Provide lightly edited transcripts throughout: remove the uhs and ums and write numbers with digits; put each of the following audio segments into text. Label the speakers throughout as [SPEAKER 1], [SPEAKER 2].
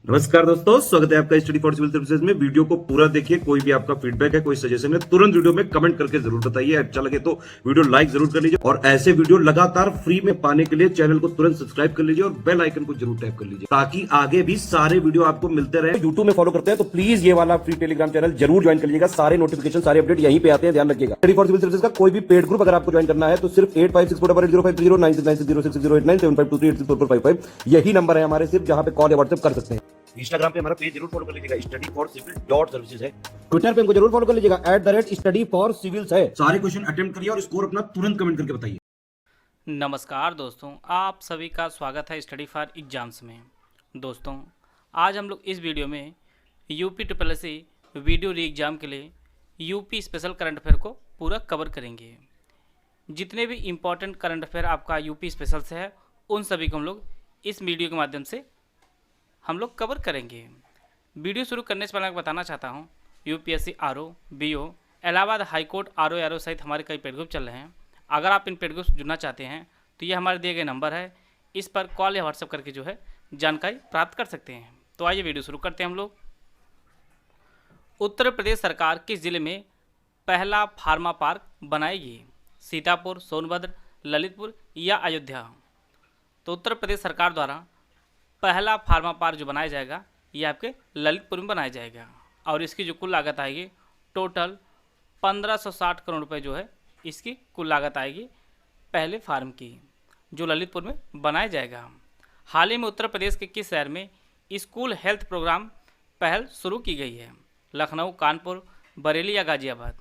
[SPEAKER 1] नमस्कार दोस्तों, स्वागत है आपका स्टडी फॉर सिविल सर्विसेज में। वीडियो को पूरा देखिए। कोई भी आपका फीडबैक है, कोई सजेशन है, तुरंत वीडियो में कमेंट करके जरूर बताइए। अच्छा लगे तो वीडियो लाइक जरूर कर लीजिए और ऐसे वीडियो लगातार फ्री में पाने के लिए चैनल को तुरंत सब्सक्राइब कर लीजिए और बेल आइकन को जरूर टैप कर लीजिए ताकि आगे भी सारे वीडियो आपको मिलते रहे। यूट्यूब में फॉलो करते हैं तो प्लीज ये वाला फ्री टेलीग्राम चैनल जरूर ज्वाइन कर लीजिएगा। सारे नोटिफिकेशन, सारे अपडेट यहीं पे आते हैं, ध्यान रखिएगा। स्टडी फॉर सिविल सर्विसेज का कोई भी पेड ग्रुप अगर आपको ज्वाइन करना है तो सिर्फ 856480530969608606089453864455 यही नंबर है हमारे, सिर्फ जहां पे कॉल या व्हाट्सएप कर सकते हैं। इंस्टाग्राम पे हमारा पेज जरूर फॉलो कर लीजिएगा, study for civil dot services है। ट्विटर पे हमको जरूर फॉलो कर लीजिएगा, @स्टडी फॉर सिविल्स है। सारे क्वेश्चन अटेम्प्ट करिए और स्कोर अपना तुरंत कमेंट करके बताइए।
[SPEAKER 2] नमस्कार दोस्तों, आप सभी का स्वागत है स्टडी फॉर एग्जाम्स में। दोस्तों, आज हम लोग इस वीडियो में यूपी SSSC वीडियो री एग्ज़ाम के लिए यूपी स्पेशल करंट अफेयर को पूरा कवर करेंगे। जितने भी इम्पोर्टेंट करंट अफेयर आपका यूपी स्पेशल से है उन सभी को हम लोग इस वीडियो के माध्यम से हम लोग कवर करेंगे। वीडियो शुरू करने से पहले मैं बताना चाहता हूँ, UPSC RO, BO, Allahabad high court RO सहित हमारे कई पेड ग्रुप चल रहे हैं। अगर आप इन पेड ग्रुप से जुड़ना चाहते हैं तो ये हमारे दिए गए नंबर है, इस पर कॉल या व्हाट्सएप करके जो है जानकारी प्राप्त कर सकते हैं। तो आइए वीडियो शुरू करते हैं हम लोग। उत्तर प्रदेश सरकार किस जिले में पहला फार्मा पार्क बनाएगी? सीतापुर, सोनभद्र, ललितपुर या अयोध्या? तो उत्तर प्रदेश सरकार द्वारा पहला फार्मा पार्क जो बनाया जाएगा ये आपके ललितपुर में बनाया जाएगा और इसकी जो कुल लागत आएगी टोटल 1560 करोड़ रुपए जो है इसकी कुल लागत आएगी पहले फार्म की, जो ललितपुर में बनाया जाएगा। हाल ही में उत्तर प्रदेश के किस शहर में स्कूल हेल्थ प्रोग्राम पहल शुरू की गई है? लखनऊ, कानपुर, बरेली या गाजियाबाद?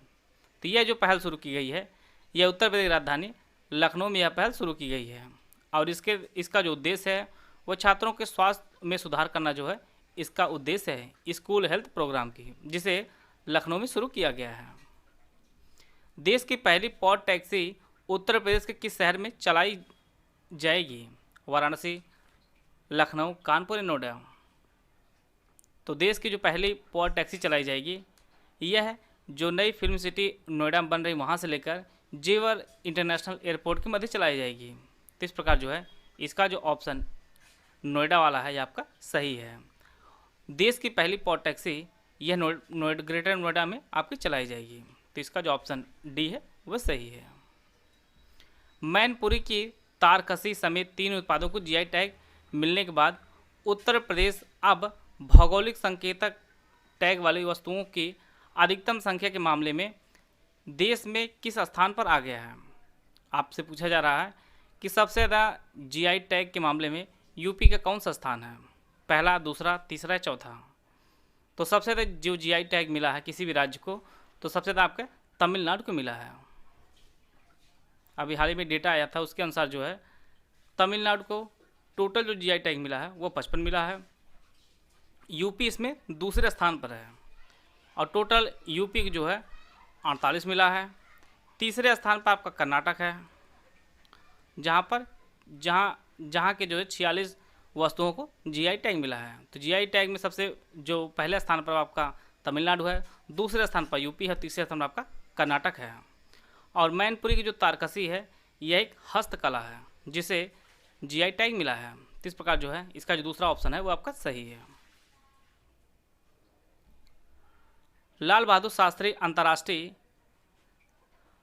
[SPEAKER 2] तो यह जो पहल शुरू की गई है यह उत्तर प्रदेश की राजधानी लखनऊ में यह पहल शुरू की गई है और इसका जो उद्देश्य है वो छात्रों के स्वास्थ्य में सुधार करना जो है इसका उद्देश्य है स्कूल हेल्थ प्रोग्राम की, जिसे लखनऊ में शुरू किया गया है। देश की पहली पॉड टैक्सी उत्तर प्रदेश के किस शहर में चलाई जाएगी? वाराणसी, लखनऊ, कानपुर या नोएडा? तो देश की जो पहली पॉड टैक्सी चलाई जाएगी यह है जो नई फिल्म सिटी नोएडा में बन रही वहाँ से लेकर जेवर इंटरनेशनल एयरपोर्ट के मध्य चलाई जाएगी। तो इस प्रकार जो है इसका जो ऑप्शन नोएडा वाला है ये आपका सही है। देश की पहली पॉड टैक्सी यह ग्रेटर नोएडा में आपकी चलाई जाएगी। तो इसका जो ऑप्शन डी है वह सही है। मैनपुरी की तारकसी समेत 3 उत्पादों को GI टैग मिलने के बाद उत्तर प्रदेश अब भौगोलिक संकेतक टैग वाली वस्तुओं की अधिकतम संख्या के मामले में देश में किस स्थान पर आ गया है? आपसे पूछा जा रहा है कि सबसे ज़्यादा GI टैग के मामले में यूपी का कौन सा स्थान है? पहला, दूसरा, तीसरा, चौथा? तो सबसे ज़्यादा जो GI टैग मिला है किसी भी राज्य को तो सबसे ज़्यादा आपका तमिलनाडु को मिला है। अभी हाल ही में डेटा आया था उसके अनुसार जो है तमिलनाडु को टोटल जो GI टैग मिला है वो 55 मिला है। यूपी इसमें दूसरे स्थान पर है और टोटल यूपी जो है 48 मिला है। तीसरे स्थान पर आपका कर्नाटक है जहाँ के जो है 46 वस्तुओं को GI टैग मिला है। तो GI टैग में सबसे जो पहले स्थान पर आपका तमिलनाडु है, दूसरे स्थान पर यूपी है, तीसरे स्थान पर आपका कर्नाटक है। और मैनपुरी की जो तारकसी है यह एक हस्तकला है जिसे GI टैग मिला है। तो इस प्रकार जो है इसका जो दूसरा ऑप्शन है वो आपका सही है। लाल बहादुर शास्त्री अंतर्राष्ट्रीय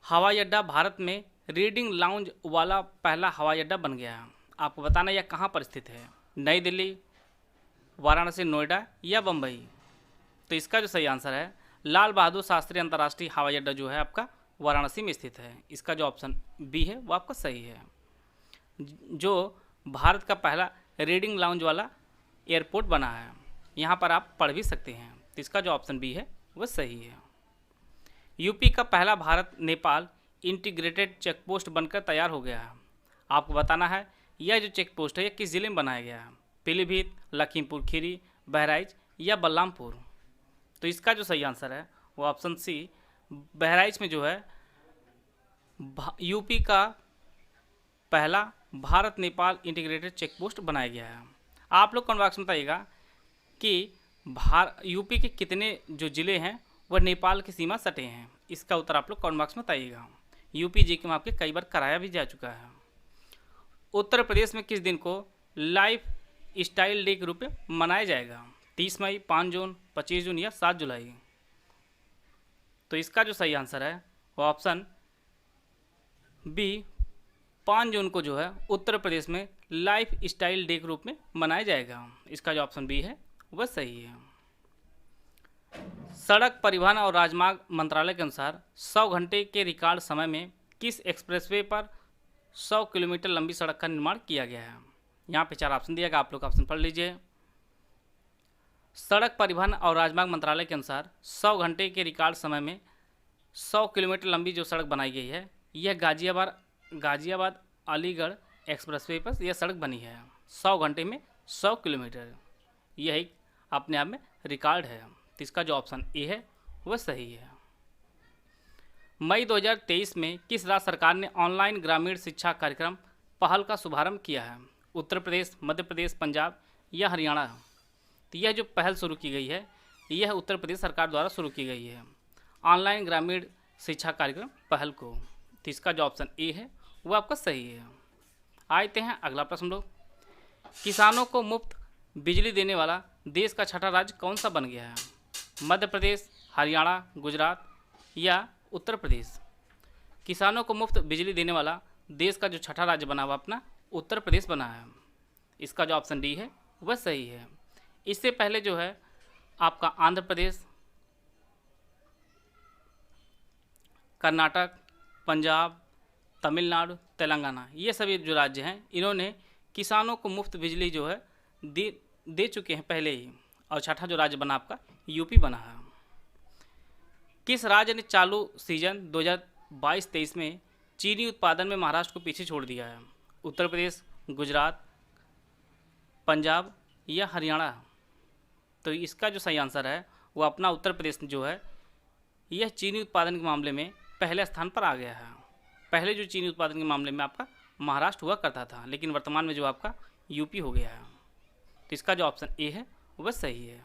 [SPEAKER 2] हवाई अड्डा भारत में रीडिंग लाउंज वाला पहला हवाई अड्डा बन गया है। आपको बताना यह कहाँ पर स्थित है? नई दिल्ली, वाराणसी, नोएडा या बम्बई? तो इसका जो सही आंसर है लाल बहादुर शास्त्री अंतर्राष्ट्रीय हवाई अड्डा जो है आपका वाराणसी में स्थित है। इसका जो ऑप्शन बी है वो आपका सही है, जो भारत का पहला रीडिंग लाउंज वाला एयरपोर्ट बना है। यहाँ पर आप पढ़ भी सकते हैं। तो इसका जो ऑप्शन बी है वह सही है। यूपी का पहला भारत नेपाल इंटीग्रेटेड चेकपोस्ट बनकर तैयार हो गया है। आपको बताना है यह जो चेकपोस्ट है यह किस जिले में बनाया गया है? पीलीभीत, लखीमपुर खीरी, बहराइच या बलरामपुर? तो इसका जो सही आंसर है वो ऑप्शन सी, बहराइच में जो है यूपी का पहला भारत नेपाल इंटीग्रेटेड चेकपोस्ट बनाया गया है। आप लोग कमेंट बॉक्स में बताइएगा कि यूपी के कितने जो ज़िले हैं वह नेपाल की सीमा सटे हैं। इसका उत्तर आप लोग कमेंट बॉक्स में बताइएगा। यूपी जी के में आपके कई बार कराया भी जा चुका है। उत्तर प्रदेश में किस दिन को लाइफ स्टाइल डे के रूप में मनाया जाएगा? 30 मई, 5 जून, 25 जून या 7 जुलाई। तो इसका जो सही आंसर है वो ऑप्शन बी 5 जून को जो है उत्तर प्रदेश में लाइफ स्टाइल डे के रूप में मनाया जाएगा। इसका जो ऑप्शन बी है वह सही है। सड़क परिवहन और राजमार्ग मंत्रालय के अनुसार 100 घंटे के रिकॉर्ड समय में किस एक्सप्रेसवे पर 100 किलोमीटर लंबी सड़क का निर्माण किया गया है। यहाँ पे 4 ऑप्शन दिया गया, आप लोग ऑप्शन पढ़ लीजिए। सड़क परिवहन और राजमार्ग मंत्रालय के अनुसार 100 घंटे के रिकॉर्ड समय में 100 किलोमीटर लंबी जो सड़क बनाई गई है, यह गाजियाबाद अलीगढ़ एक्सप्रेसवे पर यह सड़क बनी है। 100 घंटे में 100 किलोमीटर, यह एक अपने आप में रिकॉर्ड है। तो इसका जो ऑप्शन ए है वह सही है। मई 2023 में किस राज्य सरकार ने ऑनलाइन ग्रामीण शिक्षा कार्यक्रम पहल का शुभारंभ किया है। उत्तर प्रदेश, मध्य प्रदेश, पंजाब या हरियाणा। तो यह जो पहल शुरू की गई है यह उत्तर प्रदेश सरकार द्वारा शुरू की गई है, ऑनलाइन ग्रामीण शिक्षा कार्यक्रम पहल को। तो इसका जो ऑप्शन ए है वो आपका सही है। आते हैं अगला प्रश्न लोग। किसानों को मुफ्त बिजली देने वाला देश का छठा राज्य कौन सा बन गया है। मध्य प्रदेश, हरियाणा, गुजरात या उत्तर प्रदेश। किसानों को मुफ्त बिजली देने वाला देश का जो छठा राज्य बना हुआ अपना उत्तर प्रदेश बना है। इसका जो ऑप्शन डी है वह सही है। इससे पहले जो है आपका आंध्र प्रदेश, कर्नाटक, पंजाब, तमिलनाडु, तेलंगाना, ये सभी जो राज्य हैं इन्होंने किसानों को मुफ्त बिजली जो है दे चुके हैं पहले ही। और छठा जो राज्य बना आपका यूपी बना है। किस राज्य ने चालू सीजन 2022-23 में चीनी उत्पादन में महाराष्ट्र को पीछे छोड़ दिया है। उत्तर प्रदेश, गुजरात, पंजाब या हरियाणा। तो इसका जो सही आंसर है वो अपना उत्तर प्रदेश जो है यह चीनी उत्पादन के मामले में पहले स्थान पर आ गया है। पहले जो चीनी उत्पादन के मामले में आपका महाराष्ट्र हुआ करता था, लेकिन वर्तमान में जो आपका यूपी हो गया है। तो इसका जो ऑप्शन ए है वह सही है।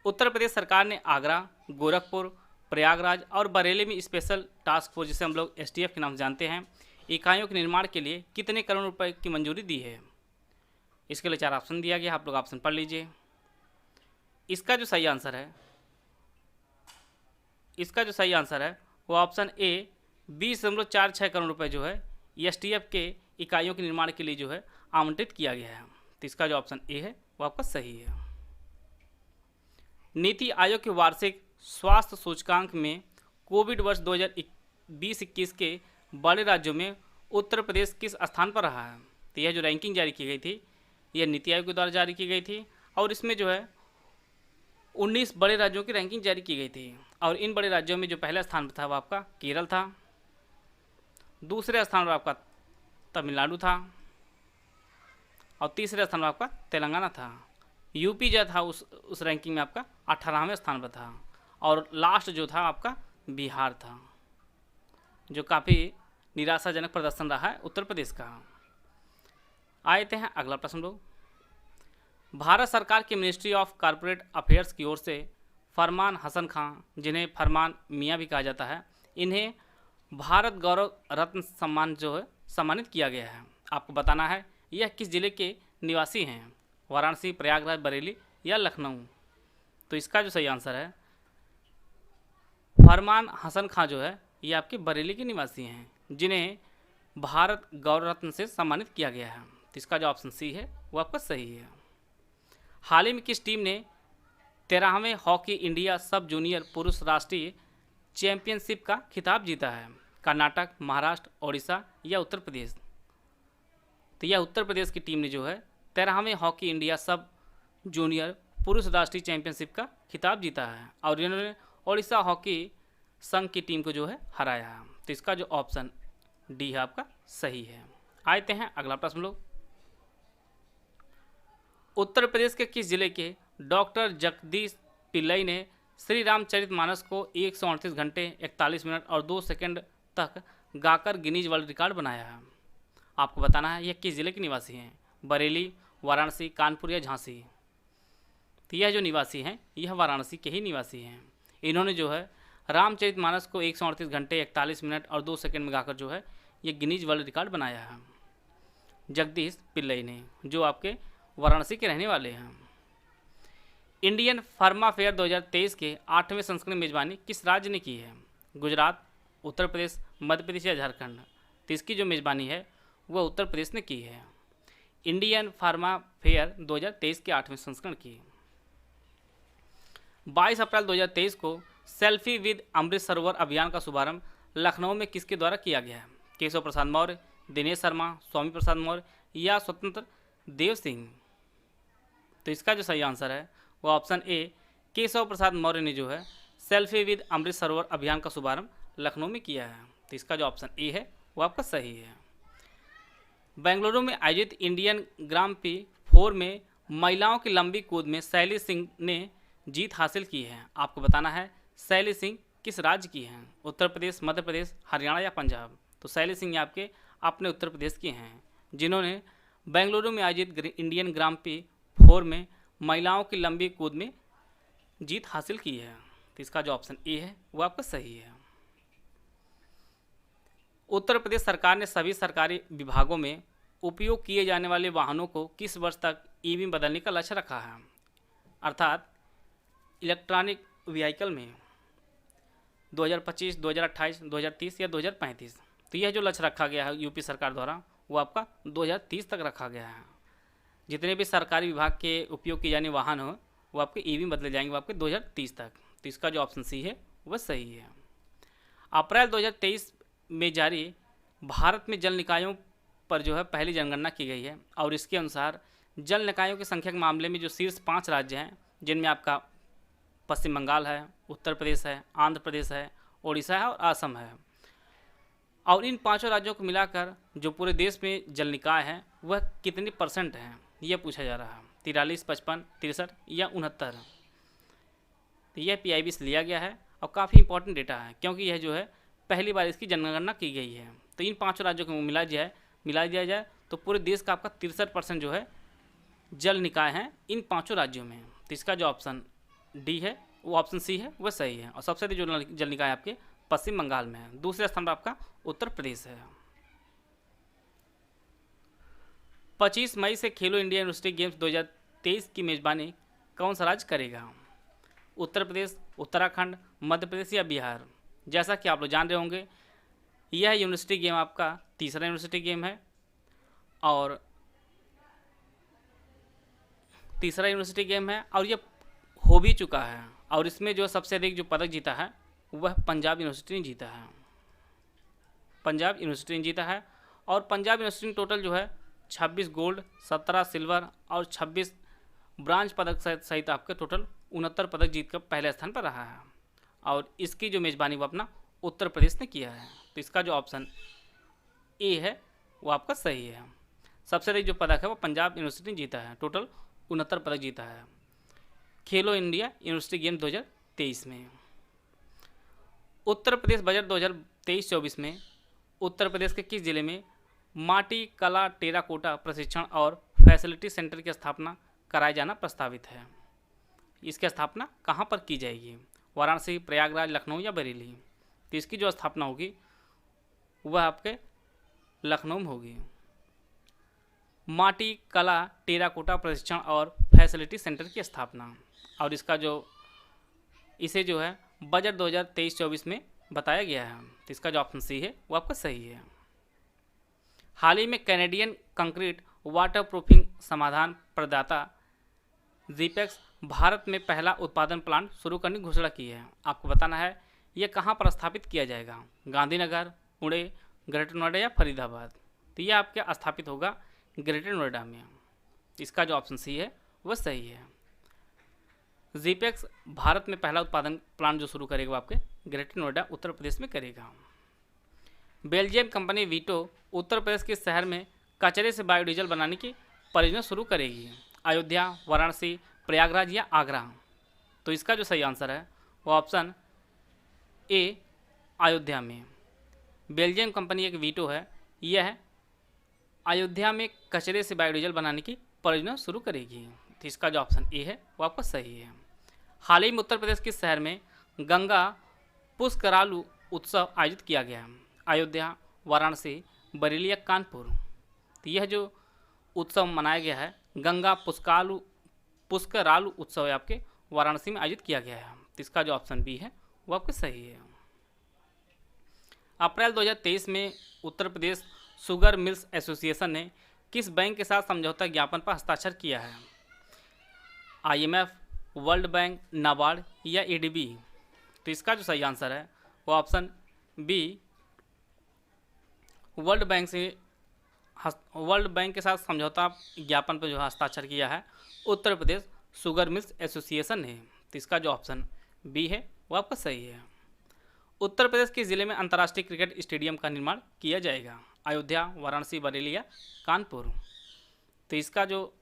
[SPEAKER 2] उत्तर प्रदेश सरकार ने आगरा, गोरखपुर, प्रयागराज और बरेली में स्पेशल टास्क फोर्स, जिसे हम लोग STF के नाम से जानते हैं, इकाइयों के निर्माण के लिए कितने करोड़ रुपए की मंजूरी दी है। इसके लिए 4 ऑप्शन दिया गया, आप लोग ऑप्शन पढ़ लीजिए। इसका जो सही आंसर है वो ऑप्शन ए 20.46 करोड़ रुपए जो है STF के इकाइयों के निर्माण के लिए जो है आवंटित किया गया है। तो इसका जो ऑप्शन ए है वो आपका सही है। नीति आयोग के वार्षिक स्वास्थ्य सूचकांक में कोविड वर्ष 2020-21 के बड़े राज्यों में उत्तर प्रदेश किस स्थान पर रहा है। तो यह जो रैंकिंग जारी की गई थी यह नीति आयोग के द्वारा जारी की गई थी और इसमें जो है 19 बड़े राज्यों की रैंकिंग जारी की गई थी। और इन बड़े राज्यों में जो पहला स्थान पर था वो आपका केरल था, दूसरे स्थान पर आपका तमिलनाडु था और तीसरे स्थान पर आपका तेलंगाना था। यूपी जो था उस रैंकिंग में आपका 18वें स्थान पर था और लास्ट जो था आपका बिहार था, जो काफ़ी निराशाजनक प्रदर्शन रहा है उत्तर प्रदेश का। आते हैं अगला प्रश्न लोग। भारत सरकार की मिनिस्ट्री ऑफ कॉरपोरेट अफेयर्स की ओर से फरमान हसन खां, जिन्हें फरमान मियाँ भी कहा जाता है, इन्हें भारत गौरव रत्न सम्मान जो है सम्मानित किया गया है। आपको बताना है यह किस जिले के निवासी हैं, वाराणसी, प्रयागराज, बरेली या लखनऊ। तो इसका जो सही आंसर है फरमान हसन खां जो है ये आपके बरेली के निवासी हैं, जिन्हें भारत गौरव रत्न से सम्मानित किया गया है। तो इसका जो ऑप्शन सी है वो आपका सही है। हाल ही में किस टीम ने 13वें हॉकी इंडिया सब जूनियर पुरुष राष्ट्रीय चैंपियनशिप का खिताब जीता है। कर्नाटक, महाराष्ट्र, ओडिशा या उत्तर प्रदेश। तो यह उत्तर प्रदेश की टीम ने जो है 13वें हॉकी इंडिया सब जूनियर पुरुष राष्ट्रीय चैंपियनशिप का खिताब जीता है और इन्होंने ओडिशा हॉकी संघ की टीम को जो है हराया है। तो इसका जो ऑप्शन डी है आपका सही है। आते हैं अगला प्रश्न लोग। उत्तर प्रदेश के किस जिले के डॉक्टर जगदीश पिल्लई ने श्री रामचरितमानस को 138 घंटे 41 मिनट और 2 सेकंड तक गाकर गिनीज वर्ल्ड रिकॉर्ड बनाया है। आपको बताना है यह किस जिले के निवासी हैं, बरेली, वाराणसी, कानपुर या झांसी। तो यह जो निवासी हैं यह वाराणसी के ही निवासी हैं। इन्होंने जो है रामचरितमानस को 138 घंटे 41 मिनट और 2 सेकंड में गाकर जो है ये गिनीज वर्ल्ड रिकॉर्ड बनाया है, जगदीश पिल्लई ने, जो आपके वाराणसी के रहने वाले हैं। इंडियन फार्मा फेयर 2023 के 8वें संस्करण की मेजबानी किस राज्य ने की है? गुजरात, उत्तर प्रदेश, मध्य प्रदेश या झारखंड? तो इसकी जो मेजबानी है वह उत्तर प्रदेश ने की है। इंडियन फार्मा फेयर 2023 के 8वें संस्करण की। 22 अप्रैल 2023 को सेल्फी विद अमृत सरोवर अभियान का शुभारंभ लखनऊ में किसके द्वारा किया गया है? केशव प्रसाद मौर्य, दिनेश शर्मा, स्वामी प्रसाद मौर्य या स्वतंत्र देव सिंह? तो इसका जो सही आंसर है वो ऑप्शन ए केशव प्रसाद मौर्य ने जो है सेल्फी विद अमृत सरोवर अभियान का शुभारंभ लखनऊ में किया है। तो इसका जो ऑप्शन ए है वो आपका सही है। बेंगलुरु में आयोजित इंडियन ग्रां प्री 4 में महिलाओं की लंबी कूद में शैली सिंह ने जीत हासिल की है। आपको बताना है शैली सिंह किस राज्य की हैं? उत्तर प्रदेश, मध्य प्रदेश, हरियाणा या पंजाब? तो शैली सिंह आपके अपने उत्तर प्रदेश की हैं, जिन्होंने बेंगलुरु में आयोजित इंडियन ग्रां प्री 4 में महिलाओं की लंबी कूद में जीत हासिल की है। तो इसका जो ऑप्शन ए है वो आपका सही है। उत्तर प्रदेश सरकार ने सभी सरकारी विभागों में उपयोग किए जाने वाले वाहनों को किस वर्ष तक ईवी में बदलने का लक्ष्य रखा है? अर्थात इलेक्ट्रॉनिक व्हीकल में 2025, 2028, 2030 या 2035? तो यह जो लक्ष्य रखा गया है यूपी सरकार द्वारा वो आपका 2030 तक रखा गया है। जितने भी सरकारी विभाग के उपयोग किए जाने वाहन हो वो आपके ईवी में बदले जाएंगे वो आपके 2030 तक। तो इसका जो ऑप्शन सी है वह सही है। अप्रैल 2023 में जारी भारत में जल निकायों पर जो है पहली जनगणना की गई है और इसके अनुसार जल निकायों की संख्या के मामले में जो शीर्ष 5 राज्य हैं, जिनमें आपका पश्चिम बंगाल है, उत्तर प्रदेश है, आंध्र प्रदेश है, उड़ीसा है और असम है। और इन 5 राज्यों को मिलाकर जो पूरे देश में जल निकाय हैं वह कितनी % हैं यह पूछा जा रहा है। 43, 55, 63 या 69? तो यह PIB से लिया गया है और काफ़ी इंपॉर्टेंट डेटा है, क्योंकि यह जो है पहली बार इसकी जनगणना की गई है। तो इन 5 राज्यों को मिला दिया जाए तो पूरे देश का आपका 63% जो है जल निकाय हैं इन 5 राज्यों में। तो इसका जो ऑप्शन डी है वो ऑप्शन सी है वह सही है। और सबसे अधिक जो जल निकाय आपके पश्चिम बंगाल में है। दूसरे स्थान पर आपका उत्तर प्रदेश है। 25 मई से खेलो इंडिया यूनिवर्सिटी गेम्स 2023 की मेजबानी कौन सा राज्य करेगा? उत्तर प्रदेश, उत्तराखंड, मध्य प्रदेश या बिहार? जैसा कि आप लोग जान रहे होंगे यह यूनिवर्सिटी गेम आपका तीसरा यूनिवर्सिटी गेम है और यह हो भी चुका है। और इसमें जो सबसे अधिक जो पदक जीता है वह पंजाब यूनिवर्सिटी ने जीता है। और पंजाब यूनिवर्सिटी ने टोटल जो है 26 गोल्ड, 17 सिल्वर और 26 ब्रांज पदक सहित आपके टोटल 69 पदक जीतकर पहले स्थान पर रहा है। और इसकी जो मेज़बानी वो अपना उत्तर प्रदेश ने किया है। तो इसका जो ऑप्शन ए है वो आपका सही है। सबसे अधिक जो पदक है वो पंजाब यूनिवर्सिटी ने जीता है, टोटल 69 पदक जीता है खेलो इंडिया यूनिवर्सिटी गेम 2023 में। उत्तर प्रदेश बजट 2023-24 में उत्तर प्रदेश के किस जिले में माटी कला टेराकोटा प्रशिक्षण और फैसिलिटी सेंटर की स्थापना कराया जाना प्रस्तावित है? इसकी स्थापना कहाँ पर की जाएगी? वाराणसी, प्रयागराज, लखनऊ या बरेली? तो इसकी जो स्थापना होगी वह आपके लखनऊ में होगी। माटी कला टेराकोटा प्रशिक्षण और फैसिलिटी सेंटर की स्थापना। और इसका इसे जो है बजट 2023-24 में बताया गया है। तो इसका जो ऑप्शन सी है वो आपका सही है। हाल ही में कैनेडियन कंक्रीट वाटर प्रूफिंग समाधान प्रदाता जीपेक्स भारत में पहला उत्पादन प्लांट शुरू करने की घोषणा की है। आपको बताना है यह कहाँ पर स्थापित किया जाएगा? गांधीनगर, पुणे, ग्रेटर नोएडा या फरीदाबाद? तो यह आपके स्थापित होगा ग्रेटर नोएडा में। इसका जो ऑप्शन सी है वह सही है। जीपेक्स भारत में पहला उत्पादन प्लांट जो शुरू करेगा वो आपके ग्रेटर नोएडा उत्तर प्रदेश में करेगा। Belgium company veto Uttar Pradesh के शहर में कचरे से बायोडीजल बनाने की परियोजना शुरू करेगी। अयोध्या, वाराणसी, प्रयागराज या आगरा? तो इसका जो सही आंसर है वो ऑप्शन ए अयोध्या में। बेल्जियम कंपनी एक वीटो है, यह अयोध्या में कचरे से बायोडीजल बनाने की परियोजना शुरू करेगी। तो इसका जो ऑप्शन ए है वो आपका सही है। हाल ही में उत्तर प्रदेश के शहर में गंगा पुष्करालु उत्सव आयोजित किया गया। अयोध्या, वाराणसी, बरेली या कानपुर? तो यह जो उत्सव मनाया गया है गंगा पुष्करालु उत्सव है आपके वाराणसी में आयोजित किया गया है। तो इसका जो ऑप्शन बी है वो आपका सही है। अप्रैल 2023 में Uttar Pradesh sugar mills association ने किस बैंक के साथ समझौता ज्ञापन पर हस्ताक्षर किया है? IMF, वर्ल्ड बैंक, नाबार्ड या ADB? तो इसका जो सही आंसर है वो ऑप्शन बी, वर्ल्ड बैंक के साथ समझौता ज्ञापन पर जो हस्ताक्षर किया है Uttar Pradesh sugar mills association ने। तो इसका जो ऑप्शन बी है वो आपका सही है। उत्तर प्रदेश के ज़िले में अंतर्राष्ट्रीय क्रिकेट स्टेडियम का निर्माण किया जाएगा? अयोध्या, वाराणसी, बरेली या कानपुर? तो इसका जो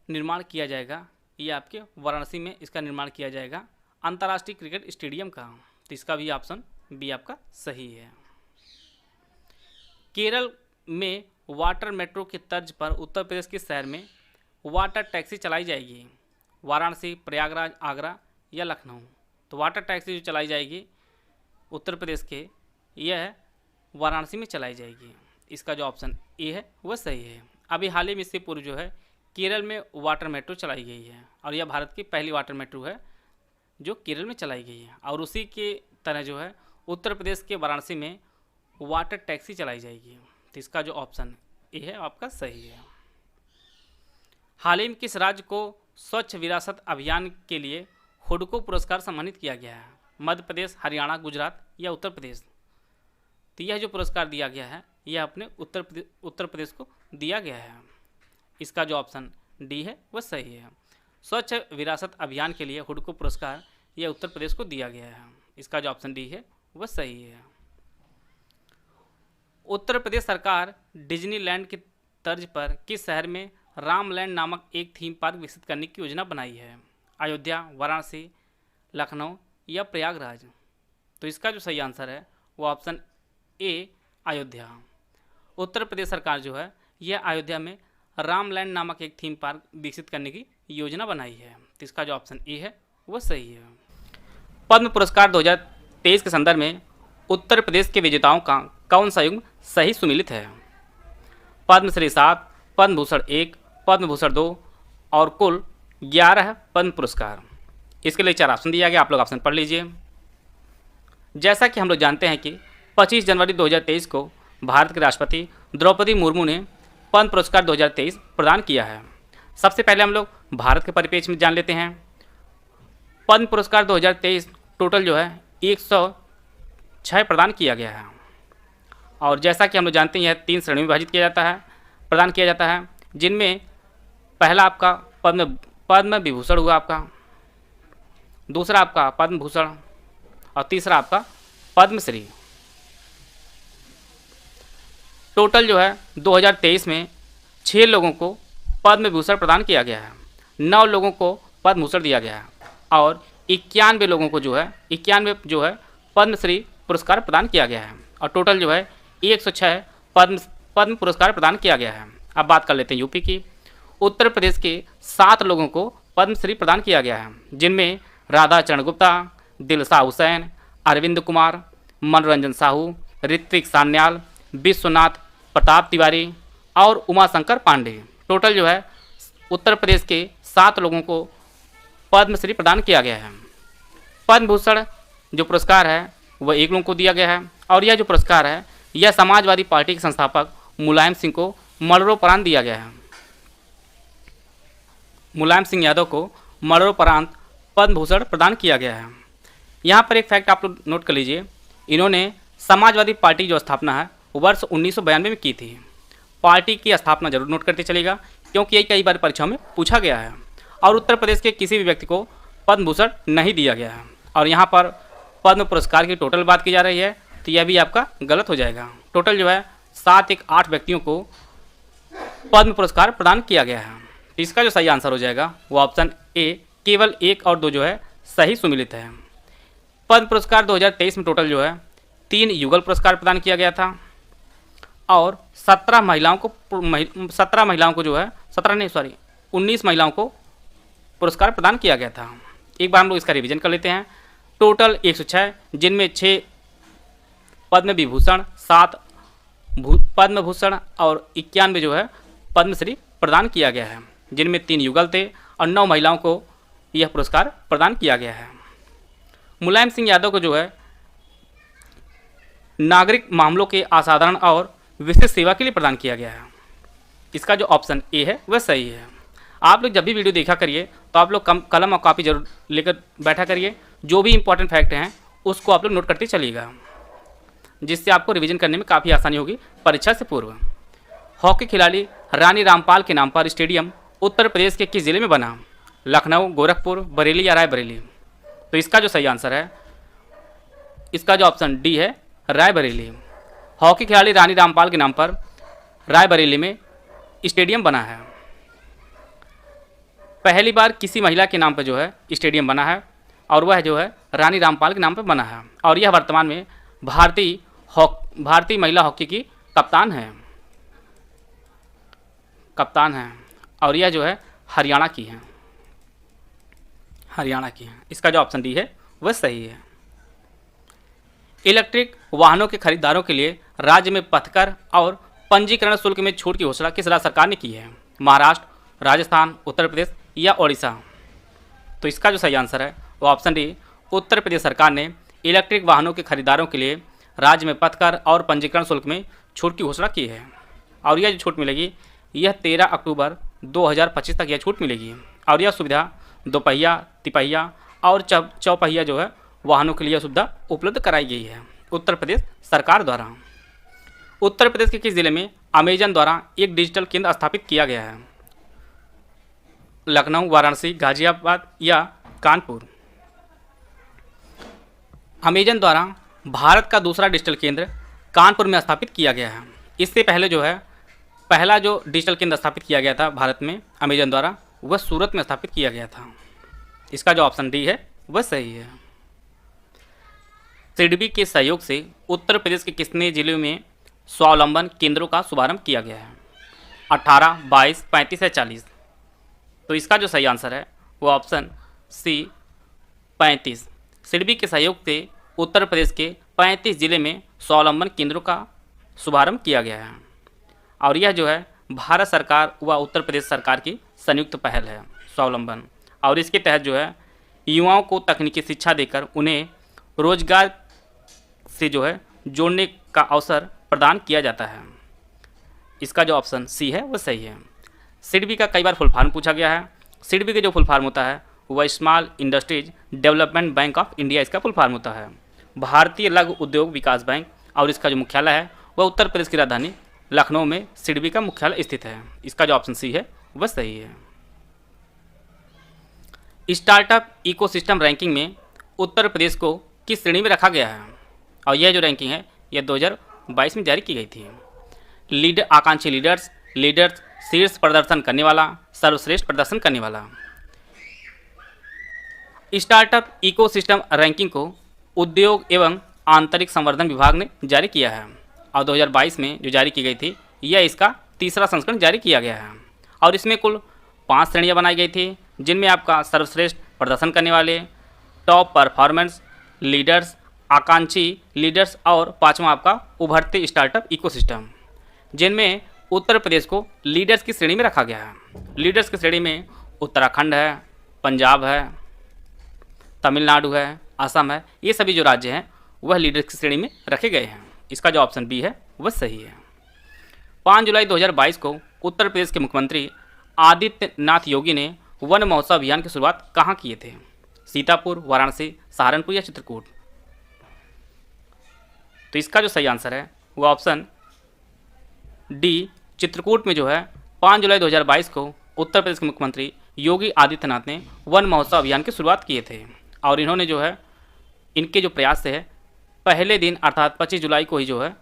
[SPEAKER 2] निर्माण किया जाएगा ये आपके वाराणसी में इसका निर्माण किया जाएगा, अंतर्राष्ट्रीय क्रिकेट स्टेडियम का। तो इसका भी ऑप्शन बी आपका सही है। केरल में वाटर मेट्रो की तर्ज पर उत्तर प्रदेश के शहर में वाटर टैक्सी चलाई जाएगी? वाराणसी, प्रयागराज, आगरा या लखनऊ? तो वाटर टैक्सी जो चलाई जाएगी उत्तर प्रदेश के, यह वाराणसी में चलाई जाएगी। इसका जो ऑप्शन ए है वह सही है। अभी हाल ही में इससे पूर्व जो है केरल में वाटर मेट्रो चलाई गई है और यह भारत की पहली वाटर मेट्रो है जो केरल में चलाई गई है। और उसी के तरह जो है उत्तर प्रदेश के वाराणसी में वाटर टैक्सी चलाई जाएगी। तो इसका जो ऑप्शन ए है आपका सही है। हाल ही में किस राज्य को स्वच्छ विरासत अभियान के लिए हुडको पुरस्कार सम्मानित किया गया है? मध्य प्रदेश, हरियाणा, गुजरात या उत्तर प्रदेश? तो यह जो पुरस्कार दिया गया है यह अपने उत्तर प्रदेश को दिया गया है। इसका जो ऑप्शन डी है वह सही है। स्वच्छ विरासत अभियान के लिए हुडको पुरस्कार यह उत्तर प्रदेश को दिया गया है। इसका जो ऑप्शन डी है वह सही है। उत्तर प्रदेश सरकार डिज्नीलैंड की तर्ज पर किस शहर में रामलैंड नामक एक थीम पार्क विकसित करने की योजना बनाई है? अयोध्या, वाराणसी, लखनऊ या प्रयागराज? तो इसका जो सही आंसर है वो ऑप्शन ए, अयोध्या। उत्तर प्रदेश सरकार जो है यह अयोध्या में रामलैंड नामक एक थीम पार्क विकसित करने की योजना बनाई है। तो इसका जो ऑप्शन ए है वह सही है। पद्म पुरस्कार 2023 के संदर्भ में उत्तर प्रदेश के विजेताओं का कौन सा युग्म सही सुमिलित है? पद्मश्री 7, पद्म भूषण 1, पद्म भूषण 2 और कुल 11 पद्म पुरस्कार। इसके लिए 4 ऑप्शन दिया गया, आप लोग ऑप्शन पढ़ लीजिए। जैसा कि हम लोग जानते हैं कि 25 जनवरी 2023 को भारत के राष्ट्रपति द्रौपदी मुर्मू ने पद्म पुरस्कार 2023 प्रदान किया है। सबसे पहले हम लोग भारत के परिप्रेक्ष्य में जान लेते हैं। पद्म पुरस्कार 2023 टोटल जो है 106 प्रदान किया गया है और जैसा कि हम लोग जानते हैं यह 3 श्रेणी में विभाजित किया जाता है, प्रदान किया जाता है, जिनमें पहला आपका पद्म विभूषण हुआ आपका, दूसरा आपका पद्म भूषण और तीसरा आपका पद्मश्री। टोटल जो है 2023 में 6 लोगों को पद्म विभूषण प्रदान किया गया है, 9 लोगों को पद्म भूषण दिया गया है और 91 लोगों को जो है पद्मश्री पुरस्कार प्रदान किया गया है और टोटल जो है 106 पद्म पुरस्कार प्रदान किया गया है। अब बात कर लेते हैं यूपी की। उत्तर प्रदेश के 7 लोगों को पद्मश्री प्रदान किया गया है, जिनमें राधा चरण गुप्ता, दिलसा हुसैन, अरविंद कुमार, मनोरंजन साहू, ऋत्विक सान्याल, विश्वनाथ प्रताप तिवारी और उमाशंकर पांडे। टोटल जो है उत्तर प्रदेश के 7 लोगों को पद्मश्री प्रदान किया गया है। पद्म भूषण जो पुरस्कार है वह 1 लोगों को दिया गया है और यह जो पुरस्कार है यह समाजवादी पार्टी के संस्थापक मुलायम सिंह को मरणोपरांत दिया गया है। मुलायम सिंह यादव को मरणोपरांत पद्म भूषण प्रदान किया गया है। यहाँ पर एक फैक्ट आप लोग नोट कर लीजिए, इन्होंने समाजवादी पार्टी जो स्थापना है वर्ष 1992 में की थी। पार्टी की स्थापना जरूर नोट करते चलेगा क्योंकि ये कई बार परीक्षाओं में पूछा गया है और उत्तर प्रदेश के किसी भी व्यक्ति को पद्म भूषण नहीं दिया गया है। और यहाँ पर पद्म पुरस्कार की टोटल बात की जा रही है तो यह भी आपका गलत हो जाएगा। टोटल जो है 8 व्यक्तियों को पद्म पुरस्कार प्रदान किया गया है। तो इसका जो सही आंसर हो जाएगा वो ऑप्शन ए, केवल 1 और 2 जो है सही सुमिलित है। पद्म पुरस्कार 2023 में टोटल जो है 3 युगल पुरस्कार प्रदान किया गया था और 19 महिलाओं को पुरस्कार प्रदान किया गया था। एक बार हम लोग इसका रिवीजन कर लेते हैं। टोटल 106, जिनमें 6 पद्म विभूषण, 7 पद्म भूषण और 91 जो है पद्मश्री प्रदान किया गया है, जिनमें 3 युगल थे और 9 महिलाओं को यह पुरस्कार प्रदान किया गया है। मुलायम सिंह यादव को जो है नागरिक मामलों के असाधारण और विशेष सेवा के लिए प्रदान किया गया है। इसका जो ऑप्शन ए है वह सही है। आप लोग जब भी वीडियो देखा करिए तो आप लोग कलम और कॉपी जरूर लेकर बैठा करिए, जो भी इंपॉर्टेंट फैक्ट हैं उसको आप लोग नोट करते चलिएगा, जिससे आपको रिवीजन करने में काफ़ी आसानी होगी परीक्षा से पूर्व। हॉकी खिलाड़ी रानी रामपाल के नाम पर स्टेडियम उत्तर प्रदेश के किस जिले में बना? लखनऊ, गोरखपुर, बरेली या रायबरेली? तो इसका जो सही आंसर है, इसका जो ऑप्शन डी है रायबरेली। हॉकी खिलाड़ी रानी रामपाल के नाम पर रायबरेली में स्टेडियम बना है। पहली बार किसी महिला के नाम पर जो है स्टेडियम बना है और वह जो है रानी रामपाल के नाम पर बना है, और यह वर्तमान में भारतीय महिला हॉकी की कप्तान है और यह जो है हरियाणा की है। इसका जो ऑप्शन डी है वह सही है। इलेक्ट्रिक वाहनों के खरीदारों के लिए राज्य में पथकर और पंजीकरण शुल्क में छूट की घोषणा किस राज्य सरकार ने की है? महाराष्ट्र, राजस्थान, उत्तर प्रदेश या ओडिशा? तो इसका जो सही आंसर है वो ऑप्शन डी, उत्तर प्रदेश सरकार ने इलेक्ट्रिक वाहनों के खरीदारों के लिए राज्य में पथकर और पंजीकरण शुल्क में छूट की घोषणा की है, और यह जो छूट मिलेगी यह 13 अक्टूबर 2025 तक यह छूट मिलेगी, और यह सुविधा दोपहिया, तिपहिया और चौपहिया जो है वाहनों के लिए सुविधा उपलब्ध कराई गई है उत्तर प्रदेश सरकार द्वारा। उत्तर प्रदेश के किस जिले में अमेजन द्वारा एक डिजिटल केंद्र स्थापित किया गया है? लखनऊ, वाराणसी, गाजियाबाद या कानपुर? अमेजन द्वारा भारत का दूसरा डिजिटल केंद्र कानपुर में स्थापित किया गया है। इससे पहले जो है पहला जो डिजिटल केंद्र स्थापित किया गया था भारत में अमेजन द्वारा, वह सूरत में स्थापित किया गया था। इसका जो ऑप्शन डी है वह सही है। सिडबी के सहयोग से उत्तर प्रदेश के कितने जिलों में स्वावलंबन केंद्रों का शुभारंभ किया गया है? 18, 22, 35 या 40? तो इसका जो सही आंसर है वो ऑप्शन सी 35। सिडबी के सहयोग से उत्तर प्रदेश के 35 जिले में स्वावलंबन केंद्रों का शुभारंभ किया गया है, और यह जो है भारत सरकार व उत्तर प्रदेश सरकार की संयुक्त पहल है स्वावलंबन, और इसके तहत जो है युवाओं को तकनीकी शिक्षा देकर उन्हें रोजगार से जो है जोड़ने का अवसर प्रदान किया जाता है। इसका जो ऑप्शन सी है वो सही है। सिडबी का कई बार फुल फॉर्म पूछा गया है। सिडबी के जो फुल फॉर्म होता है वह small industries development bank of India इसका फुल फॉर्म होता है। भारतीय लघु उद्योग विकास बैंक, और इसका जो मुख्यालय है वह उत्तर प्रदेश की राजधानी लखनऊ में सिडबी का मुख्यालय स्थित है। इसका जो ऑप्शन सी है वह सही है। स्टार्टअप इकोसिस्टम रैंकिंग में उत्तर प्रदेश को किस श्रेणी में रखा गया है? और यह जो रैंकिंग है यह 2022 में जारी की गई थी। आकांक्षी लीडर्स, शीर्ष प्रदर्शन करने वाला, सर्वश्रेष्ठ प्रदर्शन करने वाला? स्टार्टअप इकोसिस्टम रैंकिंग को उद्योग एवं आंतरिक संवर्धन विभाग ने जारी किया है, और 2022 में जो जारी की गई थी यह इसका तीसरा संस्करण जारी किया गया है, और इसमें कुल 5 श्रेणियाँ बनाई गई थी, जिनमें आपका सर्वश्रेष्ठ प्रदर्शन करने वाले, टॉप परफॉर्मेंस लीडर्स, आकांक्षी लीडर्स और 5वां आपका उभरते स्टार्टअप इकोसिस्टम, जिनमें उत्तर प्रदेश को लीडर्स की श्रेणी में रखा गया है। लीडर्स की श्रेणी में उत्तराखंड है, पंजाब है, तमिलनाडु है, असम है, ये सभी जो राज्य हैं वह लीडर्स की श्रेणी में रखे गए हैं। इसका जो ऑप्शन बी है वह सही है। 5 जुलाई 2022 को उत्तर प्रदेश के मुख्यमंत्री आदित्यनाथ योगी ने वन महोत्सव अभियान की शुरुआत कहाँ किए थे? सीतापुर, वाराणसी, सहारनपुर या चित्रकूट? तो इसका जो सही आंसर है वो ऑप्शन डी चित्रकूट में जो है 5 जुलाई 2022 को उत्तर प्रदेश के मुख्यमंत्री योगी आदित्यनाथ ने वन महोत्सव अभियान की शुरुआत किए थे, और इन्होंने जो है इनके जो प्रयास से है पहले दिन अर्थात 25 जुलाई को ही जो है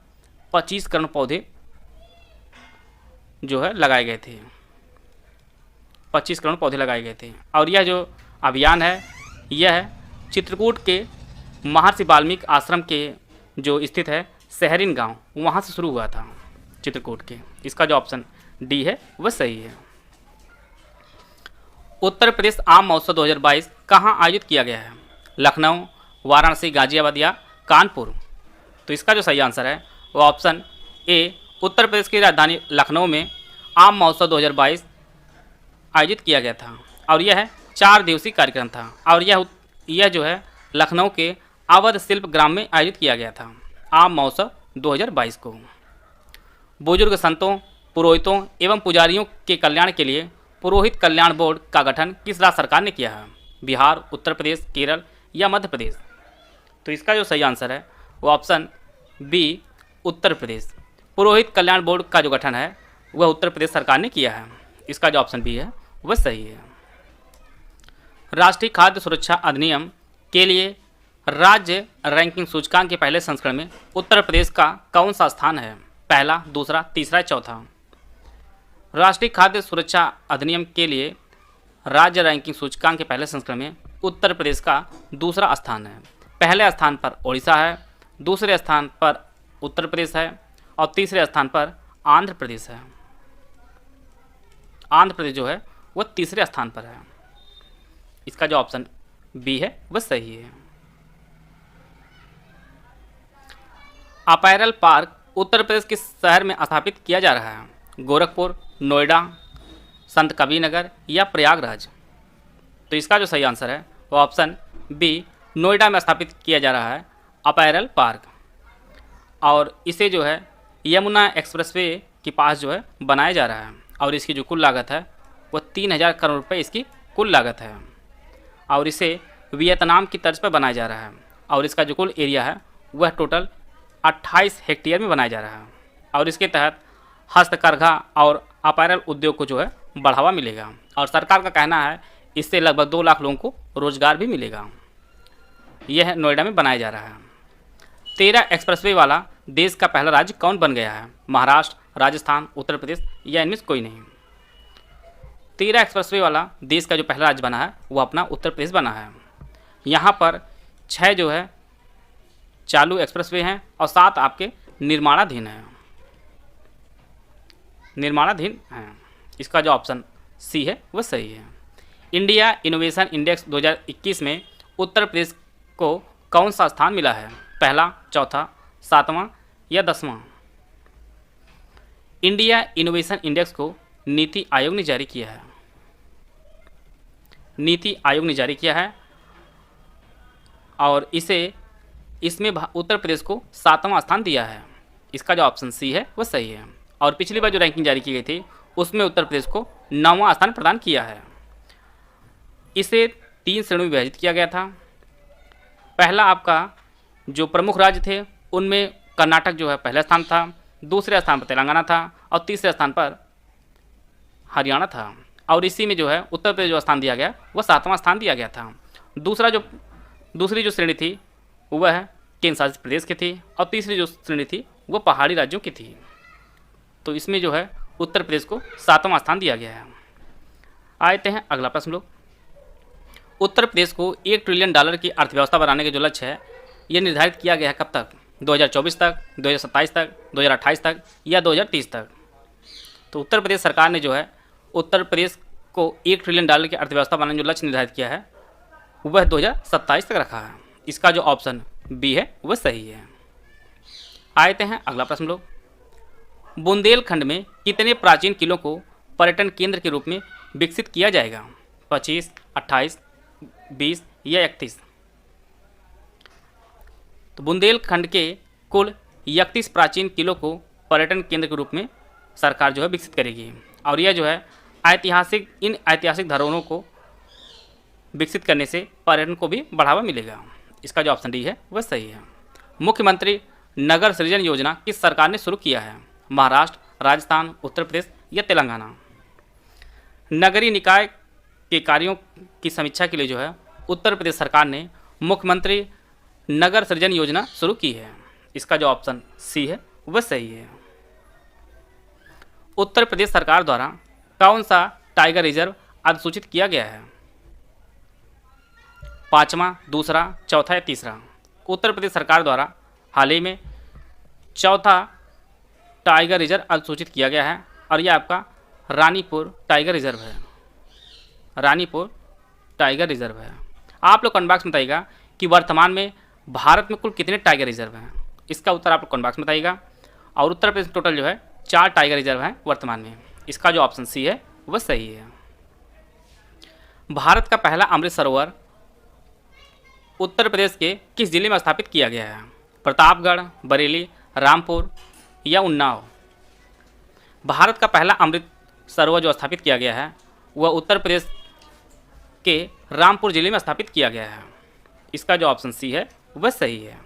[SPEAKER 2] 25 करोड़ पौधे जो है लगाए गए थे। 25 करोड़ पौधे लगाए गए थे, और यह जो अभियान है यह चित्रकूट के महर्षि वाल्मीकि आश्रम के जो स्थित है सहरिन गांव, वहां से शुरू हुआ था चित्रकूट के। इसका जो ऑप्शन डी है वह सही है। उत्तर प्रदेश आम महोत्सव 2022 कहाँ आयोजित किया गया है? लखनऊ, वाराणसी, गाजियाबाद या कानपुर? तो इसका जो सही आंसर है वह ऑप्शन ए उत्तर प्रदेश की राजधानी लखनऊ में आम महोत्सव 2022 आयोजित किया गया था, और यह है 4 दिवसीय कार्यक्रम था और यह जो है लखनऊ के अवध शिल्प ग्राम में आयोजित किया गया था आम महोत्सव 2022 को। बुजुर्ग संतों, पुरोहितों एवं पुजारियों के कल्याण के लिए पुरोहित कल्याण बोर्ड का गठन किस राज्य सरकार ने किया है? बिहार, उत्तर प्रदेश, केरल या मध्य प्रदेश? तो इसका जो सही आंसर है वो ऑप्शन बी, उत्तर प्रदेश। पुरोहित कल्याण बोर्ड का जो गठन है वह उत्तर प्रदेश सरकार ने किया है। इसका जो ऑप्शन बी है वह सही है। राष्ट्रीय खाद्य सुरक्षा अधिनियम के लिए राज्य रैंकिंग सूचकांक के पहले संस्करण में उत्तर प्रदेश का कौन सा स्थान है? पहला, दूसरा, तीसरा, चौथा? राष्ट्रीय खाद्य सुरक्षा अधिनियम के लिए राज्य रैंकिंग सूचकांक के पहले संस्करण में उत्तर प्रदेश का दूसरा स्थान है। पहले स्थान पर ओडिशा है, दूसरे स्थान पर उत्तर प्रदेश है और तीसरे स्थान पर आंध्र प्रदेश है। आंध्र प्रदेश जो है वह तीसरे स्थान पर है। इसका जो ऑप्शन बी है वह सही है। अपैरल पार्क उत्तर प्रदेश के शहर में स्थापित किया जा रहा है? गोरखपुर, नोएडा, संत कबीरनगर या प्रयागराज? तो इसका जो सही आंसर है वो ऑप्शन बी, नोएडा में स्थापित किया जा रहा है अपैरल पार्क। और इसे जो है यमुना एक्सप्रेसवे के पास जो है बनाया जा रहा है और इसकी जो कुल लागत है वो 3000 करोड़ रुपये इसकी कुल लागत है और इसे वियतनाम की तर्ज पर बनाया जा रहा है और इसका जो कुल एरिया है वह टोटल 28 हेक्टेयर में बनाया जा रहा है और इसके तहत हस्तकरघा और अपैरल उद्योग को जो है बढ़ावा मिलेगा और सरकार का कहना है इससे लगभग 2 लाख लोगों को रोजगार भी मिलेगा। यह नोएडा में बनाया जा रहा है। 13 एक्सप्रेसवे वाला देश का पहला राज्य कौन बन गया है? महाराष्ट्र, राजस्थान, उत्तर प्रदेश या इनमें से कोई नहीं? 13 एक्सप्रेसवे वाला देश का जो पहला राज्य बना है वो अपना उत्तर प्रदेश बना है। यहाँ पर 6 जो है चालू एक्सप्रेसवे हैं और 7 आपके निर्माणाधीन हैं। इसका जो ऑप्शन सी है वह सही है। इंडिया इनोवेशन इंडेक्स 2021 में उत्तर प्रदेश को कौन सा स्थान मिला है? पहला, चौथा, 7वां या 10वां? इंडिया इनोवेशन इंडेक्स को नीति आयोग ने जारी किया है। नीति आयोग ने जारी किया है और इसमें उत्तर प्रदेश को 7वां स्थान दिया है। इसका जो ऑप्शन सी है वह सही है। और पिछली बार जो रैंकिंग जारी की गई थी उसमें उत्तर प्रदेश को 9वां स्थान प्रदान किया है। इसे 3 श्रेणियों में विभाजित किया गया था। पहला आपका जो प्रमुख राज्य थे उनमें कर्नाटक जो है पहले स्थान था, दूसरे स्थान पर तेलंगाना था और तीसरे स्थान पर हरियाणा था और इसी में जो है उत्तर प्रदेश जो स्थान दिया गया वह 7वां स्थान दिया गया था। दूसरी जो श्रेणी थी वह केंद्र शासित प्रदेश की थी और तीसरी जो श्रेणी थी वह पहाड़ी राज्यों की थी। तो इसमें जो है उत्तर प्रदेश को 7वां स्थान दिया गया है। आते हैं अगला प्रश्न लोग। उत्तर प्रदेश को $1 ट्रिलियन की अर्थव्यवस्था बनाने का जो लक्ष्य है यह निर्धारित किया गया है कब तक? 2024 तक, 2027 तक, 2028 तक या 2030 तक? तो उत्तर प्रदेश सरकार ने जो है उत्तर प्रदेश को $1 ट्रिलियन की अर्थव्यवस्था बनाने जो लक्ष्य निर्धारित किया है वह 2027 तक रखा है। इसका जो ऑप्शन बी है वह सही है। आते हैं अगला प्रश्न लोग। बुंदेलखंड में कितने प्राचीन किलों को पर्यटन केंद्र के रूप में विकसित किया जाएगा? 25, 28, 20 या 31? तो बुंदेलखंड के कुल 31 प्राचीन किलों को पर्यटन केंद्र के रूप में सरकार जो है विकसित करेगी और यह जो है इन ऐतिहासिक धरोहरों को विकसित करने से पर्यटन को भी बढ़ावा मिलेगा। इसका जो ऑप्शन डी है वह सही है। मुख्यमंत्री नगर सृजन योजना किस सरकार ने शुरू किया है? महाराष्ट्र, राजस्थान, उत्तर प्रदेश या तेलंगाना? नगरीय निकाय के कार्यों की समीक्षा के लिए जो है उत्तर प्रदेश सरकार ने मुख्यमंत्री नगर सृजन योजना शुरू की है। इसका जो ऑप्शन सी है वह सही है। उत्तर प्रदेश सरकार द्वारा कौन सा टाइगर रिजर्व अधिसूचित किया गया है? 5वां, दूसरा, चौथा या तीसरा? उत्तर प्रदेश सरकार द्वारा हाल ही में 4था टाइगर रिजर्व अधिसूचित किया गया है और यह आपका रानीपुर टाइगर रिजर्व है। रानीपुर टाइगर रिजर्व है। आप लोग कमेंट बॉक्स में बताइएगा कि वर्तमान में भारत में कुल कितने टाइगर रिजर्व हैं। इसका उत्तर आप लोग कमेंट बॉक्स में बताइएगा। और उत्तर प्रदेश में टोटल जो है 4 टाइगर रिजर्व हैं वर्तमान में। इसका जो ऑप्शन सी है वह सही है। भारत का पहला अमृत सरोवर उत्तर प्रदेश के किस जिले में स्थापित किया गया है? प्रतापगढ़, बरेली, रामपुर या उन्नाव? भारत का पहला अमृत सरोवर जो स्थापित किया गया है वह उत्तर प्रदेश के रामपुर जिले में स्थापित किया गया है। इसका जो ऑप्शन सी है वह सही है।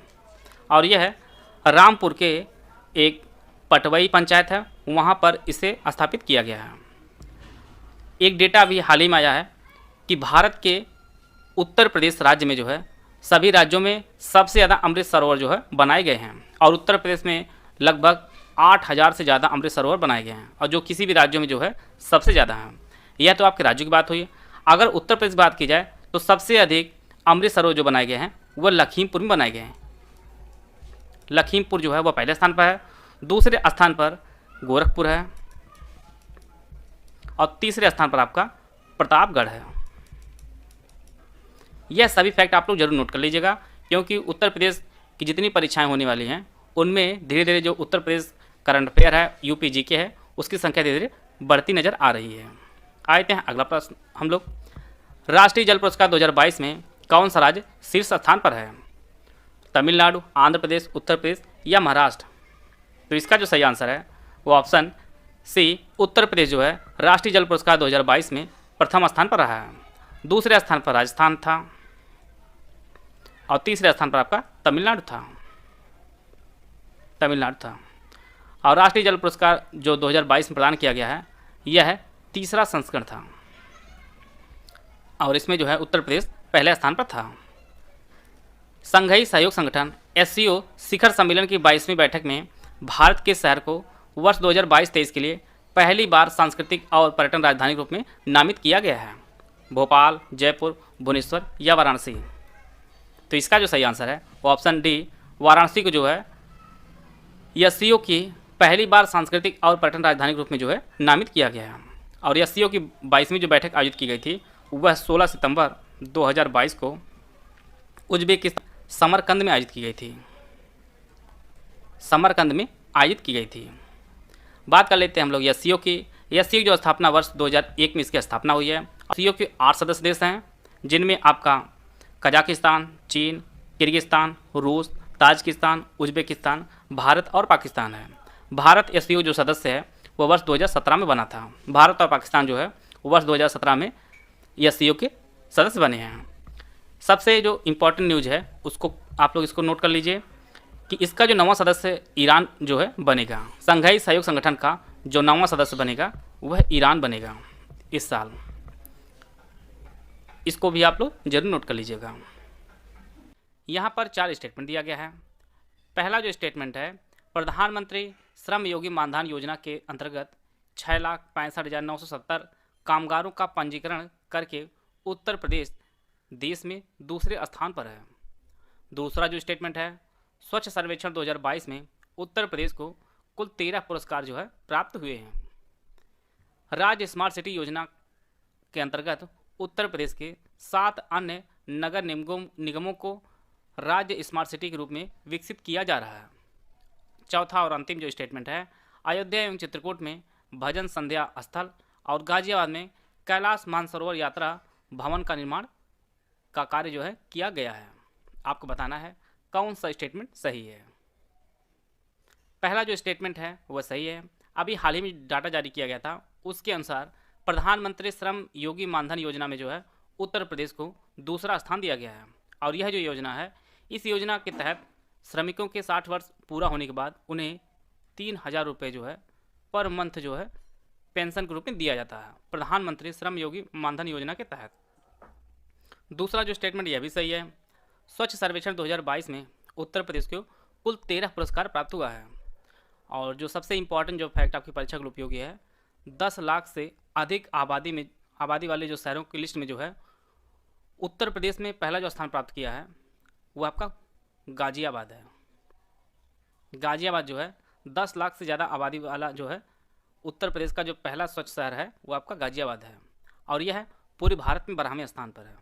[SPEAKER 2] और यह है रामपुर के एक पटवई पंचायत है, वहाँ पर इसे स्थापित किया गया है। एक डेटा अभी हाल ही में आया है कि भारत के उत्तर प्रदेश राज्य में जो है सभी राज्यों में सबसे ज़्यादा अमृत सरोवर जो है बनाए गए हैं, और उत्तर प्रदेश में लगभग 8000 से ज़्यादा अमृत सरोवर बनाए गए हैं, और जो किसी भी राज्यों में जो है सबसे ज़्यादा हैं। यह तो आपके राज्यों की बात हुई। अगर उत्तर प्रदेश की बात की जाए तो सबसे अधिक अमृत सरोवर जो बनाए गए हैं वह लखीमपुर में बनाए गए हैं। लखीमपुर जो है वह पहले स्थान पर है, दूसरे स्थान पर गोरखपुर है, और तीसरे स्थान पर आपका प्रतापगढ़ है। यह सभी फैक्ट आप लोग जरूर नोट कर लीजिएगा, क्योंकि उत्तर प्रदेश की जितनी परीक्षाएं होने वाली हैं उनमें धीरे धीरे जो उत्तर प्रदेश करंट अफेयर है, यूपी जीके है, उसकी संख्या धीरे धीरे बढ़ती नज़र आ रही है। आते हैं अगला प्रश्न हम लोग। राष्ट्रीय जल पुरस्कार 2022 में कौन सा राज्य शीर्ष स्थान पर है? तमिलनाडु, आंध्र प्रदेश, उत्तर प्रदेश या महाराष्ट्र? तो इसका जो सही आंसर है वो ऑप्शन सी उत्तर प्रदेश जो है राष्ट्रीय जल पुरस्कार 2022 में प्रथम स्थान पर रहा है। दूसरे स्थान पर राजस्थान था, और तीसरे स्थान पर आपका तमिलनाडु था। और राष्ट्रीय जल पुरस्कार जो 2022 में प्रदान किया गया है यह तीसरा संस्करण था, और इसमें जो है उत्तर प्रदेश पहले स्थान पर था। संघाई सहयोग संगठन SCO शिखर सम्मेलन की 22वीं बैठक में भारत के शहर को वर्ष 2022-23 के लिए पहली बार सांस्कृतिक और पर्यटन राजधानी के रूप में नामित किया गया है। भोपाल, जयपुर, भुवनेश्वर या वाराणसी? तो इसका जो सही आंसर है वो ऑप्शन डी वाराणसी को जो है SCO की पहली बार सांस्कृतिक और पर्यटन राजधानी के रूप में जो है नामित किया गया है। और SCO की 22वीं जो बैठक आयोजित की गई थी वह 16 सितंबर 2022 को उज्बेकिस्तान समरकंद में आयोजित की गई थी। बात कर लेते हैं हम लोग SCO की। SCO की जो स्थापना वर्ष 2001 में इसकी स्थापना हुई है। SCO के 8 सदस्य देश हैं, जिनमें आपका कजाकिस्तान, चीन, किर्गिस्तान, रूस, ताजिकिस्तान, उज्बेकिस्तान, भारत और पाकिस्तान है। भारत SCO जो सदस्य है वो वर्ष 2017 में बना था। भारत और पाकिस्तान जो है वर्ष 2017 में SCO के सदस्य बने हैं। सबसे जो इम्पोर्टेंट न्यूज़ है उसको आप लोग इसको नोट कर लीजिए कि इसका जो 9वां सदस्य ईरान जो है बनेगा। संघाई सहयोग संगठन का जो 9वां सदस्य बनेगा वह ईरान बनेगा इस साल। इसको भी आप लोग जरूर नोट कर लीजिएगा। यहाँ पर 4 स्टेटमेंट दिया गया है। पहला जो स्टेटमेंट है, प्रधानमंत्री श्रम योगी मानधन योजना के अंतर्गत 6,65,970 कामगारों का पंजीकरण करके उत्तर प्रदेश देश में दूसरे स्थान पर है। दूसरा जो स्टेटमेंट है, स्वच्छ सर्वेक्षण 2022 में उत्तर प्रदेश को कुल 13 पुरस्कार जो है प्राप्त हुए हैं। राज्य स्मार्ट सिटी योजना के अंतर्गत उत्तर प्रदेश के 7 अन्य नगर निगमों को राज्य स्मार्ट सिटी के रूप में विकसित किया जा रहा है। चौथा और अंतिम जो स्टेटमेंट है, अयोध्या एवं चित्रकूट में भजन संध्या स्थल और गाजियाबाद में कैलाश मानसरोवर यात्रा भवन का निर्माण का कार्य जो है किया गया है। आपको बताना है कौन सा स्टेटमेंट सही है। पहला जो स्टेटमेंट है वह सही है। अभी हाल ही में डाटा जारी किया गया था, उसके अनुसार प्रधानमंत्री श्रम योगी मानधन योजना में जो है उत्तर प्रदेश को दूसरा स्थान दिया गया है। और यह जो योजना है, इस योजना के तहत श्रमिकों के 60 वर्ष पूरा होने के बाद उन्हें 3000 रुपये जो है पर मंथ जो है पेंशन के रूप में दिया जाता है, प्रधानमंत्री श्रम योगी मानधन योजना के तहत। दूसरा जो स्टेटमेंट यह भी सही है। स्वच्छ सर्वेक्षण 2022 में उत्तर प्रदेश को कुल 13 पुरस्कार प्राप्त हुआ है। और जो सबसे इम्पॉर्टेंट जो फैक्ट आपकी परीक्षा के लिए उपयोगी है, 10 लाख से अधिक आबादी वाले जो शहरों की लिस्ट में जो है उत्तर प्रदेश में पहला जो स्थान प्राप्त किया है वो आपका गाजियाबाद है। गाजियाबाद जो है 10 लाख से ज़्यादा आबादी वाला जो है उत्तर प्रदेश का जो पहला स्वच्छ शहर है वो आपका गाजियाबाद है। और यह है पूरे भारत में 12वें स्थान पर है।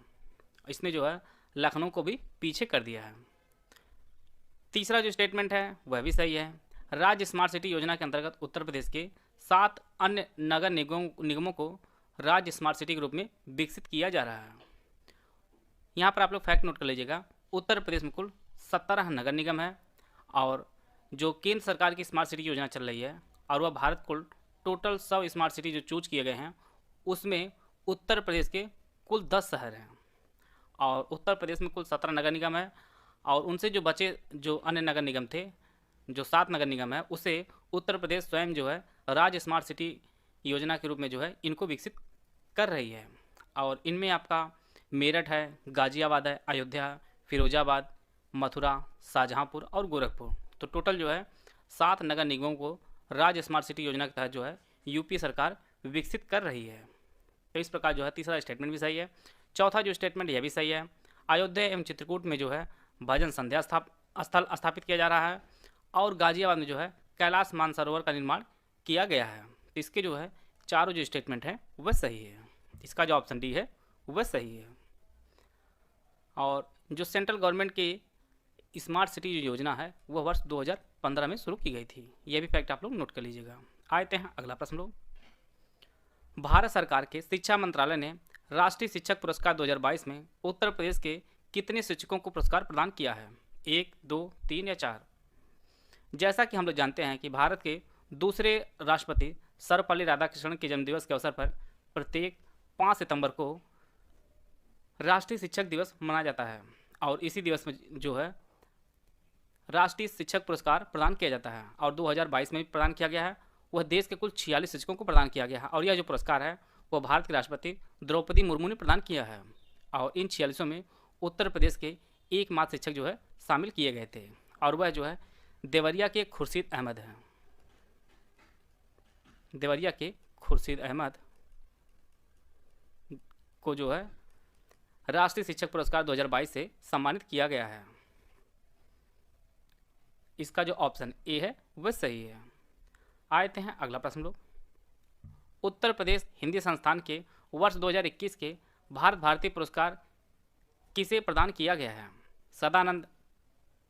[SPEAKER 2] इसने जो है लखनऊ को भी पीछे कर दिया है। तीसरा जो स्टेटमेंट है वह भी सही है। राज्य स्मार्ट सिटी योजना के अंतर्गत उत्तर प्रदेश के 7 अन्य नगर निगमों को राज्य स्मार्ट सिटी के रूप में विकसित किया जा रहा है। यहाँ पर आप लोग फैक्ट नोट कर लीजिएगा, उत्तर प्रदेश में कुल 17 नगर निगम है और जो केंद्र सरकार की स्मार्ट सिटी योजना चल रही है और वह भारत कुल टोटल 100 स्मार्ट सिटी जो चूज किए गए हैं उसमें उत्तर प्रदेश के कुल 10 शहर हैं और उत्तर प्रदेश में कुल 17 नगर निगम है और उनसे जो बचे जो अन्य नगर निगम थे, जो 7 नगर निगम है, उसे उत्तर प्रदेश स्वयं जो है राज्य स्मार्ट सिटी योजना के रूप में जो है इनको विकसित कर रही है। और इनमें आपका मेरठ है, गाजियाबाद है, अयोध्या, फिरोजाबाद, मथुरा, शाहजहाँपुर और गोरखपुर। तो टोटल जो है 7 नगर निगमों को राज्य स्मार्ट सिटी योजना के तहत जो है यूपी सरकार विकसित कर रही है। तो इस प्रकार जो है तीसरा स्टेटमेंट भी सही है। चौथा जो स्टेटमेंट यह भी सही है, अयोध्या एवं चित्रकूट में जो है भजन संध्या स्थल स्थापित किया जा रहा है और गाजियाबाद में जो है कैलाश मानसरोवर का निर्माण किया गया है। तो इसके जो है चारों जो स्टेटमेंट हैं वह सही है। इसका जो ऑप्शन डी है वह सही है। और जो सेंट्रल गवर्नमेंट की स्मार्ट सिटी जो योजना है वह वर्ष 2015 में शुरू की गई थी। यह भी फैक्ट आप लोग नोट कर लीजिएगा। आते हैं अगला प्रश्न लोग। भारत सरकार के शिक्षा मंत्रालय ने राष्ट्रीय शिक्षक पुरस्कार 2022 में उत्तर प्रदेश के कितने शिक्षकों को पुरस्कार प्रदान किया है? 1, 2, 3 या 4? जैसा कि हम लोग जानते हैं कि भारत के दूसरे राष्ट्रपति सर्वपल्ली राधाकृष्णन के जन्मदिवस के अवसर पर प्रत्येक 5 सितंबर को राष्ट्रीय शिक्षक दिवस मनाया जाता है और इसी दिवस में जो है राष्ट्रीय शिक्षक पुरस्कार प्रदान किया जाता है और 2022 में भी प्रदान किया गया है। वह देश के कुल 46 शिक्षकों को प्रदान किया गया है और यह जो पुरस्कार है वह भारत के राष्ट्रपति द्रौपदी मुर्मू ने प्रदान किया है और इन 46 में उत्तर प्रदेश के एकमात्र शिक्षक जो है शामिल किए गए थे और वह जो है देवरिया के खुर्शीद अहमद हैं। देवरिया के खुर्शीद अहमद को जो है राष्ट्रीय शिक्षक पुरस्कार 2022 से सम्मानित किया गया है। इसका जो ऑप्शन ए है वह सही है। आते हैं अगला प्रश्न लोग। उत्तर प्रदेश हिंदी संस्थान के वर्ष 2021 के भारत भारती पुरस्कार किसे प्रदान किया गया है? सदानंद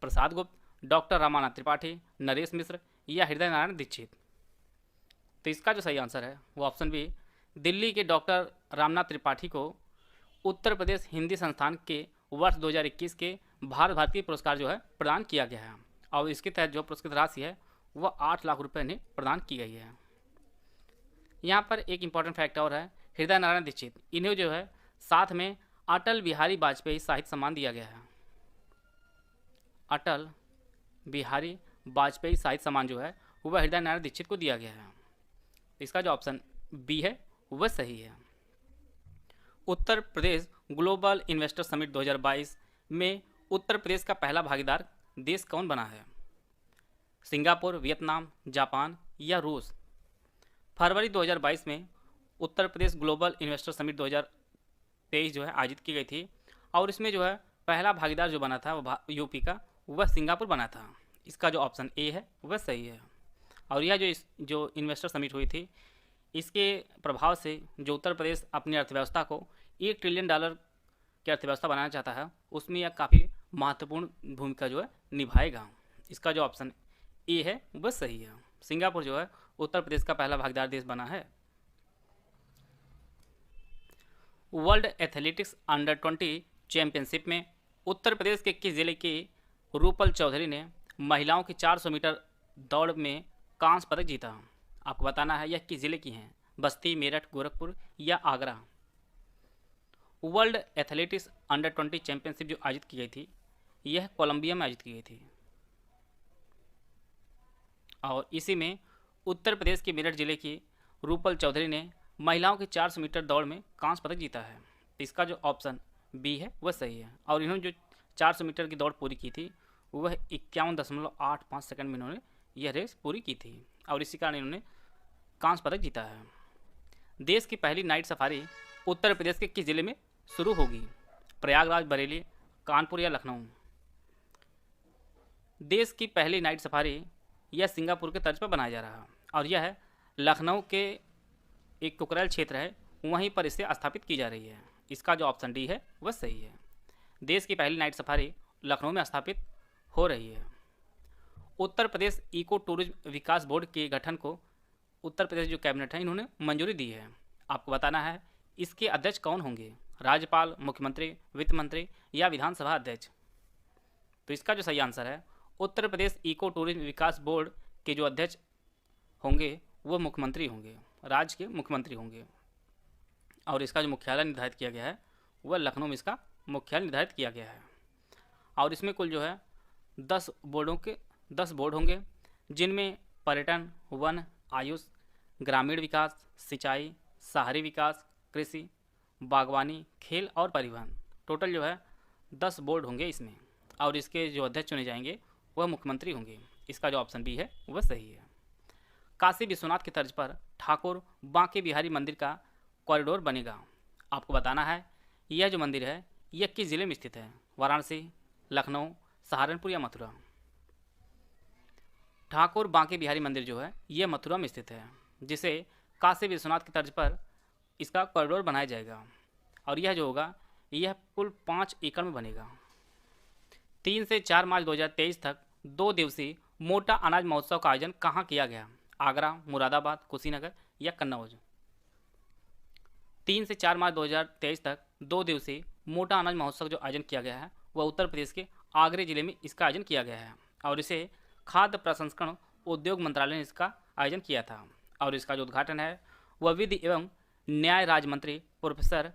[SPEAKER 2] प्रसाद गुप्त, डॉक्टर रामानाथ त्रिपाठी, नरेश मिश्र या हृदय नारायण दीक्षित? तो इसका जो सही आंसर है वो ऑप्शन बी, दिल्ली के डॉक्टर रामनाथ त्रिपाठी को उत्तर प्रदेश हिंदी संस्थान के वर्ष 2021 के भारत भारती पुरस्कार जो है प्रदान किया गया है और इसके तहत जो पुरस्कृत राशि है वह 8 लाख रुपए इन्हें प्रदान की गई है। यहाँ पर एक इम्पॉर्टेंट फैक्ट और है, हृदय नारायण दीक्षित इन्हें जो है साथ में अटल बिहारी वाजपेयी साहित्य सम्मान दिया गया है। अटल बिहारी वाजपेयी साहित्य सम्मान जो है वह हृदय नारायण दीक्षित को दिया गया है। इसका जो ऑप्शन बी है वह सही है। Uttar Pradesh global investor summit 2022 में उत्तर प्रदेश का पहला भागीदार देश कौन बना है? सिंगापुर, वियतनाम, जापान या रूस? फरवरी 2022 में Uttar Pradesh global investor summit 2023 जो है आयोजित की गई थी और इसमें जो है पहला भागीदार जो बना था वह यूपी का वह सिंगापुर बना था। इसका जो ऑप्शन ए है वह सही है। और यह जो इन्वेस्टर समिट हुई थी इसके प्रभाव से जो उत्तर प्रदेश अपनी अर्थव्यवस्था को $1 ट्रिलियन की अर्थव्यवस्था बनाना चाहता है उसमें यह काफ़ी महत्वपूर्ण भूमिका जो है निभाएगा। इसका जो ऑप्शन ए है वह सही है। सिंगापुर जो है उत्तर प्रदेश का पहला भागीदार देश बना है। वर्ल्ड एथलेटिक्स अंडर 20 चैंपियनशिप में उत्तर प्रदेश के किस जिले की रूपल चौधरी ने महिलाओं की 400 मीटर दौड़ में कांस्य पदक जीता? आपको बताना है यह किस जिले की हैं, बस्ती, मेरठ, गोरखपुर या Agra? World athletics under 20 championship जो आयोजित की गई थी यह कोलंबिया में आयोजित की गई थी और इसी में उत्तर प्रदेश के मेरठ जिले की रूपल चौधरी ने महिलाओं की 400 मीटर दौड़ में कांस्य पदक जीता है। इसका जो ऑप्शन बी है वह सही है और इन्होंने जो 400 मीटर की दौड़ पूरी की थी वह 51.85 सेकंड में इन्होंने यह रेस पूरी की थी और इसी कारण इन्होंने कांस्य पदक जीता है। देश की पहली नाइट सफारी उत्तर प्रदेश के किस जिले में शुरू होगी? प्रयागराज, बरेली, कानपुर या लखनऊ? देश की पहली नाइट सफारी यह सिंगापुर के तर्ज पर बनाया जा रहा है और यह है लखनऊ के एक कुकरेल क्षेत्र है वहीं पर इसे स्थापित की जा रही है। इसका जो ऑप्शन डी है वह सही है। देश की पहली नाइट सफारी लखनऊ में स्थापित हो रही है। उत्तर प्रदेश इको टूरिज्म विकास बोर्ड के गठन को उत्तर प्रदेश जो कैबिनेट है इन्होंने मंजूरी दी है आपको बताना है इसके अध्यक्ष कौन होंगे, राज्यपाल, मुख्यमंत्री, वित्त मंत्री या विधानसभा अध्यक्ष। तो इसका जो सही आंसर है, उत्तर प्रदेश इको टूरिज्म विकास बोर्ड के जो अध्यक्ष होंगे वो मुख्यमंत्री होंगे, राज्य के मुख्यमंत्री होंगे। और इसका जो मुख्यालय निर्धारित किया गया है वह लखनऊ में इसका मुख्यालय निर्धारित किया गया है। और इसमें कुल जो है 10 बोर्ड होंगे, जिनमें पर्यटन, वन, आयुष, ग्रामीण विकास, सिंचाई, शहरी विकास, कृषि, बागवानी, खेल और परिवहन, टोटल जो है 10 बोर्ड होंगे इसमें। और इसके जो अध्यक्ष चुने जाएंगे वह मुख्यमंत्री होंगे। इसका जो ऑप्शन बी है वह सही है। काशी विश्वनाथ की तर्ज पर ठाकुर बांके बिहारी मंदिर का कॉरिडोर बनेगा। आपको बताना है यह जो मंदिर है यह किस जिले में स्थित है, वाराणसी, लखनऊ, सहारनपुर या मथुरा। ठाकुर बांके बिहारी मंदिर जो है यह मथुरा में स्थित है, जिसे काशी विश्वनाथ की तर्ज पर इसका कॉरिडोर बनाया जाएगा। और यह जो होगा यह कुल 5 एकड़ में बनेगा। 3 से 4 मार्च 2023 तक 2 दिवसीय मोटा अनाज महोत्सव का आयोजन कहाँ किया गया, आगरा, मुरादाबाद, कुशीनगर या कन्नौज। 3 से 4 मार्च 2023 तक 2 दिवसीय मोटा अनाज महोत्सव जो आयोजन किया गया है वह उत्तर प्रदेश के आगरे जिले में इसका आयोजन किया गया है। और इसे खाद्य प्रसंस्करण उद्योग मंत्रालय ने इसका आयोजन किया था। और इसका जो उद्घाटन है वह विधि एवं न्याय राज्य मंत्री प्रोफेसर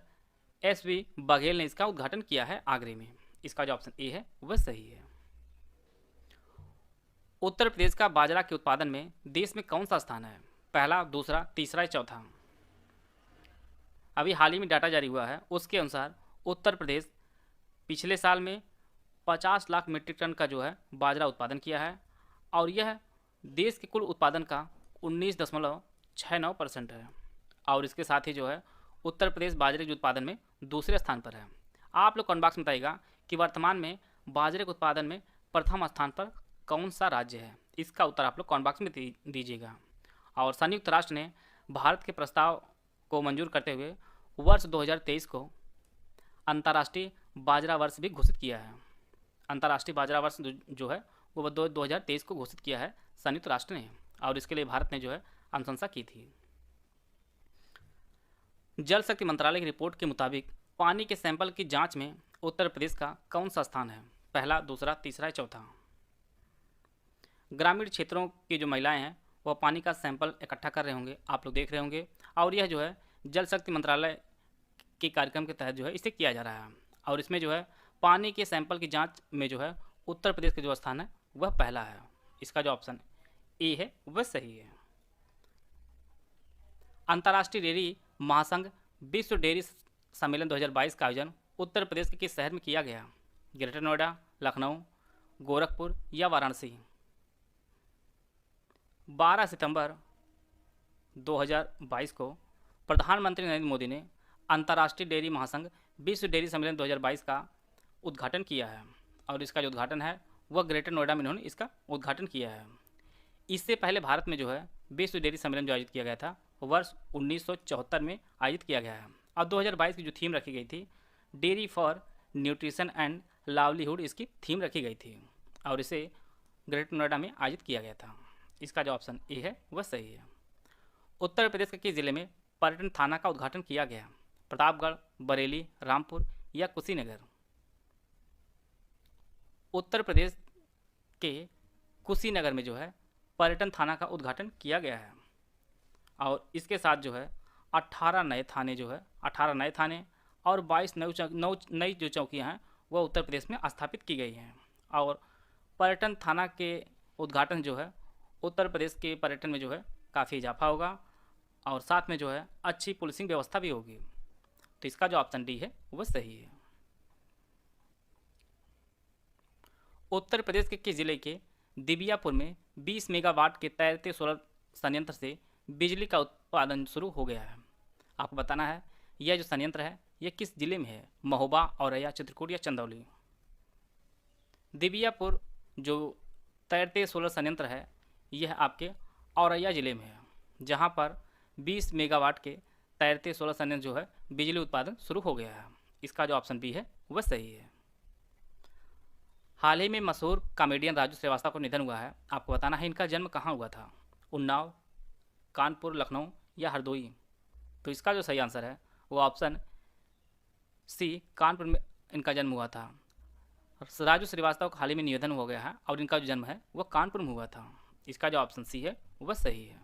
[SPEAKER 2] SV बघेल ने इसका उद्घाटन किया है आगरे में। इसका जो ऑप्शन ए है वह सही है। उत्तर प्रदेश का बाजरा के उत्पादन में देश में कौन सा स्थान है, पहला, दूसरा, तीसरा या चौथा। अभी हाल ही में डाटा जारी हुआ है, उसके अनुसार उत्तर प्रदेश पिछले साल में 50 लाख मीट्रिक टन का जो है बाजरा उत्पादन किया है। और यह देश के कुल उत्पादन का 19.69% है। और इसके साथ ही जो है उत्तर प्रदेश बाजरे के उत्पादन में दूसरे स्थान पर है। आप लोग कमेंट बॉक्स में बताइएगा कि वर्तमान में बाजरे के उत्पादन में प्रथम स्थान पर कौन सा राज्य है। इसका उत्तर आप लोग कमेंट बॉक्स में दीजिएगा। और संयुक्त राष्ट्र ने भारत के प्रस्ताव को मंजूर करते हुए वर्ष 2023 को अंतर्राष्ट्रीय बाजरा वर्ष भी घोषित किया है। अंतर्राष्ट्रीय बाजरा वर्ष जो है वो 2023 को घोषित किया है संयुक्त राष्ट्र ने। और इसके लिए भारत ने जो है अनुशंसा की थी। जल शक्ति मंत्रालय की रिपोर्ट के मुताबिक पानी के सैंपल की जांच में उत्तर प्रदेश का कौन सा स्थान है, पहला, दूसरा, तीसरा या चौथा। ग्रामीण क्षेत्रों की जो महिलाएं हैं वह पानी का सैंपल इकट्ठा कर रहे होंगे, आप लोग देख रहे होंगे। और यह जो है जल शक्ति मंत्रालय के कार्यक्रम के तहत जो है इसे किया जा रहा है। और इसमें जो है पानी के सैंपल की जांच में जो है उत्तर प्रदेश का जो स्थान है वह पहला है। इसका जो ऑप्शन ए है वह सही है। अंतर्राष्ट्रीय डेयरी महासंघ विश्व डेयरी सम्मेलन 2022 का आयोजन उत्तर प्रदेश के किस शहर में किया गया, ग्रेटर नोएडा, लखनऊ, गोरखपुर या वाराणसी। 12 सितंबर 2022 को प्रधानमंत्री नरेंद्र मोदी ने अंतर्राष्ट्रीय डेयरी महासंघ विश्व डेयरी सम्मेलन 2022 का उद्घाटन किया है। और इसका जो उद्घाटन है वह ग्रेटर नोएडा में इन्होंने इसका उद्घाटन किया है। इससे पहले भारत में जो है विश्व डेयरी सम्मेलन जो आयोजित किया गया था वर्ष 1974 में आयोजित किया गया है। और 2022 की जो थीम रखी गई थी dairy for nutrition and livelihood, इसकी थीम रखी गई थी। और इसे ग्रेटर नोएडा में आयोजित किया गया था। इसका जो ऑप्शन ए है वह सही है। उत्तर प्रदेश के किस जिले में पर्यटन थाना का उद्घाटन किया गया, प्रतापगढ़, बरेली, रामपुर या कुशीनगर। उत्तर प्रदेश के कुशीनगर में जो है पर्यटन थाना का उद्घाटन किया गया है। और इसके साथ जो है 18 नए थाने और 22 नई जो चौकियाँ हैं वह उत्तर प्रदेश में स्थापित की गई हैं। और पर्यटन थाना के उद्घाटन जो है उत्तर प्रदेश के पर्यटन में जो है काफ़ी इजाफा होगा। और साथ में जो है अच्छी पुलिसिंग व्यवस्था भी होगी। तो इसका जो ऑप्शन डी है वह सही है। उत्तर प्रदेश के किस जिले के दिबियापुर में 20 मेगावाट के तैरते सोलर संयंत्र से बिजली का उत्पादन शुरू हो गया है। आपको बताना है यह जो संयंत्र है यह किस जिले में है, महोबा, औरैया, चित्रकूट या चंदौली। दिबियापुर जो तैरते सोलर संयंत्र है यह आपके औरैया ज़िले में है, जहां पर 20 मेगावाट के तैरते सोलर संयंत्र जो है बिजली उत्पादन शुरू हो गया है। इसका जो ऑप्शन बी है वह सही है। हाल ही में मशहूर कॉमेडियन राजू श्रीवास्तव का निधन हुआ है। आपको बताना है इनका जन्म कहाँ हुआ था, उन्नाव, कानपुर, लखनऊ या हरदोई। तो इसका जो सही आंसर है वो ऑप्शन सी, कानपुर में इनका जन्म हुआ था। राजू श्रीवास्तव का हाल ही में निधन हो गया है और इनका जो जन्म है वह कानपुर में हुआ था। इसका जो ऑप्शन सी है वह सही है।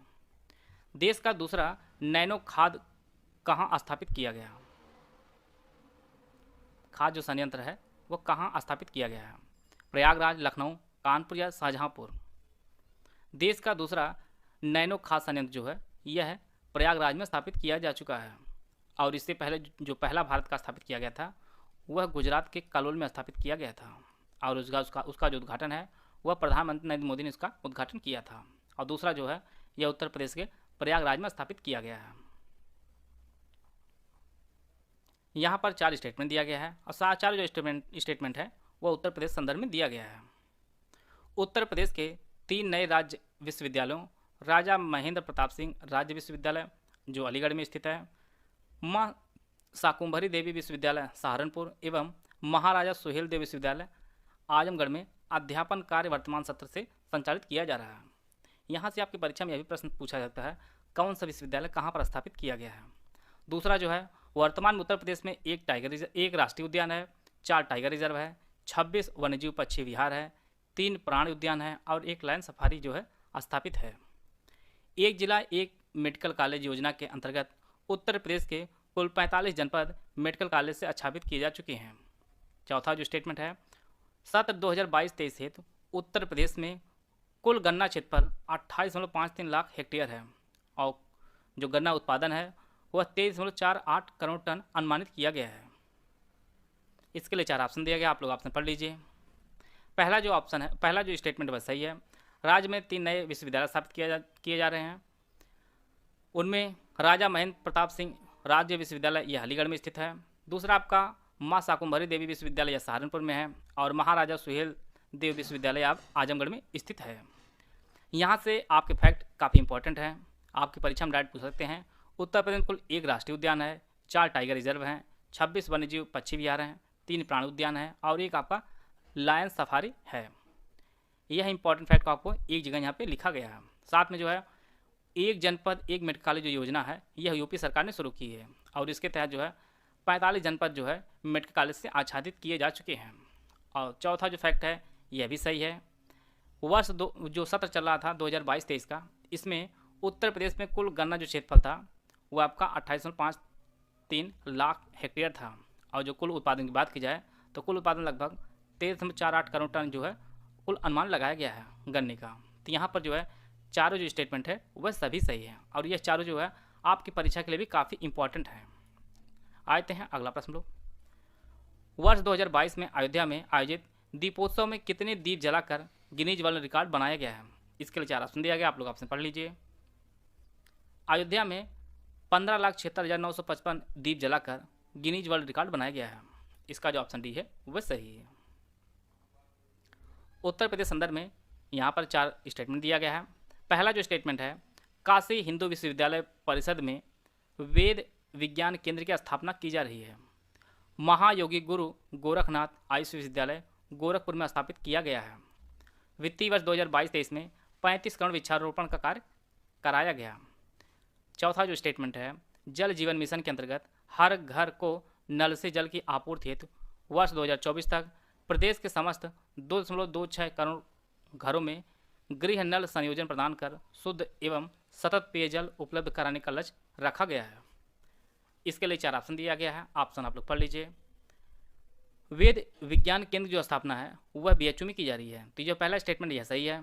[SPEAKER 2] देश का दूसरा नैनो खाद कहाँ स्थापित किया गया? खाद जो संयंत्र है वह कहाँ स्थापित किया गया है? प्रयागराज, लखनऊ, कानपुर या शाहजहांपुर? देश का दूसरा नैनो खाद संयंत्र जो है यह प्रयागराज में स्थापित किया जा चुका है और इससे पहले जो पहला भारत का स्थापित किया गया था वह गुजरात के कलोल में स्थापित किया गया था और उसका जो उद्घाटन है वह प्रधानमंत्री नरेंद्र मोदी ने इसका उद्घाटन किया था। और दूसरा जो है यह उत्तर प्रदेश के प्रयागराज में स्थापित किया गया है। यहाँ पर 4 स्टेटमेंट दिया गया है और चार जो स्टेटमेंट है वह उत्तर प्रदेश संदर्भ में दिया गया है। उत्तर प्रदेश के 3 नए राज्य विश्वविद्यालयों राजा महेंद्र प्रताप सिंह राज्य विश्वविद्यालय जो अलीगढ़ में स्थित है, माँ शाकुंभरी देवी विश्वविद्यालय सहारनपुर एवं महाराजा सुहेल देव विश्वविद्यालय आजमगढ़ में अध्यापन कार्य वर्तमान सत्र से संचालित किया जा रहा है। यहाँ से आपकी परीक्षा में यह भी प्रश्न पूछा जाता है कौन सा विश्वविद्यालय कहाँ पर स्थापित किया गया है। दूसरा जो है वर्तमान में उत्तर प्रदेश में एक राष्ट्रीय उद्यान है, 4 टाइगर रिजर्व है, 26 वन्यजीव पक्षी विहार है, 3 प्राणी उद्यान है और 1 लायन सफारी जो है स्थापित है। एक जिला एक मेडिकल कॉलेज योजना के अंतर्गत उत्तर प्रदेश के कुल 45 जनपद मेडिकल कॉलेज से आच्छादित किए जा चुके हैं। चौथा जो स्टेटमेंट है सत्र 2022-23 हेतु उत्तर प्रदेश में कुल गन्ना क्षेत्रफल 28.53 लाख हेक्टेयर है और जो गन्ना उत्पादन है वह 23.48 करोड़ टन अनुमानित किया गया है। इसके लिए 4 ऑप्शन दिया गया, आप लोग ऑप्शन पढ़ लीजिए। पहला जो स्टेटमेंट वह सही है। राज्य में 3 नए विश्वविद्यालय स्थापित किए जा रहे हैं। उनमें राजा महेंद्र प्रताप सिंह राज्य विश्वविद्यालय यह अलीगढ़ में स्थित है। दूसरा आपका माँ शाकुंभरी देवी विश्वविद्यालय यह सहारनपुर में है और महाराजा सुहेल देव विश्वविद्यालय आप आजमगढ़ में स्थित है। यहाँ से आपके फैक्ट काफ़ी इंपॉर्टेंट हैं, आपकी परीक्षा में डायरेक्ट पूछ सकते हैं। उत्तर प्रदेश में कुल 1 राष्ट्रीय उद्यान है, 4 टाइगर रिजर्व हैं, 26 वन्यजीव पक्षी विहार हैं, 3 प्राणी उद्यान है और 1 आपका लायन सफारी है। यह इंपॉर्टेंट फैक्ट को आपको एक जगह यहाँ पे लिखा गया है। साथ में जो है एक जनपद एक मेडिकल कॉलेज जो योजना है यह यूपी सरकार ने शुरू की है और इसके तहत जो है 45 जनपद जो है मेडिकल कॉलेज से आच्छादित किए जा चुके हैं। और चौथा जो फैक्ट है यह भी सही है। जो सत्र चल रहा था 2022-23 का, इसमें उत्तर प्रदेश में कुल गन्ना जो क्षेत्रफल था वो आपका 28.53 लाख हेक्टेयर था और जो कुल उत्पादन की बात की जाए तो कुल उत्पादन लगभग 23.48 करोड़ टन जो है कुल अनुमान लगाया गया है गन्ने का। तो यहाँ पर जो है चारों जो स्टेटमेंट है वह सभी सही है और यह चारों जो है आपकी परीक्षा के लिए भी काफ़ी इंपॉर्टेंट है। आते हैं अगला प्रश्न लोग। वर्ष 2022 में अयोध्या में आयोजित दीपोत्सव में कितने दीप जलाकर गिनीज वर्ल्ड रिकॉर्ड बनाया गया है? इसके लिए 4 ऑप्शन दिया गया, आप लोग ऑप्शन पढ़ लीजिए। अयोध्या में 15,76,955 दीप जलाकर गिनीज वर्ल्ड रिकॉर्ड बनाया गया है। इसका जो ऑप्शन डी है वह सही है। उत्तर प्रदेश संदर्भ में यहाँ पर 4 स्टेटमेंट दिया गया है। पहला जो स्टेटमेंट है काशी हिंदू विश्वविद्यालय परिषद में वेद विज्ञान केंद्र की स्थापना की जा रही है। महायोगी गुरु गोरखनाथ आयुष विश्वविद्यालय गोरखपुर में स्थापित किया गया है। वित्तीय वर्ष 2022-23 में 35 करोड़ वृक्षारोपण का कार्य कराया गया। चौथा जो स्टेटमेंट है जल जीवन मिशन के अंतर्गत हर घर को नल से जल की आपूर्ति हेतु वर्ष 2024 तक प्रदेश के समस्त 2.26 करोड़ घरों में गृह नल संयोजन प्रदान कर शुद्ध एवं सतत पेयजल उपलब्ध कराने का लक्ष्य रखा गया है। इसके लिए 4 ऑप्शन दिया गया है, ऑप्शन आप लोग पढ़ लीजिए। वेद विज्ञान केंद्र जो स्थापना है वह BHU में की जा रही है, तो जो पहला स्टेटमेंट यह सही है।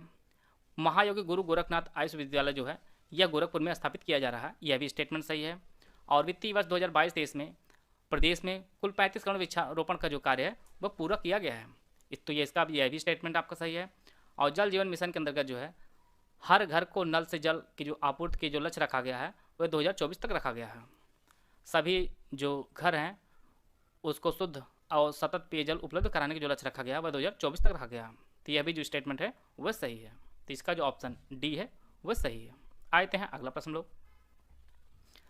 [SPEAKER 2] महायोगी गुरु गोरखनाथ आयुष विश्वविद्यालय जो है यह गोरखपुर में स्थापित किया जा रहा है, यह भी स्टेटमेंट सही है। और वित्तीय वर्ष 2022-23 में प्रदेश में कुल 35 करोड़ वृक्षारोपण का जो कार्य है वह पूरा किया गया है, तो ये इसका यह भी स्टेटमेंट आपका सही है। और जल जीवन मिशन के अंतर्गत जो है हर घर को नल से जल की जो आपूर्ति की जो लक्ष्य रखा गया है वह 2024 तक रखा गया है। सभी जो घर हैं उसको शुद्ध और सतत पेयजल उपलब्ध कराने की जो लक्ष्य रखा गया है वह 2024 तक रखा गया है, तो यह भी जो स्टेटमेंट है वह सही है। तो इसका जो ऑप्शन डी है वह सही है। आते हैं अगला प्रश्न लोग।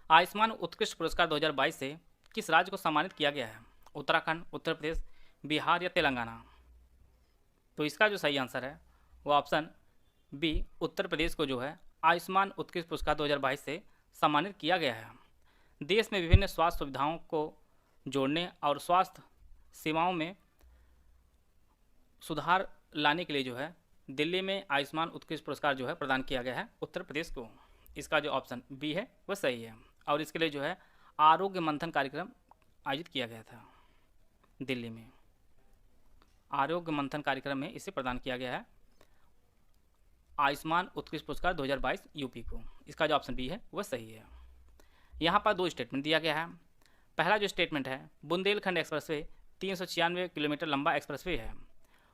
[SPEAKER 2] आयुष्मान उत्कृष्ट पुरस्कार 2022 से किस राज्य को सम्मानित किया गया है? उत्तराखंड, उत्तर प्रदेश, बिहार या तेलंगाना? तो इसका जो सही आंसर है वो ऑप्शन बी उत्तर प्रदेश को जो है आयुष्मान उत्कृष्ट पुरस्कार 2022 से सम्मानित किया गया है। देश में विभिन्न स्वास्थ्य सुविधाओं को जोड़ने और स्वास्थ्य सेवाओं में सुधार लाने के लिए जो है दिल्ली में आयुष्मान उत्कृष्ट पुरस्कार जो है प्रदान किया गया है उत्तर प्रदेश को। इसका जो ऑप्शन बी है वह सही है। और इसके लिए जो है आरोग्य मंथन कार्यक्रम आयोजित किया गया था दिल्ली में। आरोग्य मंथन कार्यक्रम में इसे प्रदान किया गया है आयुष्मान उत्कृष्ट पुरस्कार 2022 यूपी को। इसका जो ऑप्शन बी है वह सही है। यहाँ पर दो स्टेटमेंट दिया गया है। पहला जो स्टेटमेंट है, बुंदेलखंड एक्सप्रेसवे 396 किलोमीटर लंबा एक्सप्रेसवे है।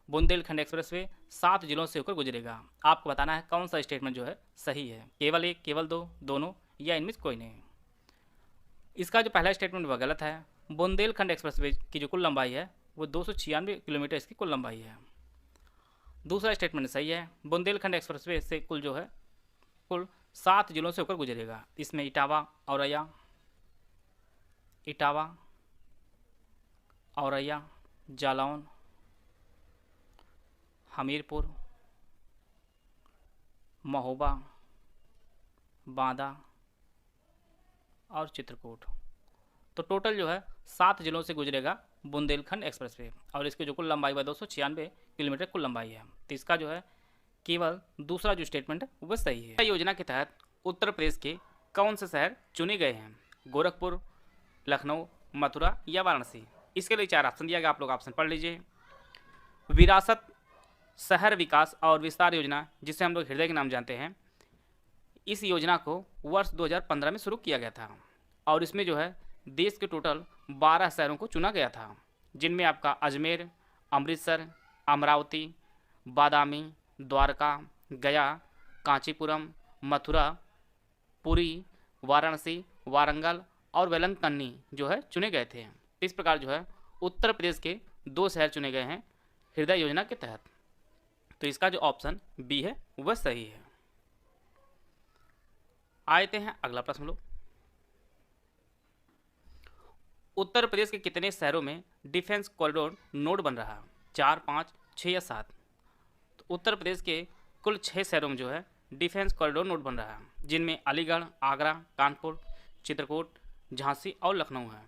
[SPEAKER 2] बुंदेलखंड एक्सप्रेसवे 7 जिलों से होकर गुजरेगा। आपको बताना है कौन सा स्टेटमेंट जो है सही है, केवल एक, केवल दो, दोनों या इनमें से कोई नहीं। इसका जो पहला स्टेटमेंट वह गलत है। बुंदेलखंड एक्सप्रेसवे की जो कुल लंबाई है वो 296 किलोमीटर इसकी कुल लंबाई है। दूसरा स्टेटमेंट सही है। बुंदेलखंड एक्सप्रेसवे से कुल जो है कुल 7 जिलों से होकर गुजरेगा। इसमें इटावा, औरैया, जालौन, हमीरपुर, महोबा, बांदा और चित्रकूट। तो टोटल जो है 7 जिलों से गुजरेगा बुंदेलखंड एक्सप्रेसवे और इसकी जो कुल लंबाई वह 296 किलोमीटर कुल लंबाई है। तो इसका जो है केवल दूसरा जो स्टेटमेंट है वह सही है। योजना के तहत उत्तर प्रदेश के कौन से शहर चुने गए हैं? गोरखपुर, लखनऊ, मथुरा या वाराणसी? इसके लिए 4 ऑप्शन दिया गया, आप लोग ऑप्शन पढ़ लीजिए। विरासत शहर विकास और विस्तार योजना, जिसे हम लोग हृदय के नाम जानते हैं, इस योजना को वर्ष 2015 में शुरू किया गया था और इसमें जो है देश के टोटल 12 शहरों को चुना गया था, जिनमें आपका अजमेर, अमृतसर, अमरावती, बादामी, द्वारका, गया, कांचीपुरम, मथुरा, पुरी, वाराणसी, वारंगल और वेलंकन्नी जो है चुने गए थे। इस प्रकार जो है उत्तर प्रदेश के 2 शहर चुने गए हैं हृदय योजना के तहत। तो इसका जो ऑप्शन बी है वह सही है। आते हैं अगला प्रश्न लोग। उत्तर प्रदेश के कितने शहरों में डिफेंस कॉरिडोर नोड बन रहा है? 4, 5, 6 या 7? तो उत्तर प्रदेश के कुल 6 शहरों में जो है डिफेंस कॉरिडोर नोड बन रहा है, जिनमें अलीगढ़, आगरा, कानपुर, चित्रकूट, झांसी और लखनऊ है।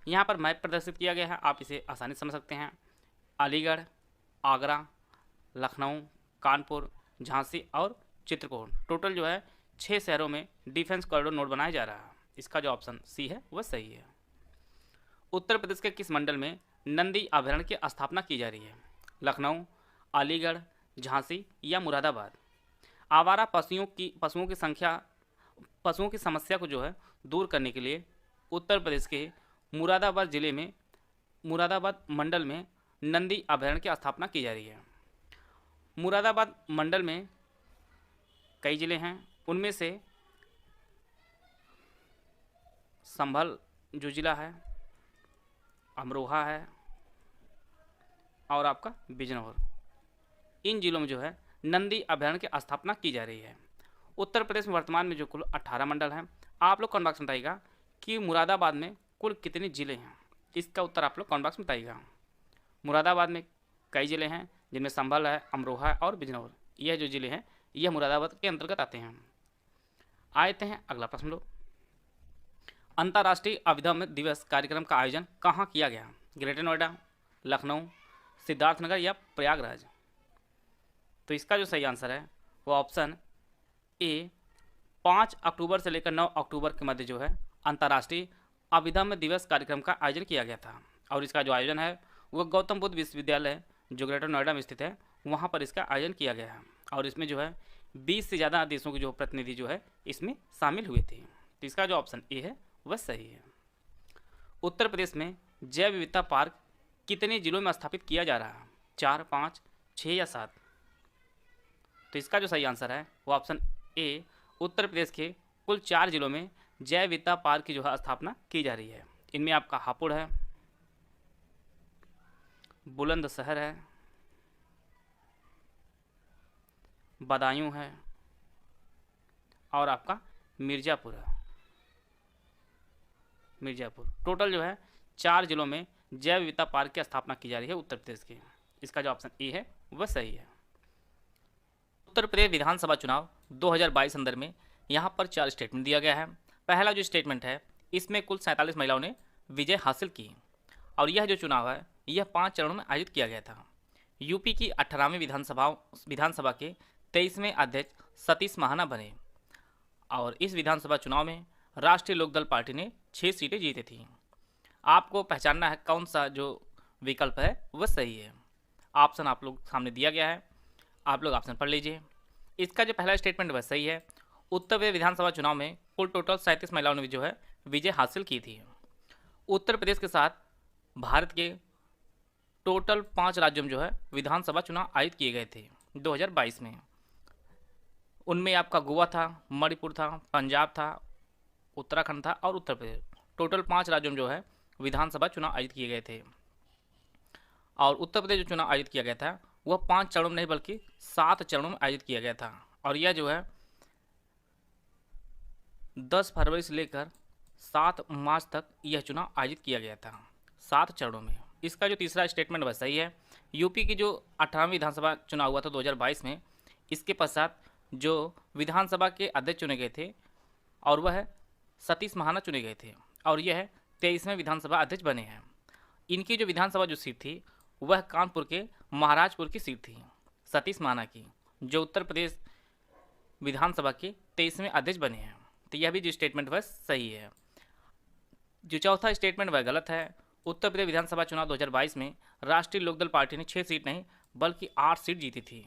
[SPEAKER 2] यहाँ पर मैप प्रदर्शित किया गया है, आप इसे आसानी से समझ सकते हैं। अलीगढ़, आगरा, लखनऊ, कानपुर, झांसी और चित्रकूट, टोटल जो है 6 शहरों में डिफेंस कॉरिडोर नोड बनाया जा रहा है। इसका जो ऑप्शन सी है वह सही है। उत्तर प्रदेश के किस मंडल में नंदी अभयारण्य की स्थापना की जा रही है? लखनऊ, अलीगढ़, झांसी या मुरादाबाद? आवारा पशुओं की समस्या को जो है दूर करने के लिए उत्तर प्रदेश के मुरादाबाद मंडल में नंदी अभयारण्य की स्थापना की जा रही है। मुरादाबाद मंडल में कई जिले हैं, उनमें से संभल जो जिला है, अमरोहा है और आपका बिजनौर, इन जिलों में जो है नंदी अभयारण्य की स्थापना की जा रही है। उत्तर प्रदेश में वर्तमान में जो कुल 18 मंडल हैं। आप लोग कमेंट बॉक्स में बताइएगा कि मुरादाबाद में कुल कितने ज़िले हैं। इसका उत्तर आप लोग कमेंट बॉक्स में बताइएगा। मुरादाबाद में कई ज़िले हैं, जिनमें संभल है, अमरोहा है और बिजनौर, यह जो ज़िले हैं यह मुरादाबाद के अंतर्गत आते हैं। आते हैं अगला प्रश्न लोग। अंतर्राष्ट्रीय अभिधम्म दिवस कार्यक्रम का आयोजन कहाँ किया गया? ग्रेटर नोएडा, लखनऊ, सिद्धार्थनगर या प्रयागराज? तो इसका जो सही आंसर है वो ऑप्शन ए 5 अक्टूबर से लेकर 9 अक्टूबर के मध्य जो है अंतर्राष्ट्रीय अभिधम्म दिवस कार्यक्रम का आयोजन किया गया था और इसका जो आयोजन है वह गौतम बुद्ध विश्वविद्यालय जो ग्रेटर नोएडा में स्थित है वहाँ पर इसका आयोजन किया गया है और इसमें जो है 20 से ज़्यादा देशों के जो प्रतिनिधि जो है इसमें शामिल हुए थे। तो इसका जो ऑप्शन ए है वह सही है। उत्तर प्रदेश में जैव विविधता पार्क कितने जिलों में स्थापित किया जा रहा है? 4, 5, 6 या 7? तो इसका जो सही आंसर है वो ऑप्शन ए उत्तर प्रदेश के कुल 4 जिलों में जैव विविधता पार्क की जो है स्थापना की जा रही है। इनमें आपका हापुड़ है, बुलंदशहर है, बदायूं है और आपका मिर्ज़ापुर है। मिर्ज़ापुर, टोटल जो है 4 जिलों में जैव विविधता पार्क की स्थापना की जा रही है उत्तर प्रदेश के। इसका जो ऑप्शन ए है वह सही है। उत्तर प्रदेश विधानसभा चुनाव 2022 संदर्भ में यहाँ पर 4 स्टेटमेंट दिया गया है। पहला जो स्टेटमेंट है, इसमें कुल 47 महिलाओं ने विजय हासिल की और यह जो चुनाव है यह 5 चरणों में आयोजित किया गया था। यूपी की 18वीं विधानसभा के 23वें अध्यक्ष सतीश महाना बने और इस विधानसभा चुनाव में राष्ट्रीय लोकदल पार्टी ने 6 सीटें जीती थी। आपको पहचानना है कौन सा जो विकल्प है वह सही है। ऑप्शन आप लोग सामने दिया गया है, आप लोग ऑप्शन पढ़ लीजिए। इसका जो पहला स्टेटमेंट वह सही है। उत्तर प्रदेश विधानसभा चुनाव में कुल टोटल 37 महिलाओं ने जो है विजय हासिल की थी। उत्तर प्रदेश के साथ भारत के टोटल 5 राज्यों में जो है विधानसभा चुनाव आयोजित किए गए थे 2022 में। उनमें आपका गोवा था, मणिपुर था, पंजाब था, उत्तराखंड था और उत्तर प्रदेश। टोटल 5 राज्यों में जो है विधानसभा चुनाव आयोजित किए गए थे। और उत्तर प्रदेश जो चुनाव आयोजित किया गया था वह 5 चरणों में नहीं बल्कि 7 चरणों में आयोजित किया गया था। और यह जो है 10 फरवरी से लेकर 7 मार्च तक यह चुनाव आयोजित किया गया था 7 चरणों में। इसका जो तीसरा स्टेटमेंट वह सही है। यूपी की जो 18वीं विधानसभा चुनाव हुआ था 2022 में, इसके पश्चात जो विधानसभा के अध्यक्ष चुने गए थे और वह सतीश महाना चुने गए थे और यह 23वें विधानसभा अध्यक्ष बने हैं। इनकी जो विधानसभा जो सीट थी वह कानपुर के महाराजपुर की सीट थी सतीश महाना की, जो उत्तर प्रदेश विधानसभा के 23वें अध्यक्ष बने हैं। तो यह भी जो स्टेटमेंट वह सही है। जो चौथा स्टेटमेंट वह गलत है। उत्तर प्रदेश विधानसभा चुनाव 2022 में राष्ट्रीय लोकदल पार्टी ने 6 सीट नहीं बल्कि 8 सीट जीती थी।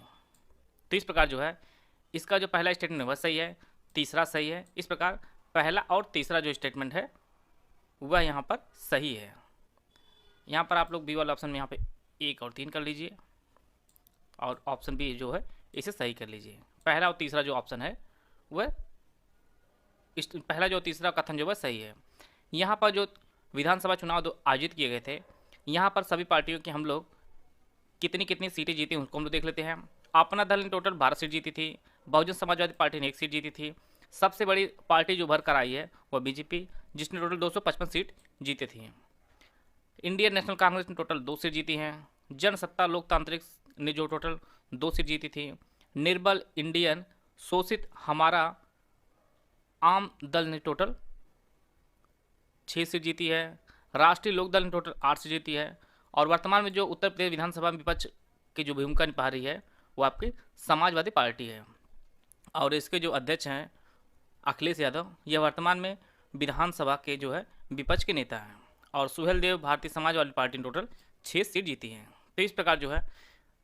[SPEAKER 2] तो इस प्रकार जो है इसका जो पहला स्टेटमेंट वह सही है, तीसरा सही है। इस प्रकार पहला और तीसरा जो स्टेटमेंट है वह यहाँ पर सही है। यहाँ पर आप लोग बी वाला ऑप्शन में यहाँ पे 1 और 3 कर लीजिए और ऑप्शन बी जो है इसे सही कर लीजिए। पहला और तीसरा जो ऑप्शन है वह पहला जो तीसरा कथन जो वह सही है। यहाँ पर जो विधानसभा चुनाव आयोजित किए गए थे यहाँ पर सभी पार्टियों की हम लोग कितनी कितनी सीटें जीती उसको हम लोग देख लेते हैं। अपना दल ने टोटल 12 सीट जीती थी। बहुजन समाजवादी पार्टी ने 1 सीट जीती थी। सबसे बड़ी पार्टी जो भर कर आई है वह बीजेपी, जिसने टोटल 255 सीट जीती थी। इंडियन नेशनल कांग्रेस ने टोटल 2 सीट जीती हैं। जनसत्ता लोकतांत्रिक ने जो टोटल 2 सीट जीती थी। निर्बल इंडियन शोषित हमारा आम दल ने टोटल 6 सीट जीती है। राष्ट्रीय लोकदल ने टोटल 8 सीट जीती है। और वर्तमान में जो उत्तर प्रदेश विधानसभा में विपक्ष की जो भूमिका निभा रही है वो आपकी समाजवादी पार्टी है और इसके जो अध्यक्ष हैं अखिलेश यादव, यह वर्तमान में विधानसभा के जो है विपक्ष के नेता हैं। और सुहेल देव भारतीय समाजवादी पार्टी ने टोटल 6 सीट जीती हैं। तो इस प्रकार जो है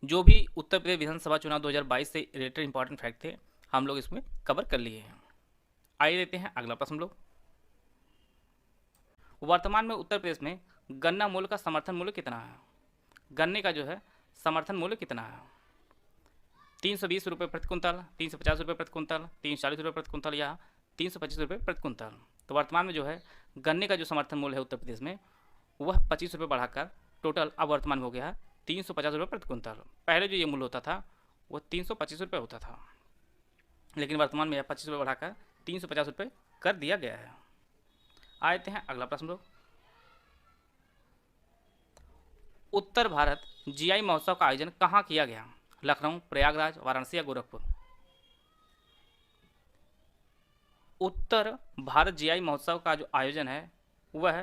[SPEAKER 2] जो भी उत्तर प्रदेश विधानसभा चुनाव 2022 से रिलेटेड इंपॉर्टेंट फैक्ट थे हम लोग इसमें कवर कर लिए हैं। आइए देते हैं अगला प्रश्न लोग। वर्तमान में उत्तर प्रदेश में गन्ना मूल्य का समर्थन मूल्य कितना है? गन्ने का जो है समर्थन मूल्य कितना है? 320 रुपये प्रति कुंतल, 350 रुपये प्रति कुंतल, 340 रुपये प्रति कुंतल या 325 रुपये प्रति कुंतल। तो वर्तमान में जो है गन्ने का जो समर्थन मूल्य है उत्तर प्रदेश में वह 25 रुपये बढ़ाकर टोटल अब वर्तमान में हो गया है 350 रुपये प्रति कुंतल। पहले जो ये मूल्य होता था वो 325 रुपये होता था, लेकिन वर्तमान में यह 25 रुपये बढ़ाकर 350 रुपये कर दिया गया है। आते हैं अगला प्रश्न लोग। उत्तर भारत जीआई महोत्सव का आयोजन कहाँ किया गया? लखनऊ, प्रयागराज, वाराणसी या गोरखपुर? उत्तर भारत जीआई महोत्सव का जो आयोजन है वह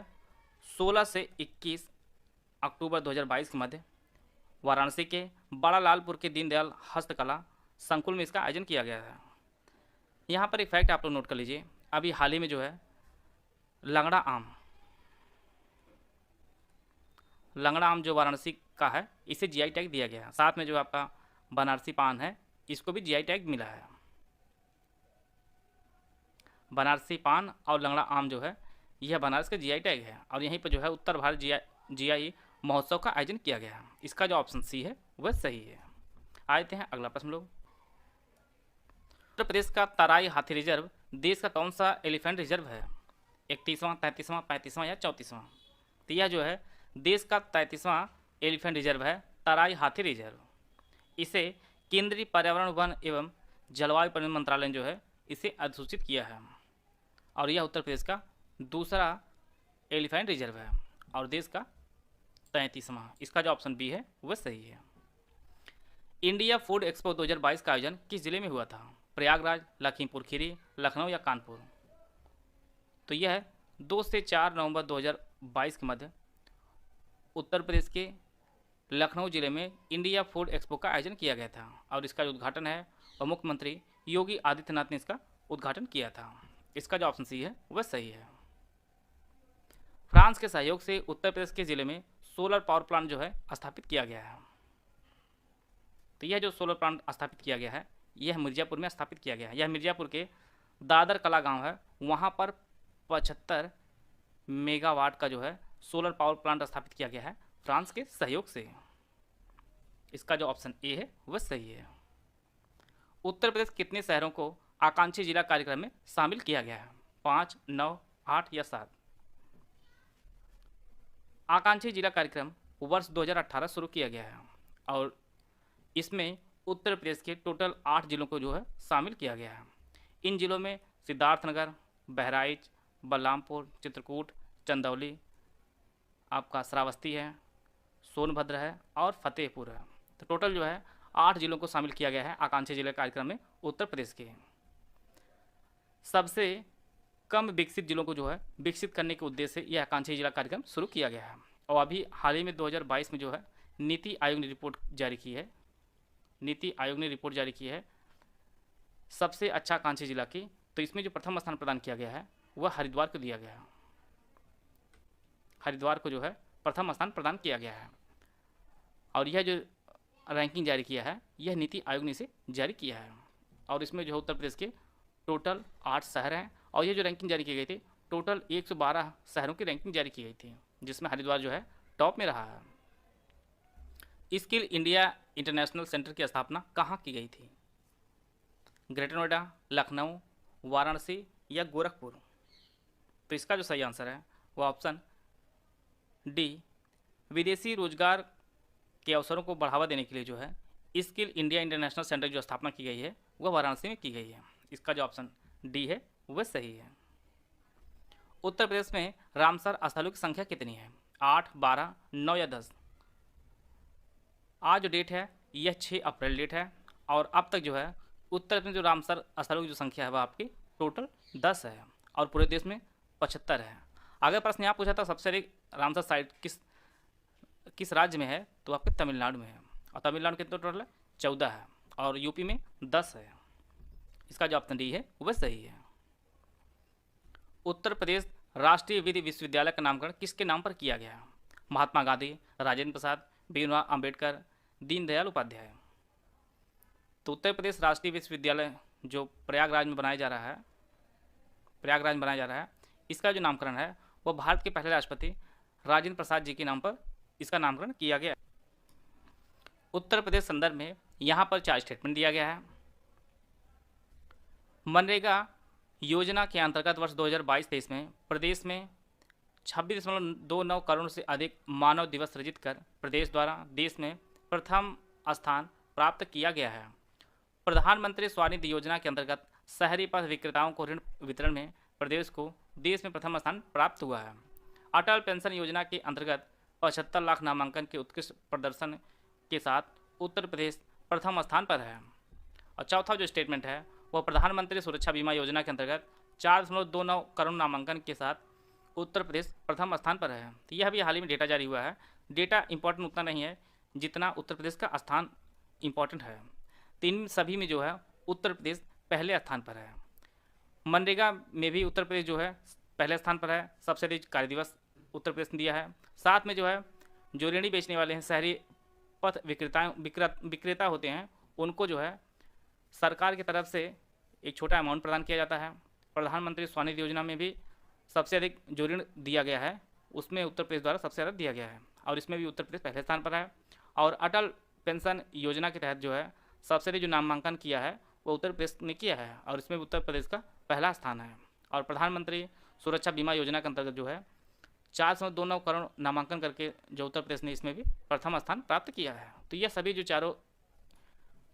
[SPEAKER 2] 16 से 21 अक्टूबर 2022 के मध्य वाराणसी के बड़ा लालपुर के दीनदयाल हस्तकला संकुल में इसका आयोजन किया गया है। यहाँ पर एक फैक्ट आप लोग नोट कर लीजिए। अभी हाल ही में जो है लंगड़ा आम जो वाराणसी का है इसे जीआई टैग दिया गया है। साथ में जो आपका बनारसी पान है इसको भी जीआई टैग मिला है। बनारसी पान और लंगड़ा आम जो है यह बनारस का जीआई टैग है और यहीं पर जो है उत्तर भारत जीआई महोत्सव का आयोजन किया गया है। इसका जो ऑप्शन सी है वह सही है। आते हैं अगला प्रश्न लोग। उत्तर प्रदेश का तराई हाथी रिजर्व देश का कौन सा एलिफेंट रिजर्व है? 31वां, 33वां, 35वां या 34वां? तो यह जो है देश का 33वां एलिफेंट रिजर्व है, तराई हाथी रिजर्व। इसे केंद्रीय पर्यावरण, वन एवं जलवायु परिवर्तन मंत्रालय ने जो है इसे अधिसूचित किया है और यह उत्तर प्रदेश का दूसरा एलिफेंट रिजर्व है और देश का 33वां। इसका जो ऑप्शन बी है वह सही है। इंडिया फूड एक्सपो 2022 का आयोजन किस जिले में हुआ था? प्रयागराज, लखीमपुर खीरी, लखनऊ या कानपुर? तो यह 2 से 4 नवंबर 2022 के मध्य उत्तर प्रदेश के लखनऊ जिले में इंडिया फूड एक्सपो का आयोजन किया गया था और इसका जो उद्घाटन है वह मुख्यमंत्री योगी आदित्यनाथ ने इसका उद्घाटन किया था। इसका जो ऑप्शन सी है वह सही है। फ्रांस के सहयोग से उत्तर प्रदेश के जिले में सोलर पावर प्लांट जो है स्थापित किया गया है। तो यह जो सोलर प्लांट स्थापित किया गया है यह मिर्ज़ापुर में स्थापित किया गया है। यह मिर्ज़ापुर के दादर कला गांव है, वहाँ पर 75 मेगावाट का जो है सोलर पावर प्लांट स्थापित किया गया है फ्रांस के सहयोग से। इसका जो ऑप्शन ए है वह सही है। उत्तर प्रदेश कितने शहरों को आकांक्षी जिला कार्यक्रम में शामिल किया गया है? 5, 9, 8 या 7? आकांक्षी जिला कार्यक्रम वर्ष 2018 शुरू किया गया है और इसमें उत्तर प्रदेश के टोटल 8 जिलों को जो है शामिल किया गया है। इन जिलों में सिद्धार्थनगर, बहराइच, बलरामपुर, चित्रकूट, चंदौली, आपका श्रावस्ती है, सोनभद्र है और फतेहपुर है। तो टोटल जो है 8 जिलों को शामिल किया गया है आकांक्षी जिला कार्यक्रम में उत्तर प्रदेश के। सबसे कम विकसित जिलों को जो है विकसित करने के उद्देश्य से यह आकांक्षी जिला कार्यक्रम शुरू किया गया है। और अभी हाल ही में 2022 में जो है नीति आयोग ने रिपोर्ट जारी की है। नीति आयोग ने रिपोर्ट जारी की है सबसे अच्छा आकांक्षी जिला की। तो इसमें जो प्रथम स्थान प्रदान किया गया है वह हरिद्वार को दिया गया है। हरिद्वार को जो है प्रथम स्थान प्रदान किया गया है और यह जो रैंकिंग जारी किया है यह नीति आयोग ने इसे जारी किया है। और इसमें जो है उत्तर प्रदेश के टोटल 8 शहर हैं और ये जो रैंकिंग जारी की गई थी टोटल 112 शहरों की रैंकिंग जारी की गई थी, जिसमें हरिद्वार जो है टॉप में रहा है। स्किल इंडिया इंटरनेशनल सेंटर की स्थापना कहाँ की गई थी? ग्रेटर नोएडा, लखनऊ, वाराणसी या गोरखपुर? तो इसका जो सही आंसर है वो ऑप्शन डी, विदेशी रोजगार के अवसरों को बढ़ावा देने के लिए जो है स्किल इंडिया इंटरनेशनल सेंटर जो स्थापना की गई है वह वाराणसी में की गई है। इसका जो ऑप्शन डी है वह सही है। उत्तर प्रदेश में रामसर स्थलों की संख्या कितनी है? 8, 12, 9 या 10? आज जो डेट है यह 6 अप्रैल डेट है और अब तक जो है उत्तर प्रदेश में जो रामसर स्थलों की जो संख्या है वह आपकी टोटल 10 है और पूरे देश में 75 है। अगर प्रश्न यहाँ पूछा था सबसे अधिक रामसर साइट किस राज्य में है तो आपके तमिलनाडु में है और तमिलनाडु कितने टोटल है? 14 है और यूपी में 10 है। इसका जो ऑप्शन डी है वह सही है। उत्तर प्रदेश राष्ट्रीय विधि विश्वविद्यालय का नामकरण किसके नाम पर किया गया है? महात्मा गांधी, राजेंद्र प्रसाद, भीमराव अंबेडकर, दीनदयाल उपाध्याय? तो उत्तर प्रदेश राष्ट्रीय विश्वविद्यालय जो प्रयागराज में बनाया जा रहा है, इसका जो नामकरण है वह भारत के पहले राष्ट्रपति राजेंद्र प्रसाद जी के नाम पर इसका नामकरण किया गया। उत्तर प्रदेश संदर्भ में यहाँ पर 4 स्टेटमेंट दिया गया है। मनरेगा योजना के अंतर्गत वर्ष 2022-23 में प्रदेश में 26.29 करोड़ से अधिक मानव दिवस सृजित कर प्रदेश द्वारा देश में प्रथम स्थान प्राप्त किया गया है। प्रधानमंत्री स्वनिधि योजना के अंतर्गत शहरी पथ विक्रेताओं को ऋण वितरण में प्रदेश को देश में प्रथम स्थान प्राप्त हुआ है। अटल पेंशन योजना के अंतर्गत 75 लाख नामांकन के उत्कृष्ट प्रदर्शन के साथ उत्तर प्रदेश प्रथम स्थान पर है। और चौथा जो स्टेटमेंट है वह प्रधानमंत्री सुरक्षा बीमा योजना के अंतर्गत 4.29 करोड़ नामांकन के साथ उत्तर प्रदेश प्रथम स्थान पर है। तो यह भी हाल ही में डेटा जारी हुआ है। डेटा इंपॉर्टेंट उतना नहीं है जितना उत्तर प्रदेश का स्थान इंपॉर्टेंट है। तो इन सभी में जो है उत्तर प्रदेश पहले स्थान पर है। मनरेगा में भी उत्तर प्रदेश जो है पहले स्थान पर है। सबसे अधिक कार्य दिवस उत्तर प्रदेश ने दिया है। साथ में जो है जो ऋणी बेचने वाले हैं, शहरी पथ विक्रेता होते हैं, उनको जो है सरकार की तरफ से एक छोटा अमाउंट प्रदान किया जाता है। प्रधानमंत्री स्वनिधि योजना में भी सबसे अधिक जो ऋण दिया गया है उसमें उत्तर प्रदेश द्वारा सबसे ज़्यादा दिया गया है और इसमें भी उत्तर प्रदेश पहले स्थान पर है। और अटल पेंशन योजना के तहत जो है सबसे अधिक जो नामांकन किया है वो उत्तर प्रदेश ने किया है और इसमें भी उत्तर प्रदेश का पहला स्थान है। और प्रधानमंत्री सुरक्षा बीमा योजना के अंतर्गत जो है 4.29 करोड़ नामांकन करके जो उत्तर प्रदेश ने इसमें भी प्रथम स्थान प्राप्त किया है। तो यह सभी जो चारों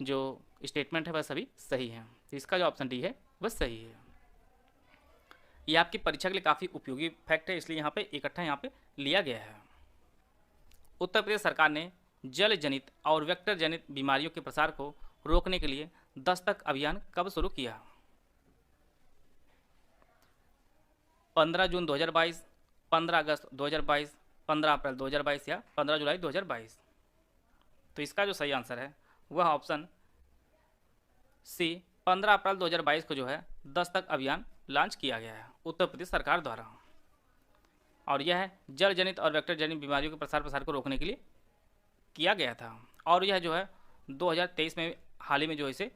[SPEAKER 2] जो स्टेटमेंट है वह सभी सही हैं। तो इसका जो ऑप्शन डी है वह सही है। ये आपकी परीक्षा के लिए काफ़ी उपयोगी फैक्ट है, इसलिए यहाँ पे इकट्ठा यहाँ पे लिया गया है। उत्तर प्रदेश सरकार ने जल जनित और वेक्टर जनित बीमारियों के प्रसार को रोकने के लिए दस्तक अभियान कब शुरू किया? 15 जून 2022, 15 अगस्त 2022, 15 अप्रैल 2022 या 15 जुलाई 2022। तो इसका जो सही आंसर है वह ऑप्शन सी 15 अप्रैल 2022 को जो है दस्तक अभियान लॉन्च किया गया है उत्तर प्रदेश सरकार द्वारा। और यह जल जनित और वेक्टर जनित बीमारियों के प्रसार को रोकने के लिए किया गया था। और यह जो है 2023 में हाल ही में जो है इसे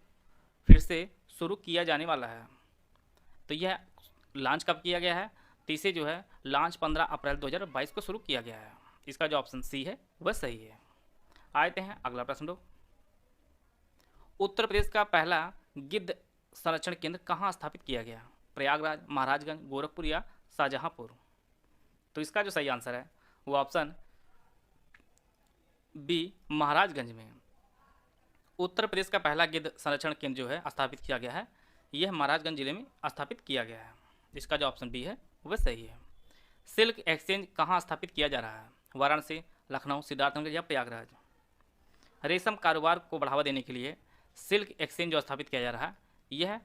[SPEAKER 2] फिर से शुरू किया जाने वाला है। तो यह लॉन्च कब किया गया है? तो इसे जो है लॉन्च 15 अप्रैल 2022 को शुरू किया गया है। इसका जो ऑप्शन सी है वह सही है। आते हैं अगला प्रश्न लोग। उत्तर प्रदेश का पहला गिद्ध संरक्षण केंद्र कहाँ स्थापित किया गया? प्रयागराज, महाराजगंज, गोरखपुर या शाहजहांपुर? तो इसका जो सही आंसर है वो ऑप्शन बी महाराजगंज में। उत्तर प्रदेश का पहला गिद्ध संरक्षण केंद्र जो है स्थापित किया गया है, यह महाराजगंज जिले में स्थापित किया गया है। इसका जो ऑप्शन बी है वह सही है। सिल्क एक्सचेंज कहाँ स्थापित किया जा रहा है? वाराणसी, लखनऊ, सिद्धार्थनगर या प्रयागराज? रेशम कारोबार को बढ़ावा देने के लिए सिल्क एक्सचेंज जो स्थापित किया जा रहा है यह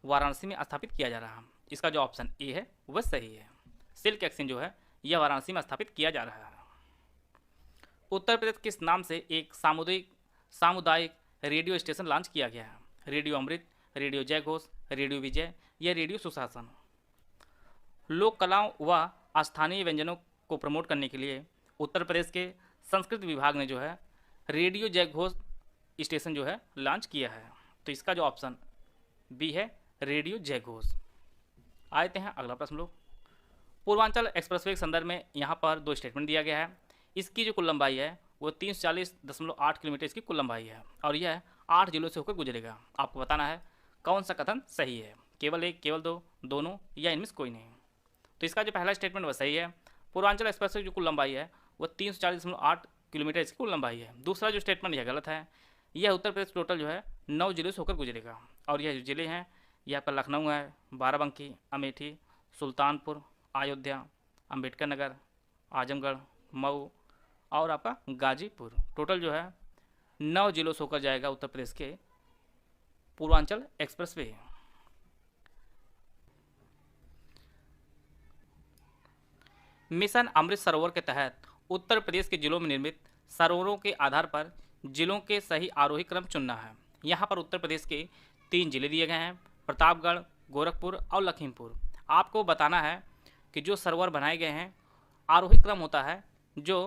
[SPEAKER 2] वाराणसी में स्थापित किया जा रहा है। इसका जो ऑप्शन ए है वह सही है। सिल्क एक्सचेंज जो है यह वाराणसी में स्थापित किया जा रहा है। उत्तर प्रदेश किस नाम से एक सामुदायिक रेडियो स्टेशन लॉन्च किया गया है? रेडियो अमृत, रेडियो जय घोष, रेडियो विजय या रेडियो सुशासन? लोक कलाओं व स्थानीय व्यंजनों को प्रमोट करने के लिए उत्तर प्रदेश के संस्कृति विभाग ने जो है रेडियो जय घोष स्टेशन जो है लॉन्च किया है। तो इसका जो ऑप्शन बी है रेडियो जय घोष। आते हैं अगला प्रश्न लोग। पूर्वांचल एक्सप्रेसवे के संदर्भ में यहाँ पर दो स्टेटमेंट दिया गया है। इसकी जो कुल लंबाई है वो 340.8 किलोमीटर इसकी कुल लंबाई है और यह 8 जिलों से होकर गुजरेगा। आपको बताना है कौन सा कथन सही है, केवल एक, केवल दो, दोनों या इनमें से कोई नहीं। तो इसका जो पहला स्टेटमेंट वह सही है। पूर्वांचल एक्सप्रेसवे की जो कुल लंबाई है वो 340.8 किलोमीटर इसकी कुल लंबाई है। दूसरा जो स्टेटमेंट यह गलत है। यह उत्तर प्रदेश टोटल जो है 9 जिलों से होकर गुजरेगा और यह जो जिले हैं यह आपका लखनऊ है, बाराबंकी, अमेठी, सुल्तानपुर, अयोध्या, अंबेडकर नगर, आजमगढ़, मऊ और आपका गाजीपुर। टोटल जो है 9 जिलों से होकर जाएगा उत्तर प्रदेश के पूर्वांचल एक्सप्रेसवे। मिशन अमृत सरोवर के तहत उत्तर प्रदेश के जिलों में निर्मित सरोवरों के आधार पर जिलों के सही आरोही क्रम चुनना है। यहाँ पर उत्तर प्रदेश के 3 जिले दिए गए हैं, प्रतापगढ़, गोरखपुर और लखीमपुर। आपको बताना है कि जो सरोवर बनाए गए हैं आरोही क्रम होता है जो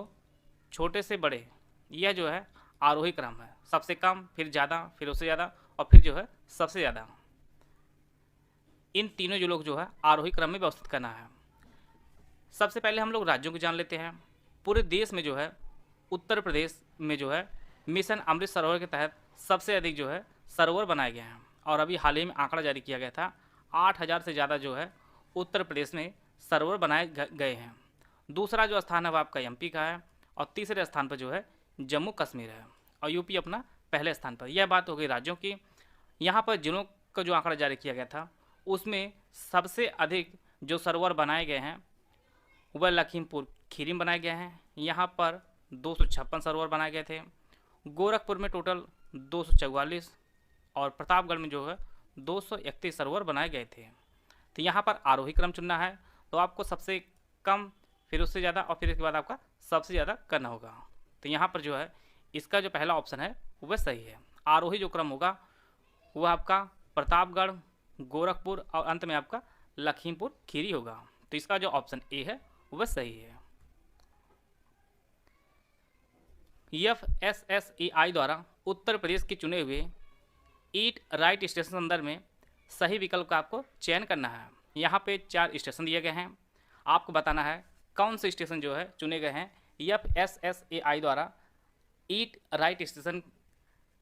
[SPEAKER 2] छोटे से बड़े, यह जो है आरोही क्रम है। सबसे कम, फिर ज़्यादा, फिर उससे ज़्यादा और फिर जो है सबसे ज़्यादा। इन तीनों जिलों को जो है आरोही क्रम में व्यवस्थित करना है। सबसे पहले हम लोग राज्यों को जान लेते हैं। पूरे देश में जो है उत्तर प्रदेश में जो है मिशन अमृत सरोवर के तहत सबसे अधिक जो है सरोवर बनाए गए हैं और अभी हाल ही में आंकड़ा जारी किया गया था 8000 से ज़्यादा जो है उत्तर प्रदेश में सरोवर बनाए गए हैं। दूसरा जो स्थान है वह आपका एमपी का है और तीसरे स्थान पर जो है जम्मू कश्मीर है और यूपी अपना पहले स्थान पर। यह बात हो गई राज्यों की। यहाँ पर जिलों का जो आंकड़ा जारी किया गया था उसमें सबसे अधिक जो सरोवर बनाए गए हैं वह लखीमपुर खीरी में बनाए गए हैं। यहाँ पर 256 सरोवर बनाए गए थे। गोरखपुर में टोटल 244 और प्रतापगढ़ में जो है 231 सरोवर बनाए गए थे। तो यहाँ पर आरोही क्रम चुनना है तो आपको सबसे कम, फिर उससे ज़्यादा और फिर इसके बाद आपका सबसे ज़्यादा करना होगा। तो यहाँ पर जो है इसका जो पहला ऑप्शन है वह सही है। आरोही जो क्रम होगा वह आपका प्रतापगढ़, गोरखपुर और अंत में आपका लखीमपुर खीरी होगा। तो इसका जो ऑप्शन ए है वह सही है। FSSAI द्वारा उत्तर प्रदेश के चुने हुए ईट राइट स्टेशन संदर्भ में सही विकल्प का आपको चयन करना है। यहाँ पे 4 स्टेशन दिए गए हैं। आपको बताना है कौन से स्टेशन जो है चुने गए हैं FSSAI द्वारा ईट राइट स्टेशन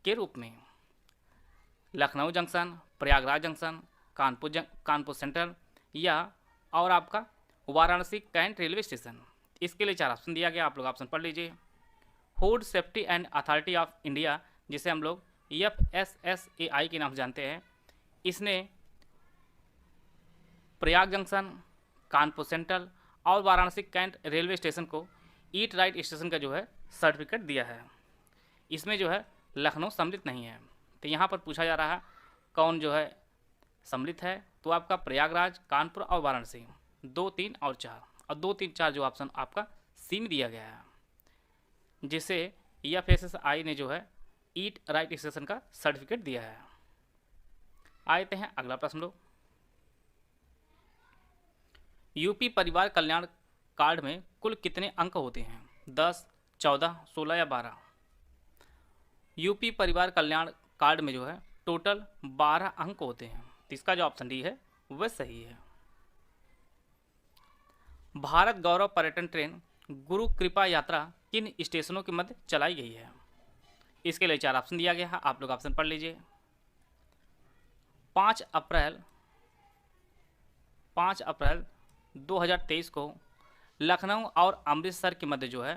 [SPEAKER 2] के रूप में। Lucknow junction, Prayagraj junction, Kanpur central या और आपका वाराणसी कैंट रेलवे स्टेशन। इसके लिए 4 ऑप्शन दिया गया, आप लोग ऑप्शन पढ़ लीजिए। Food safety and authority of India, जिसे हम लोग FSSAI के नाम से जानते हैं, इसने प्रयाग जंक्शन, कानपुर सेंट्रल और वाराणसी कैंट रेलवे स्टेशन को ईट राइट स्टेशन का जो है सर्टिफिकेट दिया है। इसमें जो है लखनऊ सम्मिलित नहीं है। तो यहाँ पर पूछा जा रहा है कौन जो है सम्मिलित है, तो आपका प्रयागराज, कानपुर और वाराणसी। 2, 3 और 4, और 2, 3, 4 जो ऑप्शन आपका सी में दिया गया है, जिसे FSSAI ने जो है ईट राइट स्टेशन का सर्टिफिकेट दिया है। आते हैं अगला प्रश्न लोग। यूपी परिवार कल्याण कार्ड में कुल कितने अंक होते हैं? 10, 14, 16 या 12? यूपी परिवार कल्याण कार्ड में जो है टोटल 12 अंक होते हैं, तो इसका जो ऑप्शन डी है वह सही है। भारत गौरव पर्यटन ट्रेन गुरु कृपा यात्रा किन स्टेशनों के मध्य चलाई गई है? इसके लिए 4 ऑप्शन दिया गया है, आप लोग ऑप्शन पढ़ लीजिए। 5 अप्रैल 2023 को लखनऊ और अमृतसर के मध्य जो है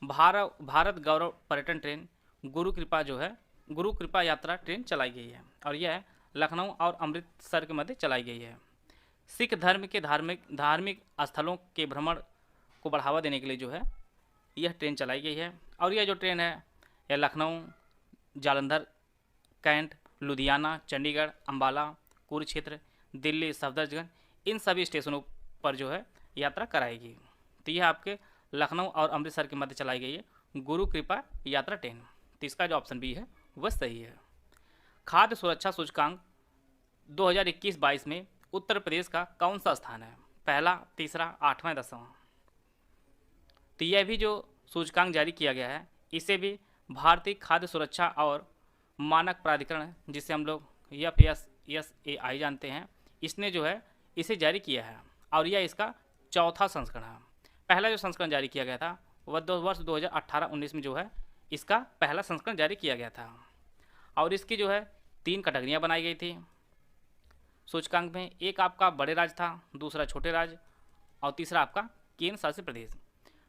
[SPEAKER 2] भारत गौरव पर्यटन ट्रेन गुरु कृपा यात्रा ट्रेन चलाई गई है, और यह लखनऊ और अमृतसर के मध्य चलाई गई है। सिख धर्म के धार्मिक स्थलों के भ्रमण को बढ़ावा देने के लिए जो है यह ट्रेन चलाई गई है, और यह जो ट्रेन है यह लखनऊ, जालंधर, कैंट, लुधियाना, चंडीगढ़, अंबाला, कुरुक्षेत्र, दिल्ली, सफदरजंग, इन सभी स्टेशनों पर जो है यात्रा कराएगी। तो यह आपके लखनऊ और अमृतसर के मध्य चलाई गई है गुरु कृपा यात्रा ट्रेन, तो इसका जो ऑप्शन बी है वह सही है। खाद्य सुरक्षा सूचकांक 2021-22 में उत्तर प्रदेश का कौन सा स्थान है? पहला, तीसरा, 8वां, 10वां? तो यह भी जो सूचकांक जारी किया गया है इसे भी भारतीय खाद्य सुरक्षा और मानक प्राधिकरण, जिसे हम लोग FSSAI जानते हैं, इसने जो है इसे जारी किया है, और यह इसका 4था संस्करण है। पहला जो संस्करण जारी किया गया था वह वर्ष 2018-19 में जो है इसका पहला संस्करण जारी किया गया था, और इसकी जो है 3 कैटेगरियाँ बनाई गई थी सूचकांक में। एक आपका बड़े राज्य था, दूसरा छोटे राज्य, और तीसरा आपका केंद्र शासित प्रदेश।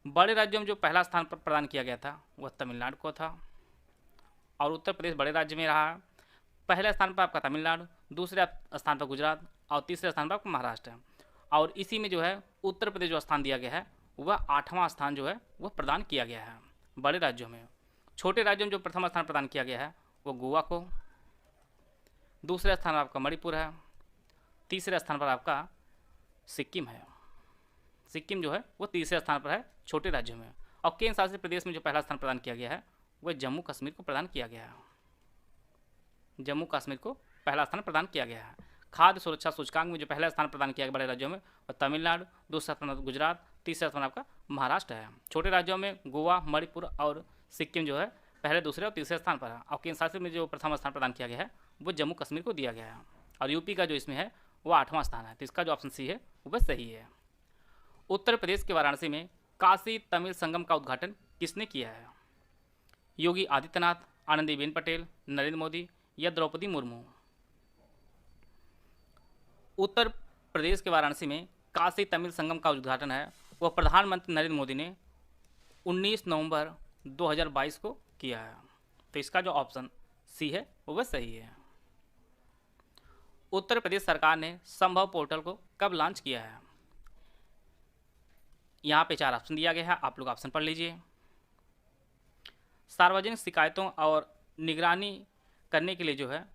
[SPEAKER 2] बड़े राज्यों में जो पहला स्थान पर प्रदान किया गया था वह तमिलनाडु को था, और उत्तर प्रदेश बड़े राज्य में रहा। पहले स्थान पर आपका तमिलनाडु, दूसरे स्थान पर गुजरात, और तीसरे स्थान पर आपका महाराष्ट्र। और इसी में जो है उत्तर प्रदेश जो स्थान दिया गया है वह 8वां स्थान जो है वह प्रदान किया गया है बड़े राज्यों में। छोटे राज्यों में जो प्रथम स्थान प्रदान किया गया है वो गोवा को, दूसरे स्थान पर आपका मणिपुर है, तीसरे स्थान पर आपका सिक्किम है। सिक्किम जो है वो तीसरे स्थान पर है छोटे राज्यों में। और केंद्र शासित प्रदेश में जो पहला स्थान प्रदान किया गया है वह जम्मू कश्मीर को प्रदान किया गया है। जम्मू कश्मीर को पहला स्थान प्रदान किया गया है। खाद्य सुरक्षा सूचकांक में जो पहला स्थान प्रदान किया गया बड़े राज्यों में वह तमिलनाडु, दूसरा स्थान गुजरात, तीसरा स्थान आपका महाराष्ट्र है। छोटे राज्यों में गोवा, मणिपुर और सिक्किम जो है पहले, दूसरे और तीसरे स्थान पर है। और केंद्र शासित में जो प्रथम स्थान प्रदान किया गया है वो जम्मू कश्मीर को दिया गया है, और यूपी का जो इसमें है वो 8वां स्थान है। तो इसका जो ऑप्शन सी है वह सही है। उत्तर प्रदेश के वाराणसी में काशी तमिल संगम का उद्घाटन किसने किया है? योगी आदित्यनाथ, आनंदीबेन पटेल, नरेंद्र मोदी या द्रौपदी मुर्मू? उत्तर प्रदेश के वाराणसी में काशी तमिल संगम का उद्घाटन है वह प्रधानमंत्री नरेंद्र मोदी ने 19 नवंबर 2022 को किया है। तो इसका जो ऑप्शन सी है वह सही है। उत्तर प्रदेश सरकार ने संभव पोर्टल को कब लॉन्च किया है? यहाँ पे 4 ऑप्शन दिया गया है, आप लोग ऑप्शन पढ़ लीजिए। सार्वजनिक शिकायतों और निगरानी करने के लिए जो है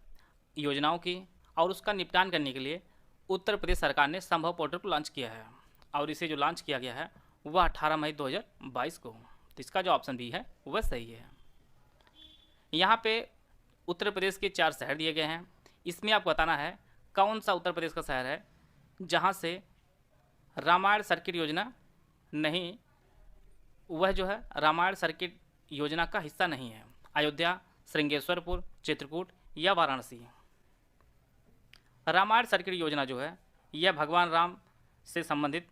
[SPEAKER 2] योजनाओं की और उसका निपटान करने के लिए उत्तर प्रदेश सरकार ने संभव पोर्टल को लॉन्च किया है, और इसे जो लॉन्च किया गया है वह 18 मई 2022 को। तो इसका जो ऑप्शन बी है वह सही है। यहाँ पे उत्तर प्रदेश के 4 शहर दिए गए हैं, इसमें आपको बताना है कौन सा उत्तर प्रदेश का शहर है जहाँ से रामायण सर्किट योजना नहीं, वह जो है रामायण सर्किट योजना का हिस्सा नहीं है। अयोध्या, श्रृंगेश्वरपुर, चित्रकूट या वाराणसी? रामायण सर्किट योजना जो है यह भगवान राम से संबंधित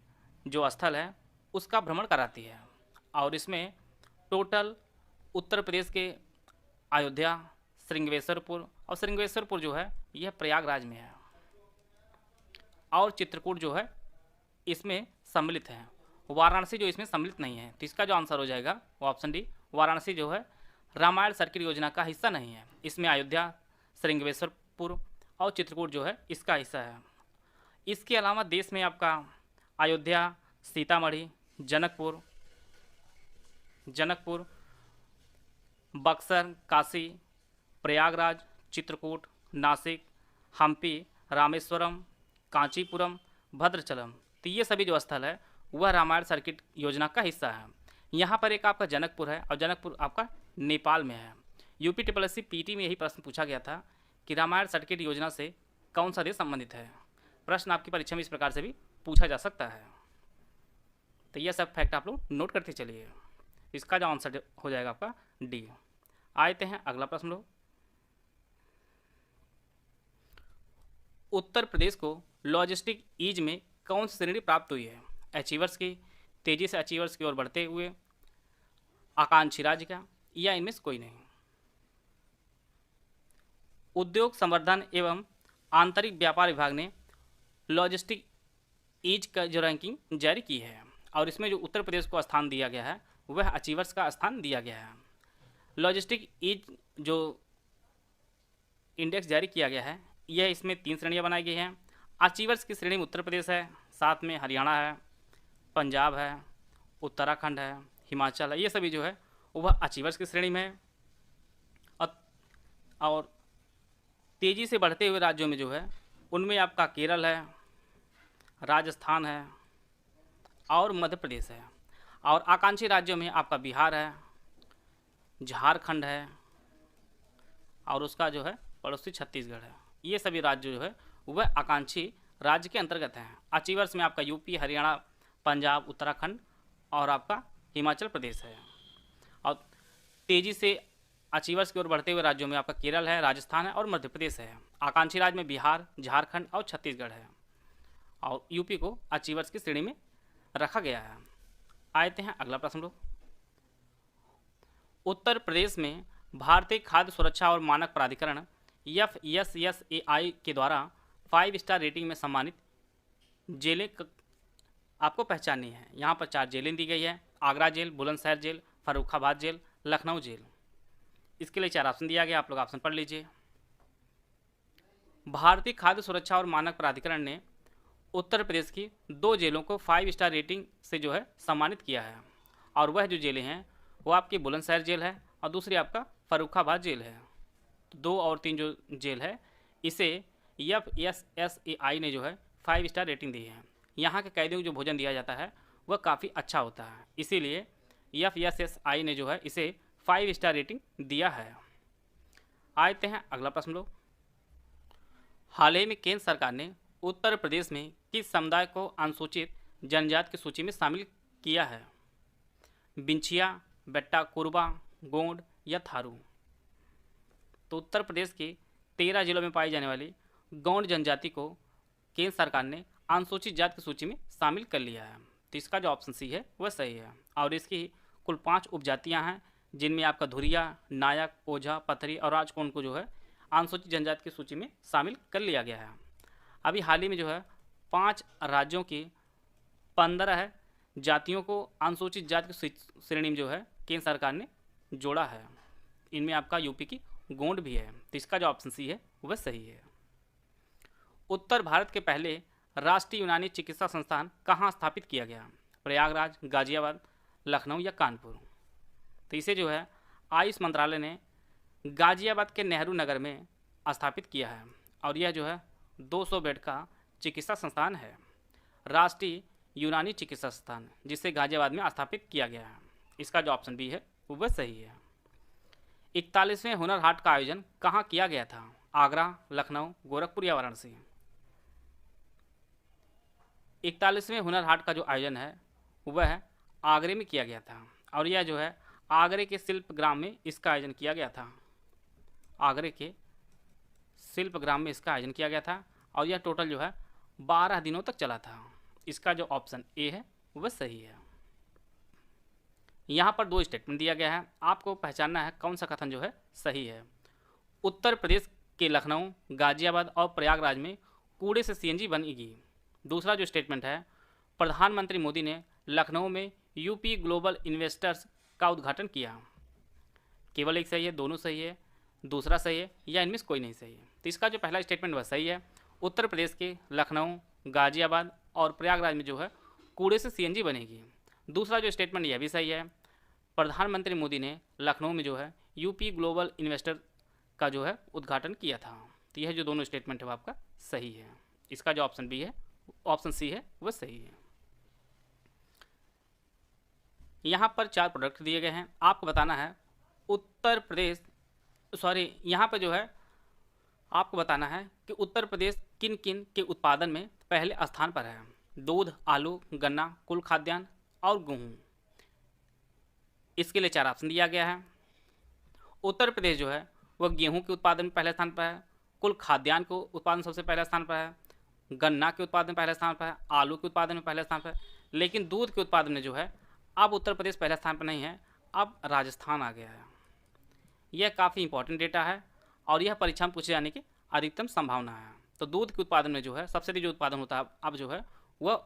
[SPEAKER 2] जो स्थल है उसका भ्रमण कराती है, और इसमें टोटल उत्तर प्रदेश के अयोध्या, श्रृंगेश्वरपुर, और श्रृंगेश्वरपुर जो है यह प्रयागराज में है, और चित्रकूट जो है इसमें सम्मिलित है। वाराणसी जो इसमें सम्मिलित नहीं है। तो इसका जो आंसर हो जाएगा वो ऑप्शन डी, वाराणसी जो है रामायण सर्किट योजना का हिस्सा नहीं है। इसमें अयोध्या, श्रृंगेश्वरपुर और चित्रकूट जो है इसका हिस्सा है। इसके अलावा देश में आपका अयोध्या, सीतामढ़ी, जनकपुर, बक्सर, काशी, प्रयागराज, चित्रकूट, नासिक, हम्पी, रामेश्वरम, कांचीपुरम, भद्राचलम तो ये सभी जो स्थल है वह रामायण सर्किट योजना का हिस्सा है। यहाँ पर एक आपका जनकपुर है और जनकपुर आपका नेपाल में है। यूपी SSSC पीटी में यही प्रश्न पूछा गया था कि रामायण सर्किट योजना से कौन सा देश संबंधित है। प्रश्न आपकी परीक्षा में इस प्रकार से भी पूछा जा सकता है। तो यह सब फैक्ट आप लोग नोट करते चलिए। इसका जो आंसर हो जाएगा आपका डी। आते हैं अगला प्रश्न लोग। उत्तर प्रदेश को लॉजिस्टिक ईज में कौन सी श्रेणी प्राप्त हुई है। अचीवर्स की, तेजी से अचीवर्स की ओर बढ़ते हुए, आकांक्षी राज्य का, या इनमें से कोई नहीं। उद्योग संवर्धन एवं आंतरिक व्यापार विभाग ने लॉजिस्टिक ईज का जो रैंकिंग जारी की है और इसमें जो उत्तर प्रदेश को स्थान दिया गया है वह अचीवर्स का स्थान दिया गया है। लॉजिस्टिक ईज जो इंडेक्स जारी किया गया है यह इसमें 3 श्रेणियां बनाई गई हैं। अचीवर्स की श्रेणी में उत्तर प्रदेश है, साथ में हरियाणा है, पंजाब है, उत्तराखंड है, हिमाचल है, ये सभी जो है वह अचीवर्स की श्रेणी में है। और तेज़ी से बढ़ते हुए राज्यों में जो है उनमें आपका केरल है, राजस्थान है और मध्य प्रदेश है। और आकांक्षी राज्यों में आपका बिहार है, झारखंड है और उसका जो है पड़ोसी छत्तीसगढ़ है। ये सभी राज्य जो है वह आकांक्षी राज्य के अंतर्गत हैं। अचीवर्स में आपका यूपी, हरियाणा, पंजाब, उत्तराखंड और आपका हिमाचल प्रदेश है। और तेज़ी से अचीवर्स की ओर बढ़ते हुए राज्यों में आपका केरल है, राजस्थान है और मध्य प्रदेश है। आकांक्षी राज्य में बिहार, झारखंड और छत्तीसगढ़ है और यूपी को अचीवर्स की श्रेणी में रखा गया है। आते हैं अगला प्रश्न लोग। उत्तर प्रदेश में भारतीय खाद्य सुरक्षा और मानक प्राधिकरण FSSAI के द्वारा 5 स्टार रेटिंग में सम्मानित जेलें आपको पहचाननी है। यहाँ पर 4 जेलें दी गई है। Agra jail, Bulandshahr jail, Farrukhabad jail, Lucknow jail. इसके लिए 4 ऑप्शन दिया गया, आप लोग ऑप्शन पढ़ लीजिए। भारतीय खाद्य सुरक्षा और मानक प्राधिकरण ने उत्तर प्रदेश की 2 जेलों को 5 स्टार रेटिंग से जो है सम्मानित किया है और वह जो जेलें हैं वो आपकी बुलंदशहर जेल है और दूसरी आपका फर्रुखाबाद जेल है। 2 और 3 जो जेल है इसे FSSAI ने जो है 5 स्टार रेटिंग दी है। यहाँ के कैदियों को जो भोजन दिया जाता है वह काफ़ी अच्छा होता है, इसीलिए FSSAI ने जो है इसे 5 स्टार रेटिंग दिया है। आते हैं अगला प्रश्न लोग। हाल ही में केंद्र सरकार ने उत्तर प्रदेश में किस समुदाय को अनुसूचित जनजाति की सूची में शामिल किया है। बिंछिया, बेट्टा कुरबा, गोंड या थारू। तो उत्तर प्रदेश के 13 जिलों में पाई जाने वाली गौंड जनजाति को केंद्र सरकार ने अनुसूचित जाति की सूची में शामिल कर लिया है। तो इसका जो ऑप्शन सी है वह सही है और इसकी कुल 5 उपजातियां हैं जिनमें आपका धुरिया, नायक, ओझा, पथरी और राजकोंड को जो है अनुसूचित जनजाति की सूची में शामिल कर लिया गया है। अभी हाल ही में जो है 5 राज्यों की 15 जातियों को अनुसूचित जाति की श्रेणी में जो है केंद्र सरकार ने जोड़ा है। इनमें आपका यूपी की गोंड भी है। तो इसका जो ऑप्शन सी है वह सही है। उत्तर भारत के पहले राष्ट्रीय यूनानी चिकित्सा संस्थान कहाँ स्थापित किया गया। प्रयागराज, गाजियाबाद, लखनऊ या कानपुर। तो इसे जो है आयुष मंत्रालय ने गाजियाबाद के नेहरू नगर में स्थापित किया है और यह जो है 200 बेड का चिकित्सा संस्थान है, राष्ट्रीय यूनानी चिकित्सा संस्थान, जिसे गाजियाबाद में स्थापित किया गया है। इसका जो ऑप्शन बी है वह सही है। 41वें हुनर हाट का आयोजन कहाँ किया गया था। आगरा, लखनऊ, गोरखपुर या वाराणसी। 41वें हुनर हाट का जो आयोजन है वह आगरे में किया गया था और यह जो है आगरे के शिल्प ग्राम में इसका आयोजन किया गया था। आगरे के शिल्प ग्राम में इसका आयोजन किया गया था और यह टोटल जो है 12 दिनों तक चला था। इसका जो ऑप्शन ए है वह सही है। यहाँ पर 2 स्टेटमेंट दिया गया है, आपको पहचानना है कौन सा कथन जो है सही है। उत्तर प्रदेश के लखनऊ, गाजियाबाद और प्रयागराज में कूड़े से CNG बनेगी। दूसरा जो स्टेटमेंट है, प्रधानमंत्री मोदी ने लखनऊ में यूपी ग्लोबल इन्वेस्टर्स का उद्घाटन किया। केवल एक सही है, दोनों सही है, दूसरा सही है या इनमें से कोई नहीं सही है। तो इसका जो पहला स्टेटमेंट वह सही है। उत्तर प्रदेश के लखनऊ, गाजियाबाद और प्रयागराज में जो है कूड़े से CNG बनेगी। दूसरा जो स्टेटमेंट यह भी सही है, प्रधानमंत्री मोदी ने लखनऊ में जो है यूपी ग्लोबल इन्वेस्टर का जो है उद्घाटन किया था। तो यह जो दोनों स्टेटमेंट है वो आपका सही है। इसका जो ऑप्शन बी है ऑप्शन सी है वह सही है। यहाँ पर 4 प्रोडक्ट दिए गए हैं, आपको बताना है उत्तर प्रदेश, सॉरी यहाँ पर जो है आपको बताना है कि उत्तर प्रदेश किन किन के उत्पादन में पहले स्थान पर है। दूध, आलू, गन्ना, कुल खाद्यान्न और गेहूँ। इसके लिए 4 ऑप्शन दिया गया है। उत्तर प्रदेश जो है वह गेहूं के उत्पादन में पहले स्थान पर है, कुल खाद्यान्न को उत्पादन सबसे पहले स्थान पर है, गन्ना के उत्पादन में पहले स्थान पर है, आलू के उत्पादन में पहले स्थान पर है। लेकिन दूध के उत्पादन में जो है अब उत्तर प्रदेश पहले स्थान पर नहीं है, अब राजस्थान आ गया है। यह काफ़ी इंपॉर्टेंट डेटा है और यह परीक्षा में पूछे जाने की अधिकतम संभावना है। तो दूध के उत्पादन में जो है सबसे अधिक जो उत्पादन होता है अब जो है वह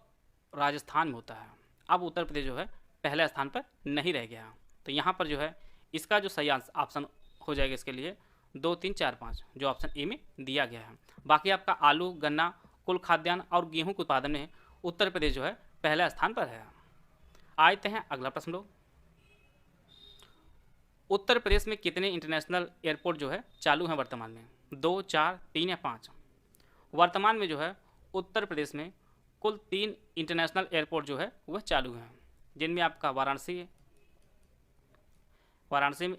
[SPEAKER 2] राजस्थान में होता है। अब उत्तर प्रदेश जो है पहले स्थान पर नहीं रह गया। तो यहाँ पर जो है इसका जो सही ऑप्शन हो जाएगा इसके लिए 2, 3, 4, 5 जो ऑप्शन ए में दिया गया है। बाकी आपका आलू, गन्ना, कुल खाद्यान्न और गेहूं के उत्पादन में उत्तर प्रदेश जो है पहले स्थान पर है। आते हैं अगला प्रश्न लोग। उत्तर प्रदेश में कितने इंटरनेशनल एयरपोर्ट जो है चालू हैं वर्तमान में? 2, 4, 3 या 5? वर्तमान में जो है उत्तर प्रदेश में कुल 3 इंटरनेशनल एयरपोर्ट जो है वह चालू हैं, जिनमें आपका वाराणसी में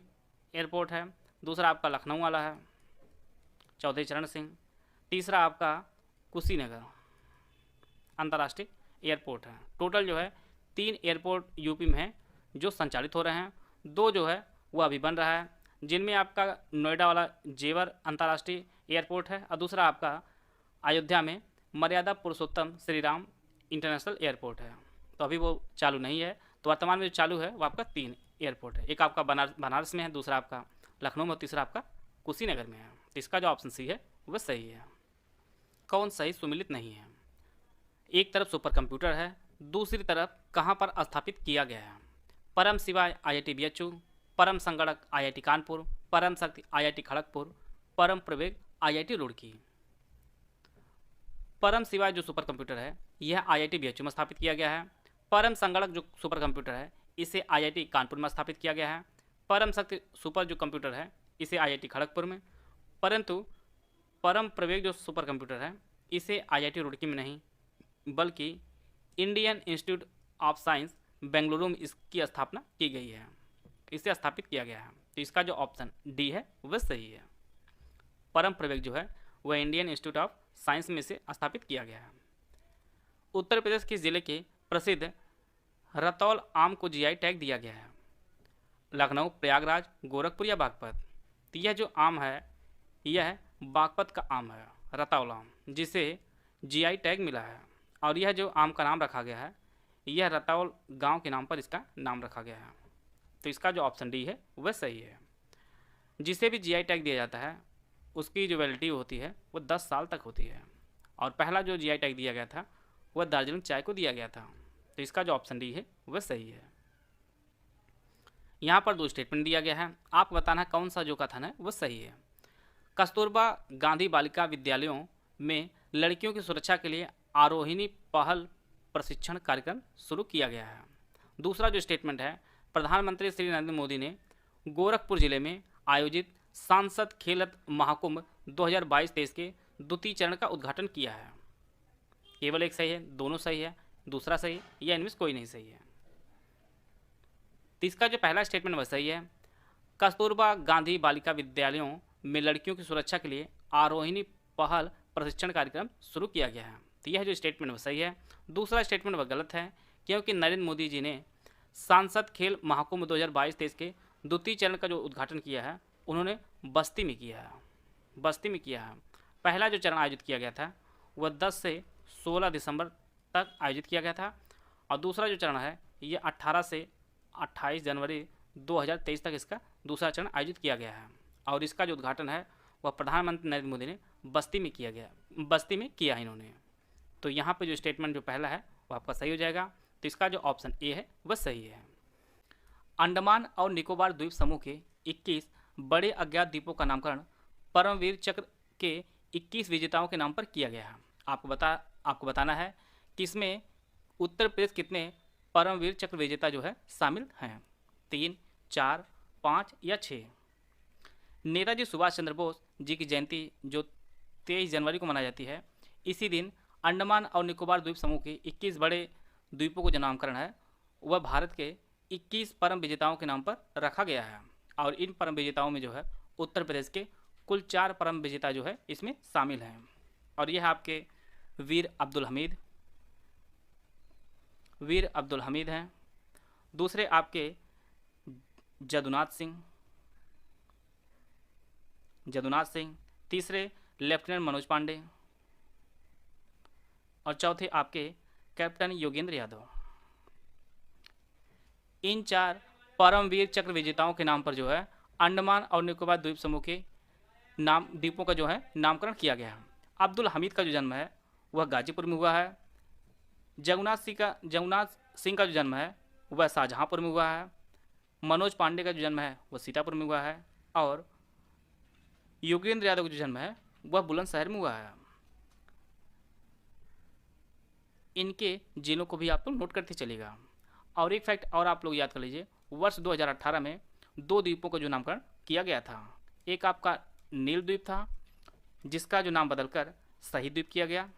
[SPEAKER 2] एयरपोर्ट है, दूसरा आपका लखनऊ वाला है चौधरी चरण सिंह, तीसरा आपका कुशीनगर अंतर्राष्ट्रीय एयरपोर्ट है। टोटल जो है 3 एयरपोर्ट यूपी में हैं जो संचालित हो रहे हैं। 2 जो है वह अभी बन रहा है, जिनमें आपका नोएडा वाला जेवर अंतर्राष्ट्रीय एयरपोर्ट है और दूसरा आपका अयोध्या में मर्यादा पुरुषोत्तम श्री राम इंटरनेशनल एयरपोर्ट है। तो अभी वो चालू नहीं है। तो वर्तमान में जो चालू है वो आपका 3 एयरपोर्ट है। एक आपका बनारस में है, दूसरा आपका लखनऊ में और तीसरा आपका कुशीनगर में है। तो इसका जो ऑप्शन सी है वह सही है। कौन सही सुमिलित नहीं है? एक तरफ सुपर कंप्यूटर है, दूसरी तरफ कहाँ पर स्थापित किया गया है? परम शिवाय IIT BHU, परम संगणक IIT कानपुर, परम शक्ति IIT खड़गपुर, परम प्रवेग IIT रुड़की। परम शिवाय जो सुपर कंप्यूटर है यह IIT BHU में स्थापित किया गया है। परम संगणक जो सुपर कंप्यूटर है इसे IIT कानपुर में स्थापित किया गया है। परम शक्ति सुपर जो कंप्यूटर है इसे IIT खड़गपुर में, परंतु परम प्रवेग जो सुपर कंप्यूटर है इसे IIT रुड़की में नहीं बल्कि Indian institute of science Bengaluru में इसकी स्थापना की गई है, इसे स्थापित किया गया है। तो इसका जो ऑप्शन डी है वह सही है। परम प्रवेग जो है वह इंडियन इंस्टीट्यूट ऑफ साइंस में इसे स्थापित किया गया है। उत्तर प्रदेश के जिले के प्रसिद्ध रतौल आम को GI टैग दिया गया है। लखनऊ, प्रयागराज, गोरखपुर या बागपत? तो यह जो आम है यह बागपत का आम है, रतौल आम, जिसे GI टैग मिला है। और यह जो आम का नाम रखा गया है यह रतौल गांव के नाम पर इसका नाम रखा गया है। तो इसका जो ऑप्शन डी है वह सही है। जिसे भी GI टैग दिया जाता है उसकी जो वैलिडिटी होती है वो 10 साल तक होती है। और पहला जो GI टैग दिया गया था वह दार्जिलिंग चाय को दिया गया था। तो इसका जो ऑप्शन डी है वह सही है। यहाँ पर 2 स्टेटमेंट दिया गया है, आपको बताना है कौन सा जो कथन है वह सही है। कस्तूरबा गांधी बालिका विद्यालयों में लड़कियों की सुरक्षा के लिए आरोहिणी पहल प्रशिक्षण कार्यक्रम शुरू किया गया है। दूसरा जो स्टेटमेंट है, प्रधानमंत्री श्री नरेंद्र मोदी ने गोरखपुर जिले में आयोजित सांसद खेलत महाकुंभ 2022-23 के द्वितीय चरण का उद्घाटन किया है। केवल एक सही है, दोनों सही है, दूसरा सही या इनमें से कोई नहीं सही है। तो इसका जो पहला स्टेटमेंट वह सही है। कस्तूरबा गांधी बालिका विद्यालयों में लड़कियों की सुरक्षा के लिए आरोहिणी पहल प्रशिक्षण कार्यक्रम शुरू किया गया है। तो यह जो स्टेटमेंट वह सही है। दूसरा स्टेटमेंट वह गलत है, क्योंकि नरेंद्र मोदी जी ने सांसद खेल महाकुंभ 2022-23 के द्वितीय चरण का जो उद्घाटन किया है उन्होंने बस्ती में किया है। पहला जो चरण आयोजित किया गया था वह 10 से 16 दिसंबर तक आयोजित किया गया था और दूसरा जो चरण है ये 18 से 28 जनवरी 2023 तक इसका दूसरा चरण आयोजित किया गया है। और इसका जो उद्घाटन है वह प्रधानमंत्री नरेंद्र मोदी ने बस्ती में किया इन्होंने। तो यहाँ पे जो स्टेटमेंट जो पहला है वो आपका सही हो जाएगा। तो इसका जो ऑप्शन ए है वह सही है। अंडमान और निकोबार द्वीप समूह के 21 बड़े अज्ञात द्वीपों का नामकरण परमवीर चक्र के 21 विजेताओं के नाम पर किया गया है। आपको बताना है कि इसमें उत्तर प्रदेश कितने परमवीर चक्र विजेता जो है शामिल हैं, 3, 4, 5 या 6। नेताजी सुभाष चंद्र बोस जी की जयंती जो 23 जनवरी को मनाई जाती है, इसी दिन अंडमान और निकोबार द्वीप समूह के 21 बड़े द्वीपों को जो नामकरण है वह भारत के 21 परम विजेताओं के नाम पर रखा गया है। और इन परम विजेताओं में जो है उत्तर प्रदेश के कुल 4 परम विजेता जो है इसमें शामिल हैं। और यह आपके वीर अब्दुल हमीद हैं। दूसरे आपके जदुनाथ सिंह, तीसरे लेफ्टिनेंट मनोज पांडे और चौथे आपके कैप्टन योगेंद्र यादव। इन 4 परमवीर चक्र विजेताओं के नाम पर जो है अंडमान और निकोबार द्वीप समूह के द्वीपों का जो है नामकरण किया गया है। अब्दुल हमीद का जो जन्म है वह गाजीपुर में हुआ है। जगन्नाथ सिंह का जो जन्म है वह शाहजहांपुर में हुआ है। मनोज पांडे का जो जन्म है वह सीतापुर में हुआ है। और योगेंद्र यादव का जो जन्म है वह बुलंदशहर में हुआ है। इनके जिलों को भी आप लोग नोट करते चलेगा। और एक फैक्ट और आप लोग याद कर लीजिए, वर्ष 2018 में 2 द्वीपों का जो नामकरण किया गया था। एक आपका नील द्वीप था जिसका जो नाम बदलकर शहीद द्वीप किया गया,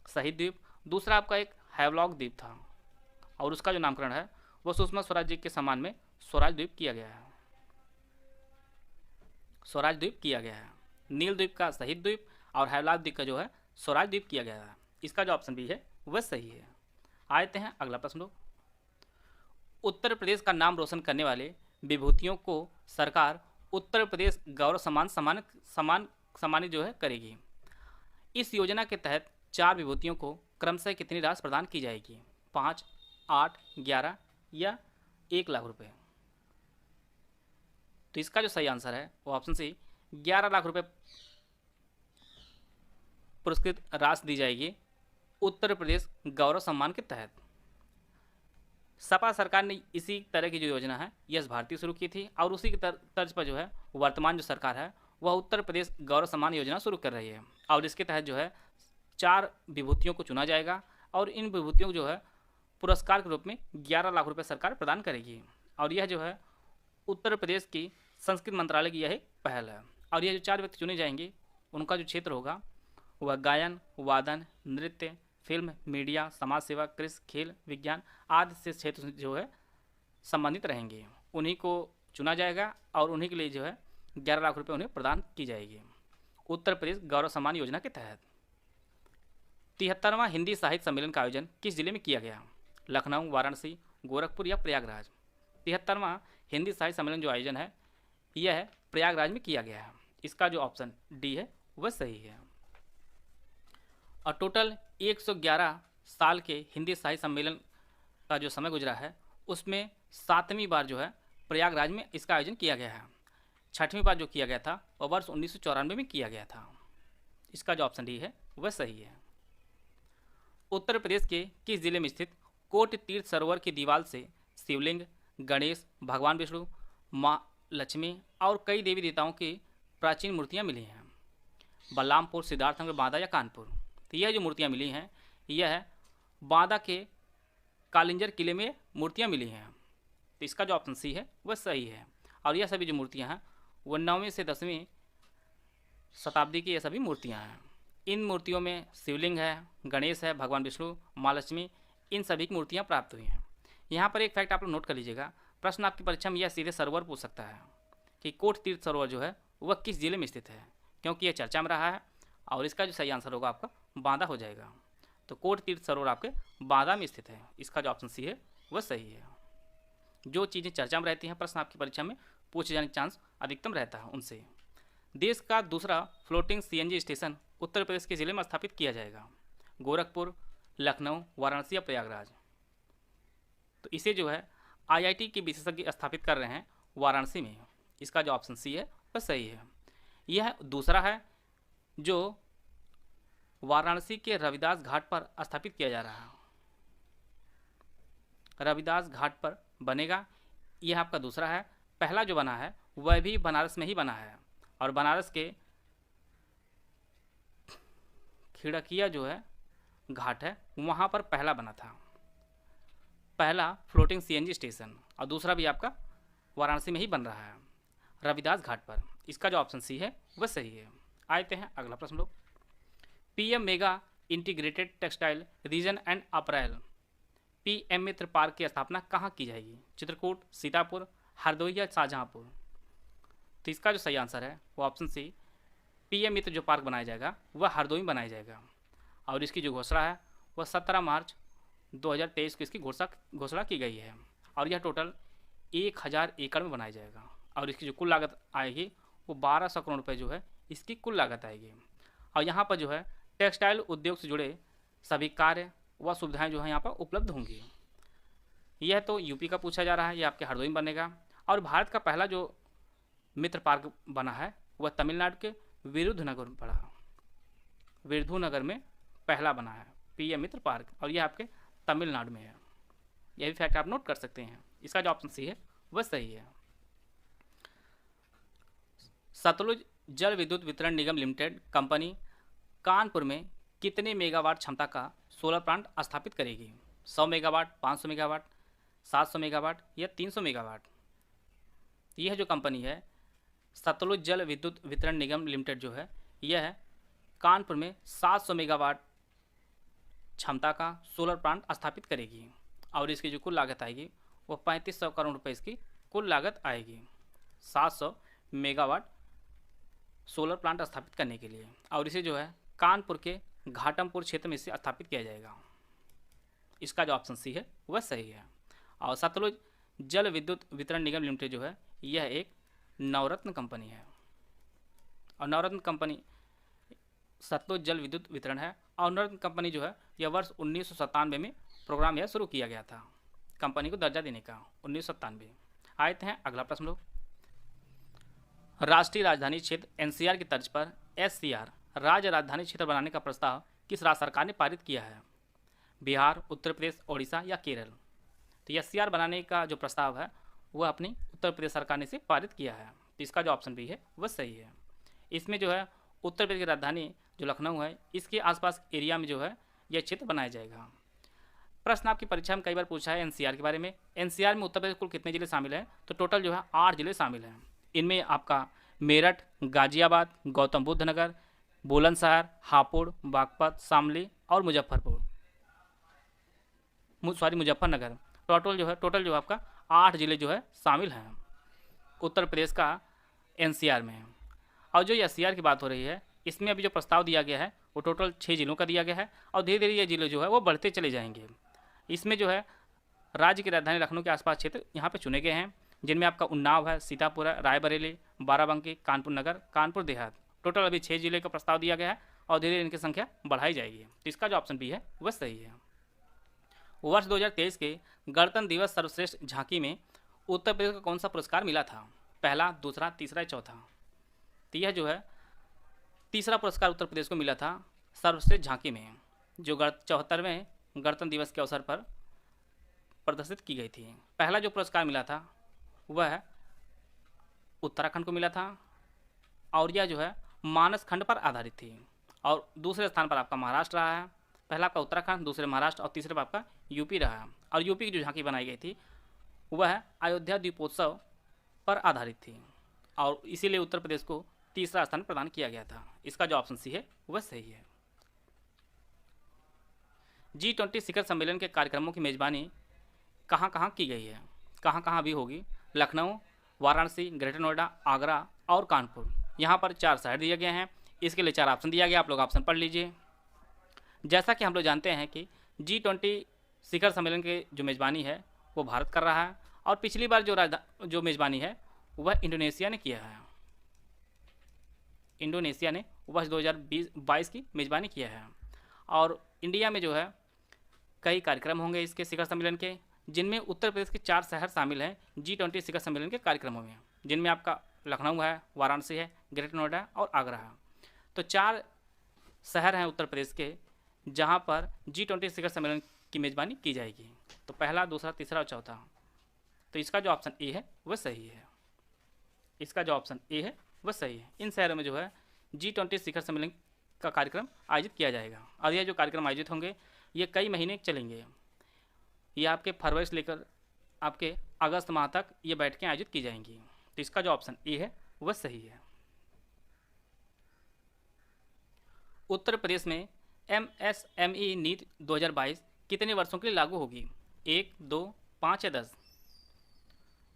[SPEAKER 2] शहीद द्वीप। दूसरा आपका एक हैवलॉक द्वीप था और उसका जो नामकरण है वह सुषमा स्वराज जी के सम्मान में स्वराज द्वीप किया गया है, स्वराज द्वीप किया गया है। नील द्वीप का शहीद द्वीप और हैवलॉक द्वीप का जो है स्वराज द्वीप किया गया है। इसका जो ऑप्शन बी है वह सही है। आते हैं अगला प्रश्न। उत्तर प्रदेश का नाम रोशन करने वाले विभूतियों को सरकार उत्तर प्रदेश गौरव सम्मानित जो है करेगी। इस योजना के तहत 4 विभूतियों को क्रमशः कितनी राशि प्रदान की जाएगी? 5, 8, 11 या 1 लाख रुपए। तो इसका जो सही आंसर है वो ऑप्शन सी 11 लाख रुपए पुरस्कृत राशि दी जाएगी उत्तर प्रदेश गौरव सम्मान के तहत। सपा सरकार ने इसी तरह की जो योजना है यश भारती शुरू की थी और उसी की तर्ज पर जो है वर्तमान जो सरकार है वह उत्तर प्रदेश गौरव सम्मान योजना शुरू कर रही है। और इसके तहत जो है 4 विभूतियों को चुना जाएगा और इन विभूतियों को जो है पुरस्कार के रूप में 11 लाख रुपए सरकार प्रदान करेगी। और यह जो है उत्तर प्रदेश की संस्कृति मंत्रालय की यह एक पहल है। और यह जो 4 व्यक्ति चुने जाएंगे उनका जो क्षेत्र होगा वह गायन, वादन, नृत्य, फिल्म, मीडिया, समाज सेवा, कृषि, खेल, विज्ञान आदि से क्षेत्र जो है संबंधित रहेंगे। उन्हीं को चुना जाएगा और उन्हीं के लिए जो है 11 लाख रुपए उन्हें प्रदान की जाएगी उत्तर प्रदेश गौरव सम्मान योजना के तहत। 73वां हिंदी साहित्य सम्मेलन का आयोजन किस जिले में किया गया? लखनऊ, वाराणसी, गोरखपुर या प्रयागराज। 73वां हिंदी साहित्य सम्मेलन जो आयोजन है यह प्रयागराज में किया गया है। इसका जो ऑप्शन डी है वह सही है। और टोटल 111 साल के हिंदी साहित्य सम्मेलन का जो समय गुजरा है उसमें 7वीं बार जो है प्रयागराज में इसका आयोजन किया गया है। 6वीं बार जो किया गया था वह वर्ष 1994 में किया गया था। इसका जो ऑप्शन डी है वह सही है। उत्तर प्रदेश के किस जिले में स्थित कोट तीर्थ सरोवर की दीवार से शिवलिंग, गणेश, भगवान विष्णु, माँ लक्ष्मी और कई देवी देवताओं की प्राचीन मूर्तियाँ मिली हैं? बलरामपुर, सिद्धार्थनगर, बांदा या कानपुर। तो यह जो मूर्तियाँ मिली हैं यह बांदा के कालिंजर किले में मूर्तियाँ मिली हैं। तो इसका जो ऑप्शन सी है वह सही है। और यह सभी जो मूर्तियाँ हैं वह 9वीं से 10वीं शताब्दी की ये सभी मूर्तियाँ हैं। इन मूर्तियों में शिवलिंग है, गणेश है, भगवान विष्णु, माँ लक्ष्मी, इन सभी की मूर्तियाँ प्राप्त हुई हैं। यहाँ पर एक फैक्ट आप लोग नोट कर लीजिएगा, प्रश्न आपकी परीक्षा में यह सीधे सरोवर पूछ सकता है कि कोट तीर्थ सरोवर जो है वह किस जिले में स्थित है, क्योंकि यह चर्चा में रहा है। और इसका जो सही आंसर होगा आपका बांदा हो जाएगा। तो कोट तीर्थ सरोवर आपके बांदा में स्थित है। इसका जो ऑप्शन सी है वह सही है। जो चीज़ें चर्चा में रहती हैं प्रश्न आपकी परीक्षा में पूछे जाने का चांस अधिकतम रहता है उनसे। देश का दूसरा floating CNG station Uttar Pradesh के जिले में स्थापित किया जाएगा? गोरखपुर, लखनऊ, वाराणसी या प्रयागराज। तो इसे जो है IIT के विशेषज्ञ स्थापित कर रहे हैं वाराणसी में। इसका जो ऑप्शन सी है वह सही है। यह दूसरा है जो वाराणसी के रविदास घाट पर स्थापित किया जा रहा है। रविदास घाट पर बनेगा, यह आपका दूसरा है। पहला जो बना है वह भी बनारस में ही बना है और बनारस के खिड़किया जो है घाट है वहाँ पर पहला बना था, पहला फ्लोटिंग CNG स्टेशन। और दूसरा भी आपका वाराणसी में ही बन रहा है रविदास घाट पर। इसका जो ऑप्शन सी है वह सही है। आते हैं अगला प्रश्न लोग। PM mega integrated textile reason and April PM Mitra park की स्थापना कहाँ की जाएगी? चित्रकूट, सीतापुर, हरदोई या शाहजहाँपुर? तो इसका जो सही आंसर है वो ऑप्शन सी, पीएम मित्र जो पार्क बनाया जाएगा वह हरदोई में बनाया जाएगा। और इसकी जो घोषणा है वह 17 मार्च 2023 को इसकी घोषणा की गई है। और यह टोटल 1000 एकड़ में बनाया जाएगा। और इसकी जो कुल लागत आएगी वो 1200 करोड़ रुपये जो है इसकी कुल लागत आएगी। और यहाँ पर जो है टेक्सटाइल उद्योग से जुड़े सभी कार्य व सुविधाएं जो है यहाँ पर उपलब्ध होंगी। यह तो यूपी का पूछा जा रहा है, यह आपके हरदोई में बनेगा। और भारत का पहला जो मित्र पार्क बना है वह तमिलनाडु के विरुधुनगर में पहला बना है पीएम मित्र पार्क, और यह आपके तमिलनाडु में है। यह भी फैक्ट आप नोट कर सकते हैं। इसका जो ऑप्शन सी है वह सही है। सतलुज जल विद्युत वितरण निगम लिमिटेड कंपनी कानपुर में कितने मेगावाट क्षमता का सोलर प्लांट स्थापित करेगी? 100 मेगावाट, 500 मेगावाट, 700 मेगावाट या 300 मेगावाट? यह जो कंपनी है सतलुज जल विद्युत वितरण निगम लिमिटेड जो है यह कानपुर में 700 मेगावाट क्षमता का सोलर प्लांट स्थापित करेगी। और इसकी जो कुल लागत आएगी वो 3500 करोड़ रुपए इसकी कुल लागत आएगी 700 मेगावाट सोलर प्लांट स्थापित करने के लिए। और इसे जो है कानपुर के घाटमपुर क्षेत्र में इसे स्थापित किया जाएगा। इसका जो ऑप्शन सी है वह सही है। और सतलुज जल विद्युत वितरण निगम लिमिटेड जो है यह एक नवरत्न कंपनी है। और नवरत्न कंपनी सतलुज जल विद्युत वितरण है। और नवरत्न कंपनी जो है यह वर्ष 1997 में प्रोग्राम यह शुरू किया गया था कंपनी को दर्जा देने का, 1997। आते हैं अगला प्रश्न लोग। राष्ट्रीय राजधानी क्षेत्र एनसीआर की तर्ज पर एससीआर राज्य राजधानी क्षेत्र बनाने का प्रस्ताव किस राज्य सरकार ने पारित किया है? बिहार, उत्तर प्रदेश, ओडिशा या केरल? तो एससीआर बनाने का जो प्रस्ताव है वह अपनी उत्तर प्रदेश सरकार ने इसे पारित किया है। तो इसका जो ऑप्शन बी है वह सही है। इसमें जो है उत्तर प्रदेश की राजधानी जो लखनऊ है इसके आसपास एरिया में जो है यह क्षेत्र बनाया जाएगा। प्रश्न आपकी परीक्षा में कई बार पूछा है एनसीआर के बारे में। एनसीआर में उत्तर प्रदेश कुल कितने जिले शामिल हैं? तो टोटल जो है 8 जिले शामिल हैं। इनमें आपका मेरठ, गाजियाबाद, गौतम बुद्ध नगर, बुलंदशहर, हापुड़, बागपत, शामली और मुजफ्फरनगर। टोटल जो है आपका 8 जिले जो है शामिल हैं उत्तर प्रदेश का एनसीआर में। और जो एससीआर की बात हो रही है इसमें अभी जो प्रस्ताव दिया गया है वो टोटल 6 जिलों का दिया गया है। और धीरे धीरे ये जिले जो है वो बढ़ते चले जाएंगे। इसमें जो है राज्य की राजधानी लखनऊ के आसपास क्षेत्र यहाँ पे चुने गए हैं, जिनमें आपका उन्नाव है, सीतापुर है, रायबरेली, बाराबंकी, कानपुर नगर, कानपुर देहात। टोटल अभी 6 जिले का प्रस्ताव दिया गया है और धीरे धीरे इनकी संख्या बढ़ाई जाएगी। तो इसका जो ऑप्शन बी है वह सही है। वर्ष 2023 के गणतंत्र दिवस सर्वश्रेष्ठ झांकी में उत्तर प्रदेश को कौन सा पुरस्कार मिला था? पहला, दूसरा, तीसरा या चौथा? तो यह जो है तीसरा पुरस्कार उत्तर प्रदेश को मिला था सर्वश्रेष्ठ झांकी में, जो 74वें गणतंत्र दिवस के अवसर पर प्रदर्शित की गई थी। पहला जो पुरस्कार मिला था वह उत्तराखंड को मिला था और यह जो है मानस खंड पर आधारित थी। और दूसरे स्थान पर आपका महाराष्ट्र रहा है। पहला आपका उत्तराखंड, दूसरे महाराष्ट्र और तीसरे पर आपका यूपी रहा है। और यूपी की जो झांकी बनाई गई थी वह अयोध्या दीपोत्सव पर आधारित थी और इसीलिए उत्तर प्रदेश को तीसरा स्थान प्रदान किया गया था। इसका जो ऑप्शन सी है वह सही है। G20 शिखर सम्मेलन के कार्यक्रमों की मेजबानी कहाँ कहाँ की गई है? कहाँ कहाँ भी होगी? लखनऊ, वाराणसी, ग्रेटर नोएडा, आगरा और कानपुर। यहाँ पर 4 शहर दिए गए हैं। इसके लिए 4 ऑप्शन दिया गया, आप लोग ऑप्शन पढ़ लीजिए। जैसा कि हम लोग जानते हैं कि G20 शिखर सम्मेलन के जो मेजबानी है वो भारत कर रहा है और पिछली बार जो मेजबानी है वह इंडोनेशिया ने किया है। इंडोनेशिया ने वर्ष 2022 की मेजबानी किया है। और इंडिया में जो है कई कार्यक्रम होंगे इसके शिखर सम्मेलन के, जिनमें उत्तर प्रदेश के 4 शहर शामिल हैं G20 शिखर सम्मेलन के कार्यक्रमों में, जिनमें आपका लखनऊ है, वाराणसी है, ग्रेटर नोएडा और आगरा है। तो 4 शहर हैं उत्तर प्रदेश के जहां पर G20 शिखर सम्मेलन की मेजबानी की जाएगी। तो पहला, दूसरा, तीसरा और चौथा। तो इसका जो ऑप्शन ए है वह सही है। इसका जो ऑप्शन ए है वह सही है। इन शहरों में जो है G20 शिखर सम्मेलन का कार्यक्रम आयोजित किया जाएगा और यह जो कार्यक्रम आयोजित होंगे ये कई महीने चलेंगे। ये आपके फरवरी से लेकर आपके अगस्त माह तक ये बैठकें आयोजित की जाएंगी। तो इसका जो ऑप्शन ए है वह सही है। उत्तर प्रदेश में MSME नीति 2022 कितने वर्षों के लिए लागू होगी? 1, 2, 5 या 10?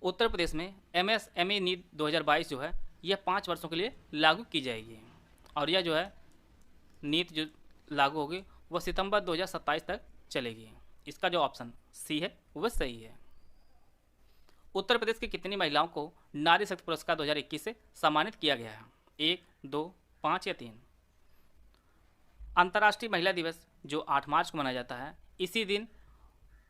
[SPEAKER 2] उत्तर प्रदेश में MSME नीति 2022 जो है यह 5 वर्षों के लिए लागू की जाएगी और यह जो है नीति जो लागू होगी वह सितंबर 2027 तक चलेगी। इसका जो ऑप्शन सी है वह सही है। उत्तर प्रदेश की कितनी महिलाओं को नारी शक्ति पुरस्कार 2021 से सम्मानित किया गया है? 1, 2, 5 या 3? अंतर्राष्ट्रीय महिला दिवस जो 8 मार्च को मनाया जाता है, इसी दिन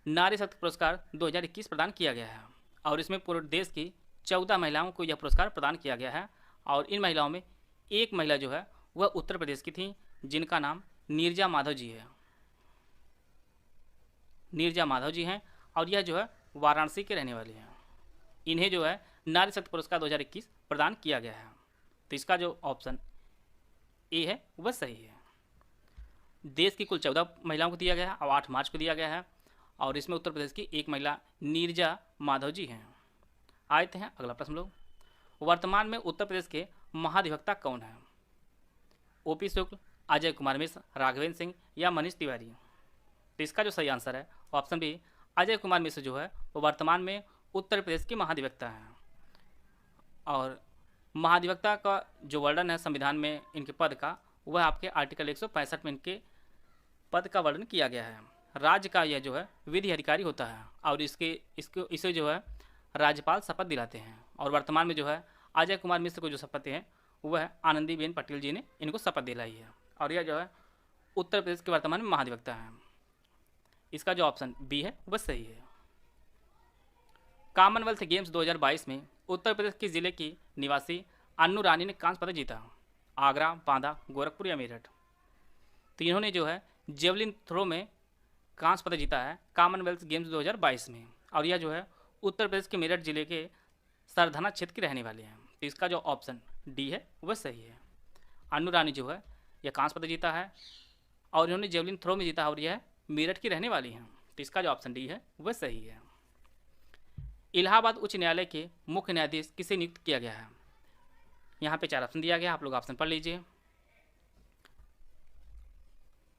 [SPEAKER 2] नारी शक्ति पुरस्कार 2021 प्रदान किया गया है और इसमें पूरे देश की 14 महिलाओं को यह पुरस्कार प्रदान किया गया है और इन महिलाओं में एक महिला जो है वह उत्तर प्रदेश की थी जिनका नाम नीरजा माधव जी है। नीरजा माधव जी हैं और यह जो है वाराणसी के रहने वाले हैं। इन्हें जो है नारी शक्ति पुरस्कार 2021 प्रदान किया गया है। तो इसका जो ऑप्शन ए है वह सही है। देश की कुल 14 महिलाओं को दिया गया है और 8 मार्च को दिया गया है और इसमें उत्तर प्रदेश की एक महिला नीरजा माधव जी हैं। आते हैं अगला प्रश्न लोग। वर्तमान में उत्तर प्रदेश के महाधिवक्ता कौन है? ओपी शुक्ल, अजय कुमार मिश्र, राघवेंद्र सिंह या मनीष तिवारी? तो इसका जो सही आंसर है ऑप्शन बी, अजय कुमार मिश्र जो है वो वर्तमान में उत्तर प्रदेश के महाधिवक्ता हैं और महाधिवक्ता का जो वर्णन है संविधान में इनके पद का वह आपके आर्टिकल 165 में इनके पद का वर्णन किया गया है। राज्य का यह जो है विधि अधिकारी होता है और इसे जो है राज्यपाल शपथ दिलाते हैं और वर्तमान में जो है अजय कुमार मिश्र को जो शपथ है वह आनंदीबेन पटेल जी ने इनको शपथ दिलाई है और यह जो है उत्तर प्रदेश के वर्तमान में महाधिवक्ता हैं। इसका जो ऑप्शन बी है वह सही है। कॉमनवेल्थ गेम्स 2022 में उत्तर प्रदेश के जिले की निवासी अन्नू रानी ने कांस्य पदक जीता। आगरा, बांदा, गोरखपुर या मेरठ? तो इन्होंने जो है जेवलिन थ्रो में कांस्य पदक जीता है कॉमनवेल्थ गेम्स 2022 में और यह जो है उत्तर प्रदेश के मेरठ जिले के सरधना क्षेत्र के रहने वाले हैं। तो इसका जो ऑप्शन डी है वह सही है। अन्नू रानी जो है यह कांस्य पदक जीता है और इन्होंने जेवलिन थ्रो में जीता है और यह मेरठ की रहने वाली हैं। तो इसका जो ऑप्शन डी है वह सही है। इलाहाबाद उच्च न्यायालय के मुख्य न्यायाधीश किसे नियुक्त किया गया है? यहाँ पे 4 ऑप्शन दिया गया, आप लोग ऑप्शन पढ़ लीजिए।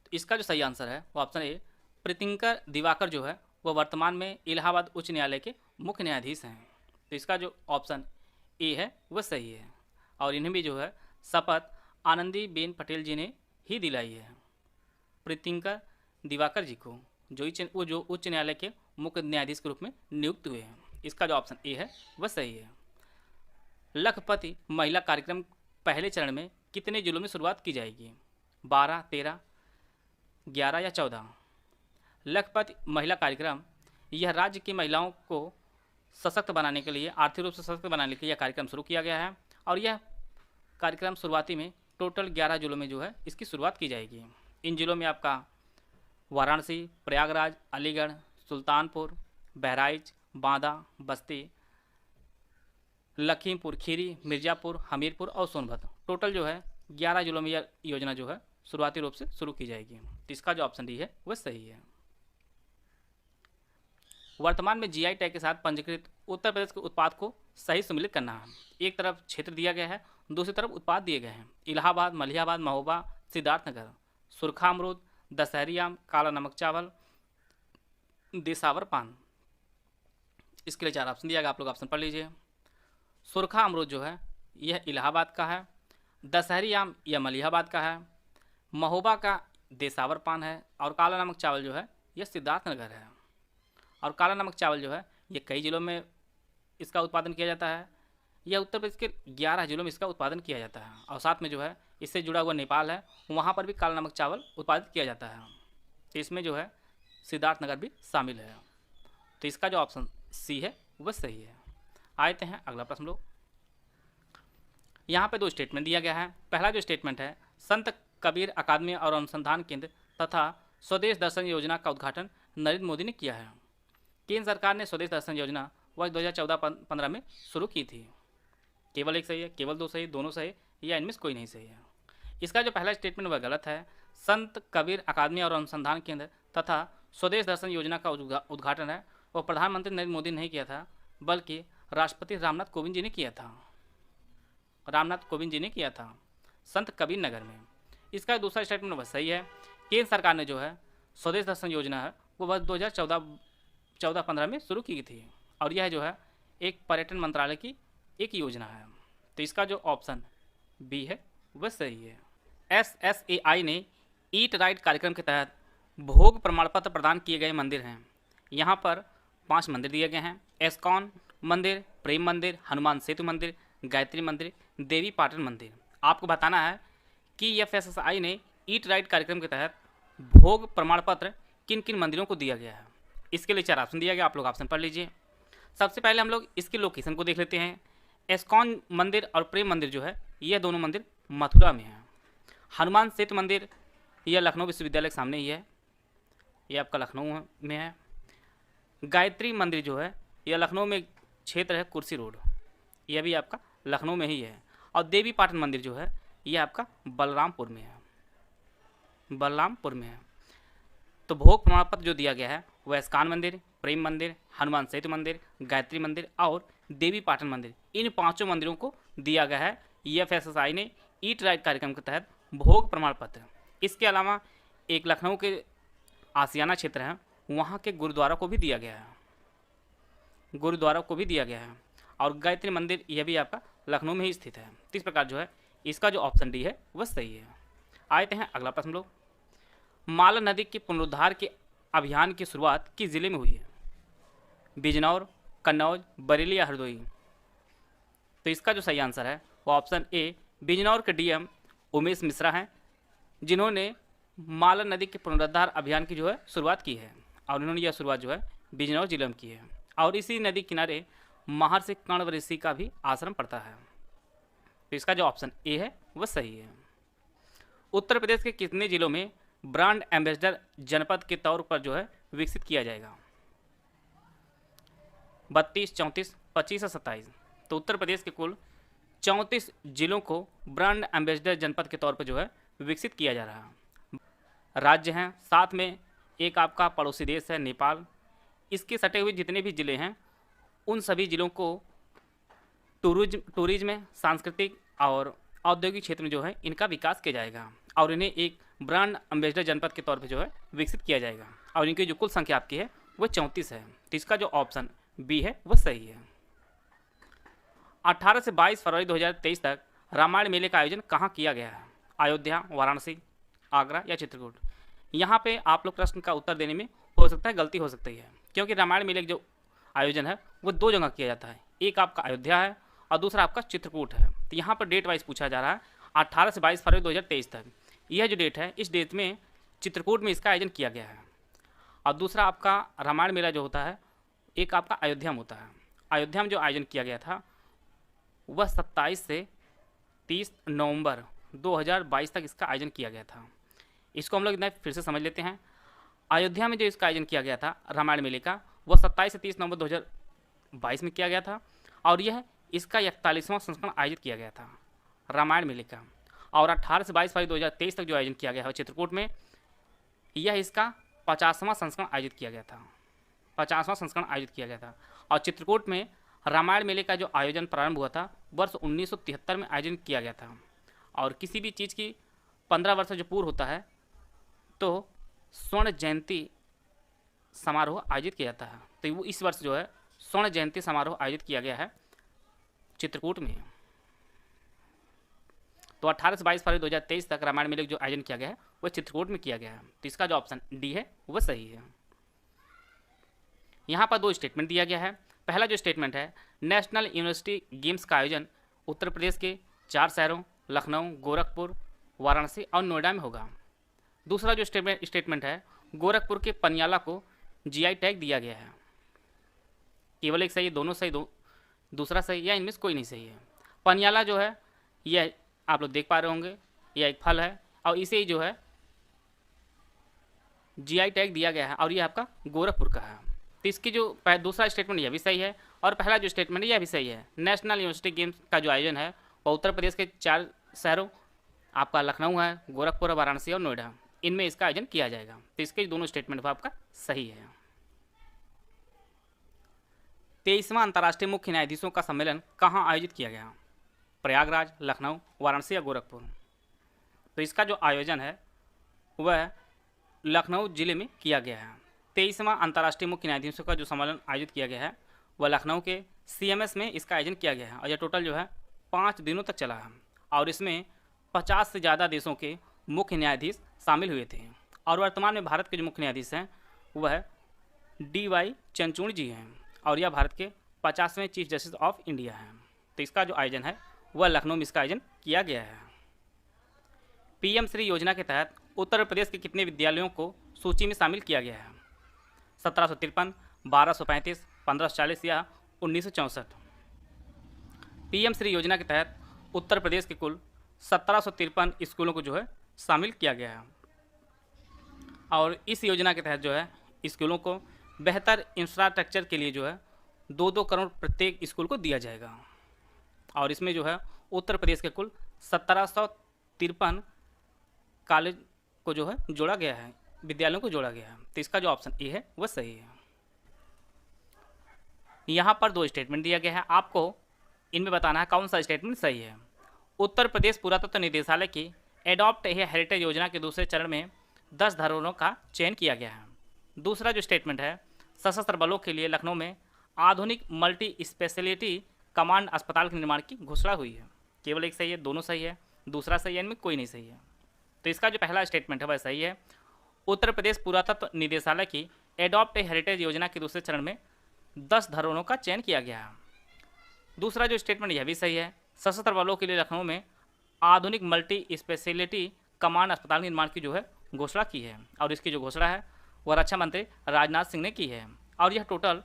[SPEAKER 2] तो इसका जो सही आंसर है वो ऑप्शन ए, प्रीतिंकर दिवाकर जो है वह वर्तमान में इलाहाबाद उच्च न्यायालय के मुख्य न्यायाधीश हैं। तो इसका जो ऑप्शन ए है वह सही है और इन्हें भी जो है शपथ आनंदीबेन पटेल जी ने ही दिलाई है, प्रीतिंकर दिवाकर जी को, जो उच्च न्यायालय के मुख्य न्यायाधीश के रूप में नियुक्त हुए हैं। इसका जो ऑप्शन ए है वह सही है। लखपति महिला कार्यक्रम पहले चरण में कितने जिलों में शुरुआत की जाएगी? 12, 13, 11 या 14? लखपति महिला कार्यक्रम यह राज्य की महिलाओं को सशक्त बनाने के लिए, आर्थिक रूप से सशक्त बनाने के लिए यह कार्यक्रम शुरू किया गया है और यह कार्यक्रम शुरुआती में टोटल 11 जिलों में जो है इसकी शुरुआत की जाएगी। इन जिलों में आपका वाराणसी, प्रयागराज, अलीगढ़, सुल्तानपुर, बहराइच, बांदा, बस्ती, लखीमपुर खीरी, मिर्ज़ापुर, हमीरपुर और सोनभद्र, टोटल जो है 11 जिलों में यह योजना जो है शुरुआती रूप से शुरू की जाएगी। तो इसका जो ऑप्शन डी है वह सही है। वर्तमान में जीआई टैग के साथ पंजीकृत उत्तर प्रदेश के उत्पाद को सही सम्मिलित करना है। एक तरफ क्षेत्र दिया गया है, दूसरी तरफ उत्पाद दिए गए हैं। इलाहाबाद, मलिहाबाद, महोबा, सिद्धार्थनगर, सुरखा अमरूद, दशहरी आम, काला नमक चावल, देसावर पान। इसके लिए 4 ऑप्शन दिया गया, आप लोग ऑप्शन पढ़ लीजिए। सुरखा अमरूद जो है यह इलाहाबाद का है, दशहरी आम यह मलिहाबाद का है, महोबा का देसावर पान है और काला नमक चावल जो है यह सिद्धार्थनगर है। और काला नमक चावल जो है ये कई जिलों में इसका उत्पादन किया जाता है। यह उत्तर प्रदेश के 11 जिलों में इसका उत्पादन किया जाता है और साथ में जो है इससे जुड़ा हुआ नेपाल है, वहाँ पर भी काला नमक चावल उत्पादित किया जाता है। तो इसमें जो है सिद्धार्थनगर भी शामिल है। तो इसका जो ऑप्शन सी है वह सही है। आते हैं अगला प्रश्न लोग। यहाँ पे 2 स्टेटमेंट दिया गया है। पहला जो स्टेटमेंट है, संत कबीर अकादमी और अनुसंधान केंद्र तथा स्वदेश दर्शन योजना का उद्घाटन नरेंद्र मोदी ने किया है। केंद्र सरकार ने स्वदेश दर्शन योजना वर्ष 2014-15 में शुरू की थी। केवल एक सही है, केवल 2 सही, दोनों सही या इनमें से कोई नहीं सही है? इसका जो पहला स्टेटमेंट वह गलत है। संत कबीर अकादमी और अनुसंधान केंद्र तथा स्वदेश दर्शन योजना का उद्घाटन है वह प्रधानमंत्री नरेंद्र मोदी ने नहीं किया था, बल्कि राष्ट्रपति रामनाथ कोविंद जी ने किया था। रामनाथ कोविंद जी ने किया था संत कबीर नगर में। इसका दूसरा स्टेटमेंट वह सही है। केंद्र सरकार ने जो है स्वदेश दर्शन योजना है वो वर्ष 2014-15 में शुरू की गई थी, और यह जो है एक पर्यटन मंत्रालय की एक योजना है। तो इसका जो ऑप्शन बी है वह सही है। SSAI ने ईट राइट कार्यक्रम के तहत भोग प्रमाण पत्र प्रदान किए गए मंदिर हैं। यहाँ पर 5 मंदिर दिए गए हैं: एस्कॉन मंदिर, प्रेम मंदिर, हनुमान सेतु मंदिर, गायत्री मंदिर, देवी पाटन मंदिर। आपको बताना है कि FSSAI ने ईट राइट कार्यक्रम के तहत भोग प्रमाण पत्र किन किन मंदिरों को दिया गया है। इसके लिए 4 ऑप्शन दिया गया, आप लोग ऑप्शन पढ़ लीजिए। सबसे पहले हम लोग इसकी लोकेशन को देख लेते हैं। एस्कॉन मंदिर और प्रेम मंदिर जो है यह दोनों मंदिर मथुरा में है। हनुमान सेतु मंदिर यह लखनऊ विश्वविद्यालय के सामने ही है, यह आपका लखनऊ में है। गायत्री मंदिर जो है यह लखनऊ में क्षेत्र है कुर्सी रोड, यह भी आपका लखनऊ में ही है। और देवी पाटन मंदिर जो है यह आपका बलरामपुर में है, बलरामपुर में है। तो भोग प्रमाण पत्र जो दिया गया है वह एस्कॉन मंदिर, प्रेम मंदिर, हनुमान सेतु मंदिर, गायत्री मंदिर और देवी पाटन मंदिर, इन 5 मंदिरों को दिया गया है FSSAI ने ईट राइट कार्यक्रम के तहत भोग प्रमाण पत्र। इसके अलावा एक लखनऊ के आसियाना क्षेत्र है, वहाँ के गुरुद्वारा को भी दिया गया है, गुरुद्वारा को भी दिया गया है। और गायत्री मंदिर यह भी आपका लखनऊ में ही स्थित है। तो इस प्रकार जो है इसका जो ऑप्शन डी है वह सही है। आते हैं अगला प्रश्न लोग। माला नदी के पुनरुद्धार के अभियान की शुरुआत किस जिले में हुई है? बिजनौर, कन्नौज, बरेली या हरदोई? तो इसका जो सही आंसर है वो ऑप्शन ए बिजनौर के DM उमेश मिश्रा हैं, जिन्होंने माला नदी के पुनरुद्धार अभियान की जो है शुरुआत की है, और उन्होंने यह शुरुआत जो है बिजनौर जिले में की है। और इसी नदी किनारे महर्षि कण्व ऋषि का भी आश्रम पड़ता है। तो इसका जो ऑप्शन ए है वह सही है। उत्तर प्रदेश के कितने जिलों में ब्रांड एम्बेसडर जनपद के तौर पर जो है विकसित किया जाएगा? 32, 34, 25 और 27? तो उत्तर प्रदेश के कुल 34 जिलों को ब्रांड एम्बेसडर जनपद के तौर पर जो है विकसित किया जा रहा है। राज्य हैं, साथ में एक आपका पड़ोसी देश है नेपाल। इसके सटे हुए जितने भी ज़िले हैं उन सभी ज़िलों को टूरिज्म, सांस्कृतिक और औद्योगिक क्षेत्र में जो है इनका विकास किया जाएगा, और इन्हें एक ब्रांड एम्बेसडर जनपद के तौर पर जो है विकसित किया जाएगा। और इनकी जो कुल संख्या आपकी है वह 34 है। तो इसका जो ऑप्शन बी है वह सही है। 18 से 22 फरवरी 2023 तक रामायण मेले का आयोजन कहाँ किया गया है? अयोध्या, वाराणसी, आगरा या चित्रकूट? यहाँ पे आप लोग प्रश्न का उत्तर देने में हो सकता है गलती हो सकती है, क्योंकि रामायण मेले का जो आयोजन है वो 2 जगह किया जाता है। एक आपका अयोध्या है और दूसरा आपका चित्रकूट है। तो यहाँ पर डेट वाइज पूछा जा रहा है 18 से 22 फरवरी 2023 तक। यह जो डेट है इस डेट में चित्रकूट में इसका आयोजन किया गया है। और दूसरा आपका रामायण मेला जो होता है एक आपका अयोध्या में होता है। अयोध्या में जो आयोजन किया गया था वह 27 से 30 नवंबर 2022 तक इसका आयोजन किया गया था। इसको हम लोग इतना फिर से समझ लेते हैं। अयोध्या में जो इसका आयोजन किया गया था रामायण मेले का वह 27 से 30 नवंबर 2022 में किया गया था, और यह इसका 41वां संस्करण आयोजित किया गया था रामायण मेले का। और 18 से 22 फरवरी 2023 तक जो आयोजन किया गया है चित्रकूट में, यह इसका 50वां संस्करण आयोजित किया गया था, 50वां संस्करण आयोजित किया गया था। और चित्रकूट में रामायण मेले का जो आयोजन प्रारंभ हुआ था वर्ष 1973 में आयोजन किया गया था। और किसी भी चीज़ की 15 वर्ष जो पूर्ण होता है तो स्वर्ण जयंती समारोह आयोजित किया जाता है। तो वो इस वर्ष जो है स्वर्ण जयंती समारोह आयोजित किया गया है चित्रकूट में। तो 18 से 22 फरवरी 2023 तक रामायण मेले जो आयोजन किया गया है वह चित्रकूट में किया गया है। तो इसका जो ऑप्शन डी है वह सही है। यहाँ पर 2 स्टेटमेंट दिया गया है। पहला जो स्टेटमेंट है, नेशनल यूनिवर्सिटी गेम्स का आयोजन उत्तर प्रदेश के 4 शहरों लखनऊ, गोरखपुर, वाराणसी और नोएडा में होगा। दूसरा जो स्टेटमेंट है, गोरखपुर के पनियाला को GI टैग दिया गया है। केवल एक सही है, दोनों सही, दूसरा सही या इनमें से कोई नहीं सही है। पनियाला जो है यह आप लोग देख पा रहे होंगे, यह एक फल है और इसे ही जो है GI टैग दिया गया है, और यह आपका गोरखपुर का है। तो इसकी जो दूसरा स्टेटमेंट यह भी सही है, और पहला जो स्टेटमेंट है यह भी सही है। नेशनल यूनिवर्सिटी गेम्स का जो आयोजन है वह उत्तर प्रदेश के 4 शहरों आपका लखनऊ है, गोरखपुर, वाराणसी और नोएडा, इनमें इसका आयोजन किया जाएगा। तो इसके दोनों स्टेटमेंट आपका सही है। 23वां अंतर्राष्ट्रीय मुख्य न्यायाधीशों का सम्मेलन कहाँ आयोजित किया गया? प्रयागराज, लखनऊ, वाराणसी या गोरखपुर? तो इसका जो आयोजन है वह लखनऊ जिले में किया गया है। 23वां अंतर्राष्ट्रीय मुख्य न्यायाधीशों का जो सम्मेलन आयोजित किया गया है वह लखनऊ के CMS में इसका आयोजन किया गया है और यह टोटल जो है 5 दिनों तक चला है और इसमें 50 से ज़्यादा देशों के मुख्य न्यायाधीश शामिल हुए थे। और वर्तमान में भारत के जो मुख्य न्यायाधीश हैं वह DY चंद्रचूड़ जी हैं और यह भारत के 50वें चीफ जस्टिस ऑफ इंडिया हैं। तो इसका जो आयोजन है वह लखनऊ में इसका आयोजन किया गया है। PM श्री योजना के तहत उत्तर प्रदेश के कितने विद्यालयों को सूची में शामिल किया गया है? 1753, 1235, 1540 या 1964? PM श्री योजना के तहत उत्तर प्रदेश के कुल 1753 स्कूलों को जो है शामिल किया गया है और इस योजना के तहत जो है स्कूलों को बेहतर इंफ्रास्ट्रक्चर के लिए जो है 2-2 करोड़ प्रत्येक स्कूल को दिया जाएगा और इसमें जो है उत्तर प्रदेश के कुल 1753 कॉलेज को जो है जोड़ा गया है, विद्यालयों को जोड़ा गया है। तो इसका जो ऑप्शन ए है वह सही है। यहाँ पर 2 स्टेटमेंट दिया गया है, आपको इनमें बताना है कौन सा स्टेटमेंट सही है। उत्तर प्रदेश पुरातत्व निदेशालय की एडॉप्ट ए हेरिटेज योजना के दूसरे चरण में 10 धरोहरों का चयन किया गया है। दूसरा जो स्टेटमेंट है, सशस्त्र बलों के लिए लखनऊ में आधुनिक मल्टी स्पेशलिटी कमांड अस्पताल के निर्माण की घोषणा हुई है। केवल एक सही है, दोनों सही है, दूसरा सही है, इनमें कोई नहीं सही है। तो इसका जो पहला स्टेटमेंट है वह सही है। उत्तर प्रदेश पुरातत्व निदेशालय की एडॉप्ट ए हेरिटेज योजना के दूसरे चरण में 10 धरोहरों का चयन किया गया है। दूसरा जो स्टेटमेंट यह भी सही है, सशस्त्र बलों के लिए लखनऊ में आधुनिक मल्टी स्पेशलिटी कमांड अस्पताल निर्माण की जो है घोषणा की है और इसकी जो घोषणा है वह रक्षा मंत्री राजनाथ सिंह ने की है और यह टोटल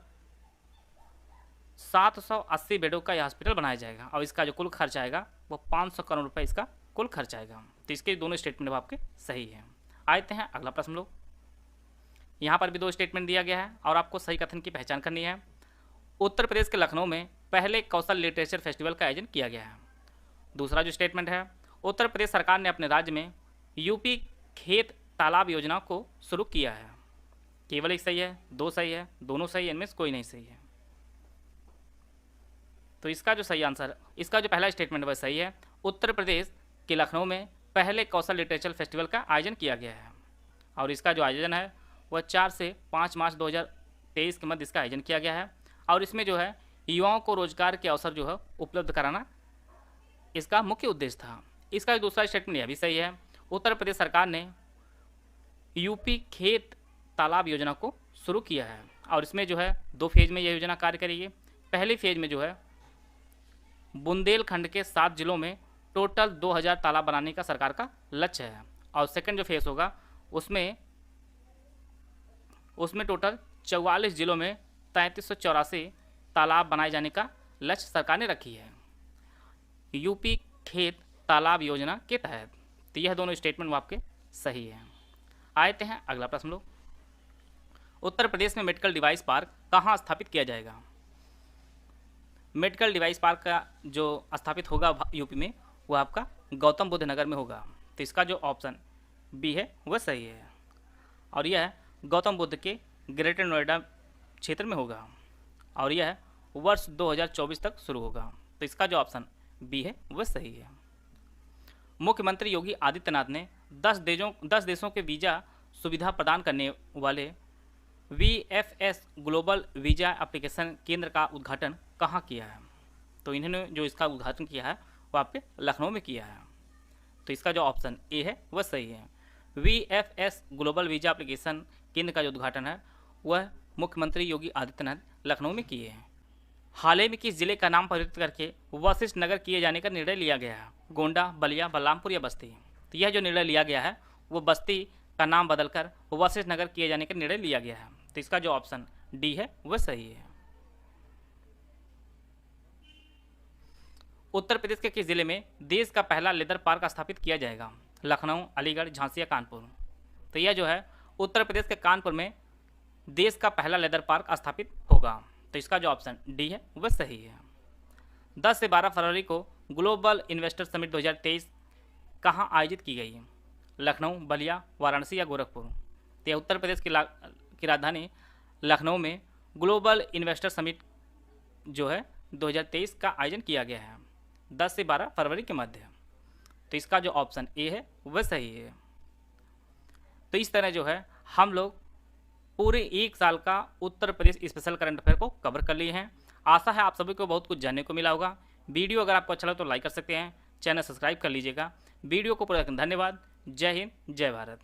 [SPEAKER 2] 780 बेडों का यह हॉस्पिटल बनाया जाएगा और इसका जो कुल खर्च आएगा वो 500 करोड़ रुपए इसका कुल खर्च आएगा। तो इसके दोनों स्टेटमेंट आपके सही हैं। आते हैं अगला प्रश्न लोग। यहाँ पर भी 2 स्टेटमेंट दिया गया है और आपको सही कथन की पहचान करनी है। उत्तर प्रदेश के लखनऊ में पहले कौशल लिटरेचर फेस्टिवल का आयोजन किया गया है। दूसरा जो स्टेटमेंट है, उत्तर प्रदेश सरकार ने अपने राज्य में यूपी खेत तालाब योजना को शुरू किया है। केवल एक सही है, 2 सही है, दोनों सही है, इनमें से कोई नहीं सही है। तो इसका जो सही आंसर, इसका जो पहला स्टेटमेंट वह सही है। उत्तर प्रदेश के लखनऊ में पहले कौशल लिटरेचर फेस्टिवल का आयोजन किया गया है और इसका जो आयोजन है वह 4 से 5 मार्च 2023 के मध्य इसका आयोजन किया गया है और इसमें जो है युवाओं को रोजगार के अवसर जो है उपलब्ध कराना इसका मुख्य उद्देश्य था। इसका दूसरा स्टेटमेंट यह भी सही है। उत्तर प्रदेश सरकार ने यूपी खेत तालाब योजना को शुरू किया है और इसमें जो है 2 फेज में यह योजना कार्य करेगी। पहले फेज में जो है बुंदेलखंड के 7 जिलों में टोटल 2000 तालाब बनाने का सरकार का लक्ष्य है और सेकंड जो फेज होगा उसमें टोटल 44 जिलों में 3384 तालाब बनाए जाने का लक्ष्य सरकार ने रखी है यूपी खेत तालाब योजना के तहत। तो यह दोनों स्टेटमेंट आपके सही है। आते हैं अगला प्रश्न लोग। उत्तर प्रदेश में मेडिकल डिवाइस पार्क कहाँ स्थापित किया जाएगा? मेडिकल डिवाइस पार्क का जो स्थापित होगा यूपी में वह आपका गौतम बुद्ध नगर में होगा। तो इसका जो ऑप्शन बी है वह सही है और यह गौतम बुद्ध के ग्रेटर नोएडा क्षेत्र में होगा और यह वर्ष 2024 तक शुरू होगा। तो इसका जो ऑप्शन बी है वह सही है। मुख्यमंत्री योगी आदित्यनाथ ने 10 देशों के वीज़ा सुविधा प्रदान करने वाले VFS ग्लोबल वीज़ा एप्लीकेशन केंद्र का उद्घाटन कहाँ किया है? तो इन्होंने जो इसका उद्घाटन किया है वो आपके लखनऊ में किया है। तो इसका जो ऑप्शन ए है वह सही है। VFS ग्लोबल वीज़ा एप्लीकेशन केंद्र का जो उद्घाटन है वह मुख्यमंत्री योगी आदित्यनाथ लखनऊ में किए हैं। हाल ही में किस जिले का नाम परिवर्तित करके वशिष्ठ नगर किए जाने का निर्णय लिया गया है? गोंडा, बलिया, बलरामपुर या बस्ती? तो यह जो निर्णय लिया गया है वो बस्ती का नाम बदलकर वशिष्ठ नगर किए जाने का निर्णय लिया गया है। तो इसका जो ऑप्शन डी है वह सही है। उत्तर प्रदेश के किस जिले में देश का पहला लेदर पार्क स्थापित किया जाएगा? लखनऊ, अलीगढ़, झांसी या कानपुर? तो यह जो है उत्तर प्रदेश के कानपुर में देश का पहला लेदर पार्क स्थापित होगा। तो इसका जो ऑप्शन डी है वह सही है। 10 से 12 फरवरी को ग्लोबल इन्वेस्टर समिट 2023 कहाँ आयोजित की गई है? लखनऊ, बलिया, वाराणसी या गोरखपुर? तो यह उत्तर प्रदेश की राजधानी लखनऊ में ग्लोबल इन्वेस्टर समिट जो है 2023 का आयोजन किया गया है 10 से 12 फरवरी के मध्य। तो इसका जो ऑप्शन ए है वह सही है। तो इस तरह जो है हम लोग पूरे 1 साल का Uttar Pradesh special current affair को कवर कर लिए हैं। आशा है आप सभी को बहुत कुछ जानने को मिला होगा। वीडियो अगर आपको अच्छा लगा तो लाइक कर सकते हैं, चैनल सब्सक्राइब कर लीजिएगा। वीडियो को पूरा धन्यवाद। जय हिंद, जय भारत।